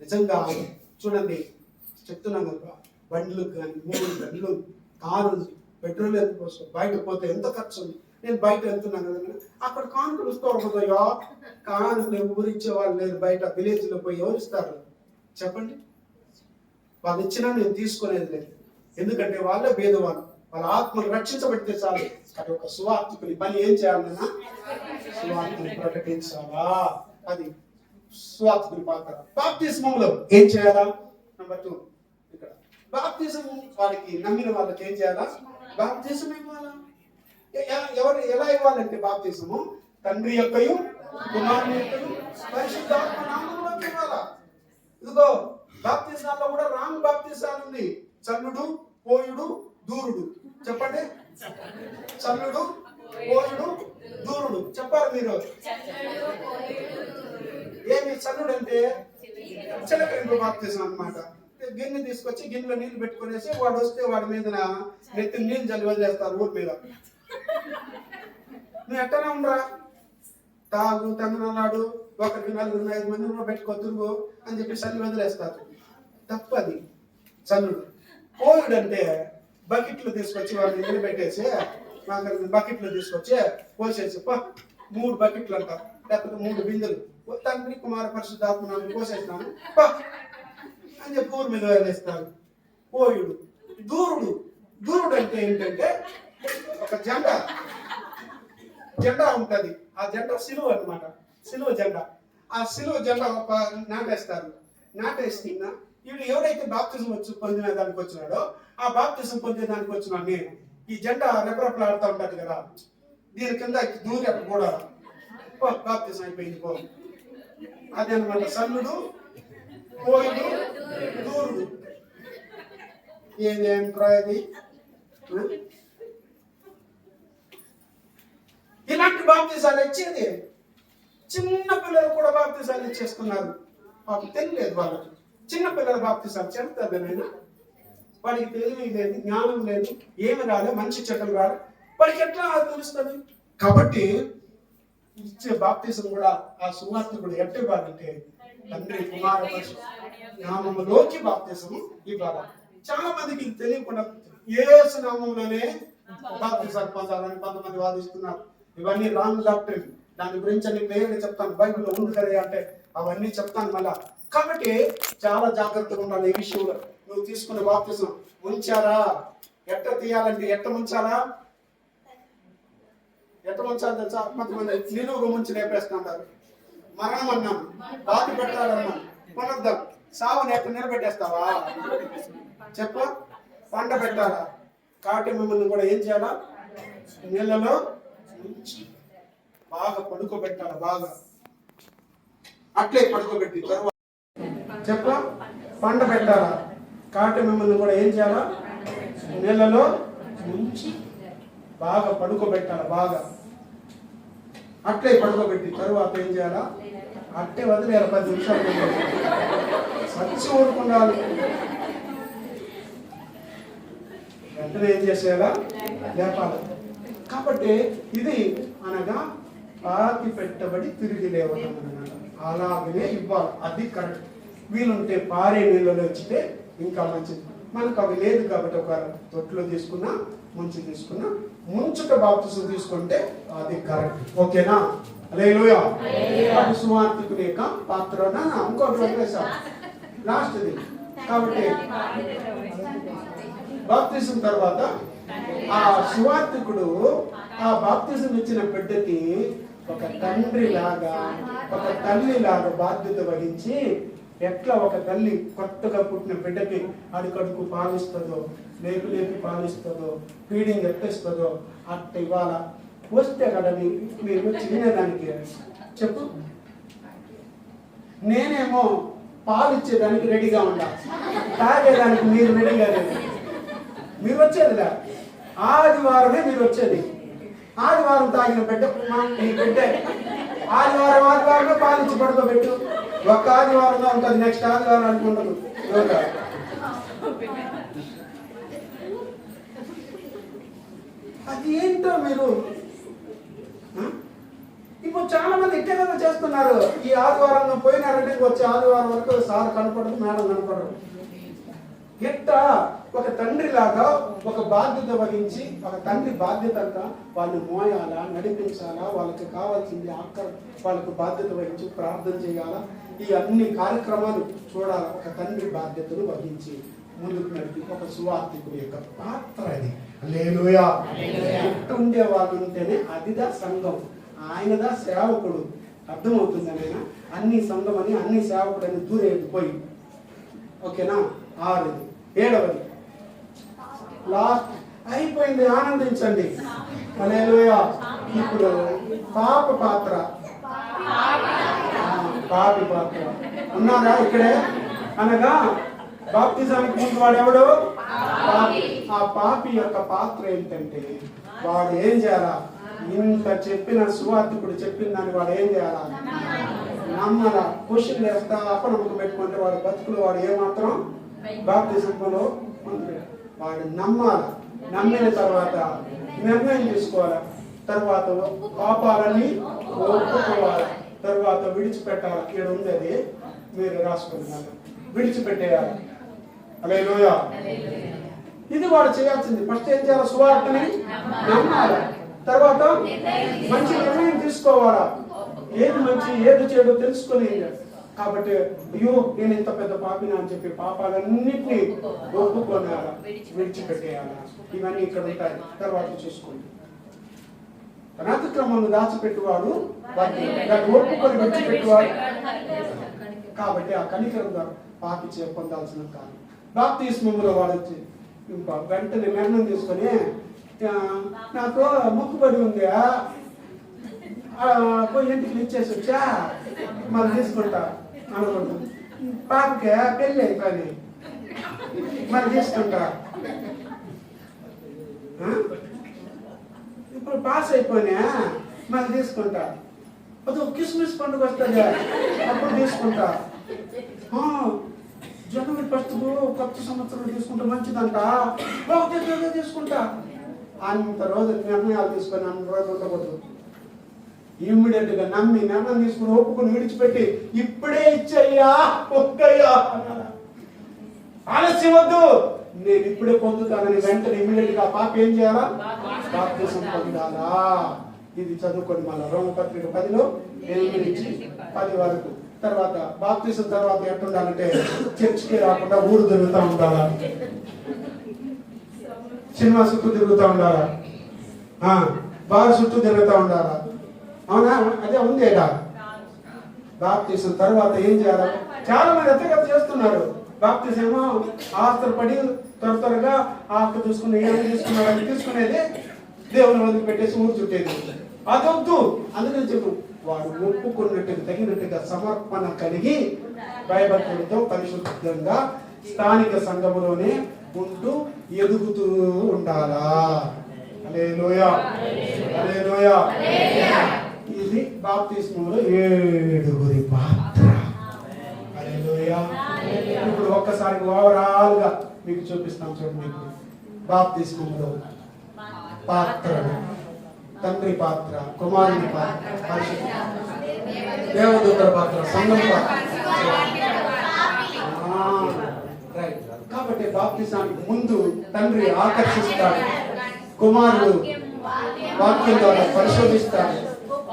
నిజంగా చూడండి, చెప్తున్నాను కదా, బండ్లు కానీ 3 బండ్లు, కారు, పెట్రోల్ కోసం బయట పోతే ఎంత ఖర్చు ఉంది. నేను బయట వెళ్తున్నాను కదా, అక్కడ కానుకలు ఇస్తారయ్యా. కానుకలు ఎవరు ఇచ్చేవాళ్ళు లేదు బయట. విలేజ్లో పోయి ఎవరు ఇస్తారు చెప్పండి? వాళ్ళు ఇచ్చినా నేను తీసుకునేది లేదు. ఎందుకంటే వాళ్ళే భేదవాళ్ళు. వాళ్ళ ఆత్మను రక్షించబడితే చాలు. అది ఒక సువార్తికుని పని ఏం చేయాలన్నా? సువార్తను ప్రకటించాలా. అది సువార్తికుని పాత్ర. బాప్తిస్మంలో ఏం చేయాలా? నెంబర్ 2 ఇక్కడ బాప్తిజం వాడికి నమ్మిన వాళ్ళకి ఏం చేయాలా? బాప్తిజం ఇవ్వాలా. ఎవరు ఎలా ఇవ్వాలంటే బాప్తిజము తండ్రి యొక్కయు కుమారుని యొక్కయు పరిశుద్ధాత్మ నామములో ఇవ్వాలా. ఇదిగో బాప్తిజాల్లో కూడా రాంగ్ బాప్తిజాలు ఉంది. చల్లుడు, పోయుడు, దూరుడు. చెప్పండి. చల్లుడు, పోయుడు, దూరుడు చెప్పారు మీరు. ఏమి చల్లుడు అంటే చిలకరింపు బాప్తిజం అన్నమాట. గిన్నె తీసుకొచ్చి గిన్నెలో నీళ్లు పెట్టుకునేసి వాడు వస్తే వాడి మీద నెత్తి నీళ్ళు జల్లి వదిలేస్తారు ఊరి మీద. నువ్వు ఎట్టనే ఉండరా, తాగు, తంగనాడు, 1 4 5 మంది పెట్టుకో, తిరుగు అని చెప్పి చల్లి వదిలేస్తారు. తప్పది చల్లుడు. పోయుడు అంటే బకెట్లు తీసుకొచ్చి వాడిని నిలబెట్టేసి, బకెట్లు తీసుకొచ్చి పోసేసి 3 బకెట్లు అంటారు, లేకపోతే 3 బిందెలు, తండ్రి కుమార పరిశుద్ధాత్మ పోసేసినాను అని చెప్పి ఊరి మీద వదిలేస్తారు. పోయుడు. దూరుడు. దూరుడు అంటే ఏంటంటే ఒక జెండా ఉంటుంది. ఆ జెండా సిలువ అన్నమాట. సిలువ జెండా. ఆ సిలువ జెండా నాటేస్తారు. నాటేసి వీడు ఎవరైతే బాప్తిజం పొందిన దానికి వచ్చినాడో, ఆ బాప్తిజం పొందే దానికి వచ్చినా నేను ఈ జెండా రెపరెపలాడుతూ ఉంటుంది కదా, దీని కింద దూరి అక్కడ కూడా బాప్తిజం అయిపోయింది పో. అదే అనమాట సల్లుడు, పోయుడు, దూరుడు. ఏదేం ప్రయది ఇలాంటి బాప్తిజాలు ఇచ్చేది. చిన్న పిల్లలు కూడా బాప్తిజాలు ఇచ్చేసుకున్నారు. పాపం తెలియలేదు వాళ్ళకి. చిన్న పిల్లల బాప్తిజాలు చెప్తారు నేను. వాడికి తెలివి లేదు, జ్ఞానం లేదు, ఏమి రాలే, మంచి చెడ్డలు రాలే, వాడికి ఎట్లా తెలుస్తుంది? కాబట్టి ఇచ్చే బాప్తిజం కూడా ఆ సువార్తికుడు ఎట్ట ఇవ్వాలంటే తండ్రి కుమార నామములోకి బాప్తిజము ఇవ్వాలి. చాలా మందికి తెలియకుండా యేసు నామములోనే బాప్తిజాలు పొందాలని కొంతమంది వాదిస్తున్నారు. ఇవన్నీ రాంగ్ డాక్ట్రిన్. దాని గురించి అన్ని క్లియర్గా చెప్తాను. బైబిల్లో ఉంది కదా అంటే అవన్నీ చెప్తాను మళ్ళా. కాబట్టి చాలా జాగ్రత్తగా ఉండాలి ఈ విషయంలో. నువ్వు తీసుకునే బాప్తిజం ఉంచారా? ఎట్ట తీయాలంటే ఎట్ట ముంచాలా? ఎట్ట ముంచాలి తెలుసా? కొంతమంది నిలువుగా ముంచి లేపేస్తుంటారు. మరణం అన్నాను, బాధ పెట్టాలన్నాను, పునరుద్ధం, సావుని ఎట్ట నిలబెట్టేస్తావా? చెప్ప పంట పెట్టాలా? కాబట్టి మిమ్మల్ని కూడా ఏం చేయాలా? నీళ్ళలో బాగా పడుకోబెట్టాలి. బాగా అట్లే పడుకోబెట్టి తర్వాత చెప్ప పంట పెట్టాలా? కాబట్టి మిమ్మల్ని కూడా ఏం చేయాలా? నీళ్ళలో ముంచి బాగా పడుకోబెట్టాలి. బాగా అట్లే పడుకోబెట్టి తరువాత ఏం చేయాలా? అట్టే వదిలేయాలి 10 నిమిషాలు. సచ్చి ఊరుకుండాలి. వెంటనే ఏం చేసేయాలా? లేపాలి. కాబట్టి ఇది అనగా పాతి పెట్టబడి తిరిగి లేవటం అన్నమాట. అలాగనే ఇవ్వాలి. అది కరెక్ట్. వీలుంటే పారే నీళ్ళలో వచ్చితే ఇంకా మంచిది. మనకు అవి లేదు కాబట్టి ఒక తొట్టులో తీసుకున్నా, ముంచి తీసుకున్నా, ముంచుట బాప్తిసం తీసుకుంటే అది కరెక్ట్. ఓకేనా? హల్లెలూయా. అది సువార్తికుని యొక్క పాత్ర. ఇంకోటి వదిలేసాం, లాస్ట్ది. కాబట్టి బాప్తిసం తర్వాత ఆ సువార్తికుడు ఆ బాప్తిసం ఇచ్చిన బిడ్డకి ఒక తండ్రి లాగా, ఒక తల్లి లాగా బాధ్యత వహించి, ఎట్లా ఒక తల్లి కొత్తగా పుట్టిన బిడ్డకి అడుగడుగు పాలిస్తుందో, లేపి పాలిస్తుందో, ఫీడింగ్ ఎట్టిస్తుందో అట్ట ఇవాళ వస్తే కదా మీరు తినేదానికి చెప్పు. నేనేమో పాలు ఇచ్చేదానికి రెడీగా ఉండాలి, తాగేదానికి మీరు రెడీగా లేదు. మీరు వచ్చేదిలే ఆదివారమే మీరు వచ్చేది. ఆదివారం తాగిన బిడ్డ ఈ బిడ్డ ఆదివారమే పాలించి పడుకోబెట్టు. ఒక్క ఆదివారంగా ఉంటుంది, నెక్స్ట్ ఆదివారం అనుకుంటారు. అది ఏంటో మీరు ఇప్పుడు చాలా మంది ఇట్టే కదా చేస్తున్నారు. ఈ ఆదివారం పోయినారంటే వచ్చే ఆదివారం వరకు సార్ కనపడదు, మేడం కనపడరు. ఎట్టా ఒక తండ్రి లాగా ఒక బాధ్యత వహించి, ఒక తండ్రి బాధ్యత అంతా వాళ్ళు మోయాలా, నడిపించాలా, వాళ్ళకి కావాల్సింది వాళ్ళకు బాధ్యత వహించి ప్రార్థన చేయాలా, ఈ అన్ని కార్యక్రమాలు చూడాలా. ఒక తండ్రి బాధ్యతను వహించి ముందుకు నడిపి ఒక సువార్తికుడి యొక్క పాత్ర అది. హల్లెలూయా. ఎట్టు ఉండే వాళ్ళు ఉంటేనే అదిదా సంఘం, ఆయనదా సేవకుడు. అర్థమవుతుంది నేను. అన్ని సంఘం అని, అన్ని సేవకుడు అని దూరేది పోయి. ఓకేనా? 6ది. 7వది లాస్ట్ అయిపోయింది. ఆనందించండి. హల్లెలూయా. ఇప్పుడు పాపి పాత్ర ఉన్నారా ఇక్కడే? అనగా బాప్తిజానికి ముందు వాడెవడు? ఆ పాపి యొక్క పాత్ర ఏంటంటే, వాడు ఏం చేయాలా? ఇంత చెప్పిన సువార్తికుడు చెప్పిన దాన్ని వాడు ఏం చేయాలా? నమ్మలా. క్వశ్చన్ వేస్తా అపనమ్మకం పెట్టుకుంటే వాడు బతుకులు వాడు ఏమాత్రం బాప్తిజంలో వాడు నమ్మాల. నమ్మిన తర్వాత నిర్ణయం తీసుకోవాలి. తర్వాత పాపాలని ఒప్పుకోవాలి. తర్వాత విడిచిపెట్టాలి. ఇక్కడ ఉంది, అది మీరు రాసుకుంటున్నారు. విడిచిపెట్టేయాలి. హల్లెలూయా. ఇది వాడు చేయాల్సింది. ఫస్ట్ ఏం చేయాలి? సువార్తని నమ్మాలి. తర్వాత మంచి నిర్ణయం తీసుకోవాలా. ఏది మంచి ఏది చెడు తెలుసుకొని. కాబట్టి అయ్యో నేను ఇంత పెద్ద పాపినా అని చెప్పి పాపాలన్నింటినీ ఒప్పుకోనాలా, విడిచిపెట్టేయాలా. ఇవన్నీ ఇక్కడ ఉంటాయి. తర్వాత చూసుకోండి. అనాథక్రమంలో దాచిపెట్టువాడు వాటిని ఒప్పుకొని విడిచిపెట్టువాడు. కాబట్టి ఆ కనికరంగా పాపి పొందాల్సిన కాదు. బాప్తిస్మములో వాడు వచ్చి వెంటనే నిర్ణయం తీసుకొని, నాకు మొక్కుబడి ఉంది, పోయి ఇంటికి ఇచ్చేసి వచ్చా మళ్ళీ తీసుకుంటా అనుకుంటాను. పాపకే పెళ్ళి అయిపోయి మరి తీసుకుంటా. ఇప్పుడు పాస్ అయిపోయినా మళ్ళీ తీసుకుంటా. అది క్రిస్మస్ పండుగ వస్తుంది, అప్పుడు తీసుకుంటా. జనవరి 1 కొత్త సంవత్సరం తీసుకుంటే మంచిదంట, తీసుకుంటా. అంత రోజు నిర్ణయాలు తీసుకొని అన్ని రోజులు ఉండకూడదు. ఇమ్మీడియట్ గా నమ్మి నిర్ణయం తీసుకుని ఒప్పుకుని విడిచిపెట్టి ఇప్పుడే ఇచ్చయ్యా ఒక్కయ్యా ఆలస్యం వద్దు, నేను ఇప్పుడే పొందుతానని వెంటనే ఇమ్మీడియట్ గా పాప ఏం చేయాలా? బాప్తిసం పొందాలా. ఇది చదువుకోండి. మళ్ళీ రోమపత్రిక 10లో 8 నుంచి 10 వరకు. తర్వాత బాప్తిసం తర్వాత ఎట్టుండాలంటే చర్చికి రాకుండా ఊరు తిరుగుతూ ఉండాలా, సినిమా చుట్టూ తిరుగుతూ ఉండాలా, బాగా చుట్టూ తిరుగుతూ ఉండాలా. అవునా? అదే ఉంది. బాప్తిసం తర్వాత ఏం చేయాలి? చాలా మంది ఎత్తగా చేస్తున్నారు. బాప్తిసం ఏమో ఆస్తులు త్వరగా ఆకు తీసుకుని ఏమి తీసుకున్నాడు అని తీసుకునేది, దేవుని వదిలి పెట్టేసి ఊరు చుట్టేది. అదొద్దు. అందుకని చెప్పు, వాడు ఒప్పుకున్నట్టుగా తగినట్టుగా సమర్పణ కలిగి భయభక్తులతో పరిశుద్ధంగా స్థానిక సంఘములోనే ఉంటూ ఎదుగుతూ ఉండాలా. హల్లెలూయా. హల్లెలూయా. ఇది బాప్తిస్మంలో 7 పాత్ర. హల్లెలూయా. ఇప్పుడు ఒక్కసారి ఓవరాల్ గా మీకు చూపిస్తాం చూడండి. మీకు బాప్తిస్మంలో పాత్ర, తండ్రి పాత్ర, కుమారుని పాత్ర, పరిశుద్ధ దేవదూతల పాత్ర, సంఘం పాత్ర. రైట్. కాబట్టి బాప్తిజానికి ముందు తండ్రి ఆకర్షిస్తాడు, కుమారుడు వాక్యం ద్వారా పరిశోధిస్తాడు,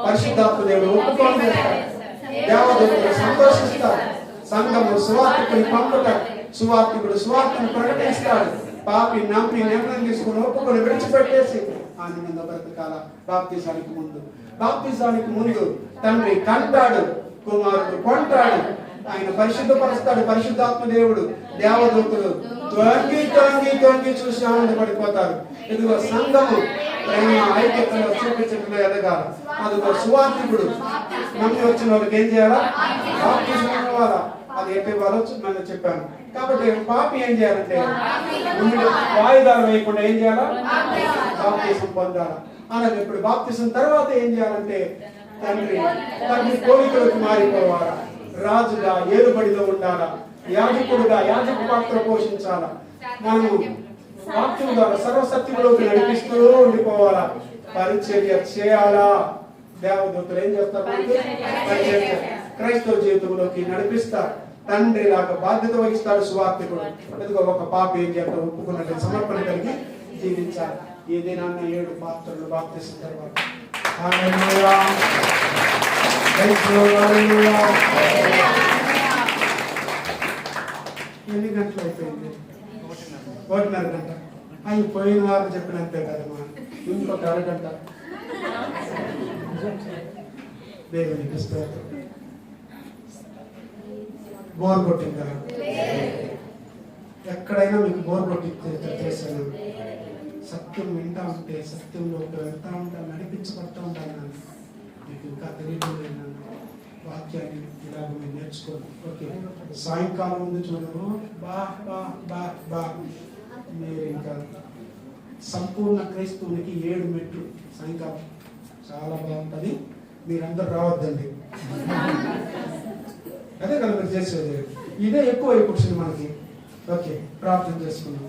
పరిశుద్ధాత్మ దేవుడు ఒప్పుకోలు చేస్తాడు, దేవదూతలు సంతోషిస్తాడు, సంఘము సువార్తికుని పంపుతాడు, సువార్తికుడు సువార్తను ప్రకటిస్తాడు, పాపి నమ్మి నిర్ణయం తీసుకుని ఒప్పుకొని విడిచిపెట్టేసి ఆనందంగా బ్రతకాల. బాప్తిజానికి ముందు, బాప్తిజానికి ముందు తండ్రి కంటాడు, కుమారుడు కొంటాడు, ఆయన పరిశుద్ధపరుస్తాడు, పరిశుద్ధాత్మ దేవుడు, దేవదూతలు తొంగి తొంగి తొంగి చూసి ఆనందపడిపోతారు. ఇదిగో సంఘము ప్రేమ ఐక్యతలో చూపించడంలో ఎదగాలి. అదిగో సువార్తికుడు నమ్మి వచ్చిన వాళ్ళకి ఏం చేయాలా? బాప్తిజం ఇవ్వాలా. అది ఎట్టి ఇవ్వాలో మనం చెప్పాను. కాబట్టి పాపి ఏం చేయాలంటే వాయిదాలు వేయకుండా ఏం చేయాలా? బాప్తిజం పొందాలా. అలాగే ఇప్పుడు బాప్తిజం తర్వాత ఏం చేయాలంటే తండ్రి కోరికలకు మారిపోవాలా, రాజుగా ఏలుబడిలో ఉండాలా, యాజకుడుగా యాజక పాత్ర పోషించాలా, మనము వాక్యం ద్వారా సర్వసత్యంలోకి నడిపిస్తూ ఉండిపోవాలా, పరిచర్య చేయాలా. దేవదూతలు ఏం చేస్తారు? పరిచర్య క్రైస్తవ జీవితంలోకి నడిపిస్తారు. తండ్రి లాగా బాధ్యత వహిస్తాడు సువార్తికుడు. ఎదుగో ఒక పాప ఏం చేస్తారు? ఒప్పుకున్నట్టు సమర్పణ కలిగి జీవించాలి. ఏదైనా 7 పాత్రలు బాప్తిసం తర్వాత ఎన్ని గంటలు అయిపోయింది? 1:30 గంట. అవి పోయిన వారు చెప్పినంతే కదమ్మా, ఇంకొక అరగంట. దేవునికి స్తోత్రం. బోర్ కొట్టిందా? ఎక్కడైనా మీకు బోర్ కొట్టి చేశాను. సత్యం వింటా ఉంటే, సత్యంలోకి వెళ్తా ఉంటాను, నడిపించబడతా ఉంటాను. మీకు ఇంకా తెలియదు వాక్యాన్ని ఇలాగ మీరు నేర్చుకోండి. ఓకే, సాయంకాలం ముందు చూడము బా బా బా బా. మీరు ఇంకా సంపూర్ణ క్రైస్తవునికి 7 మెట్లు సాయంకాలం చాలా బాగుంటుంది. మీరందరూ రావద్దండి, అదే కదా మీరు చేసేది. ఇదే ఎక్కువ అయిపోతుంది మనకి. ఓకే, ప్రార్థన చేసుకున్నాం.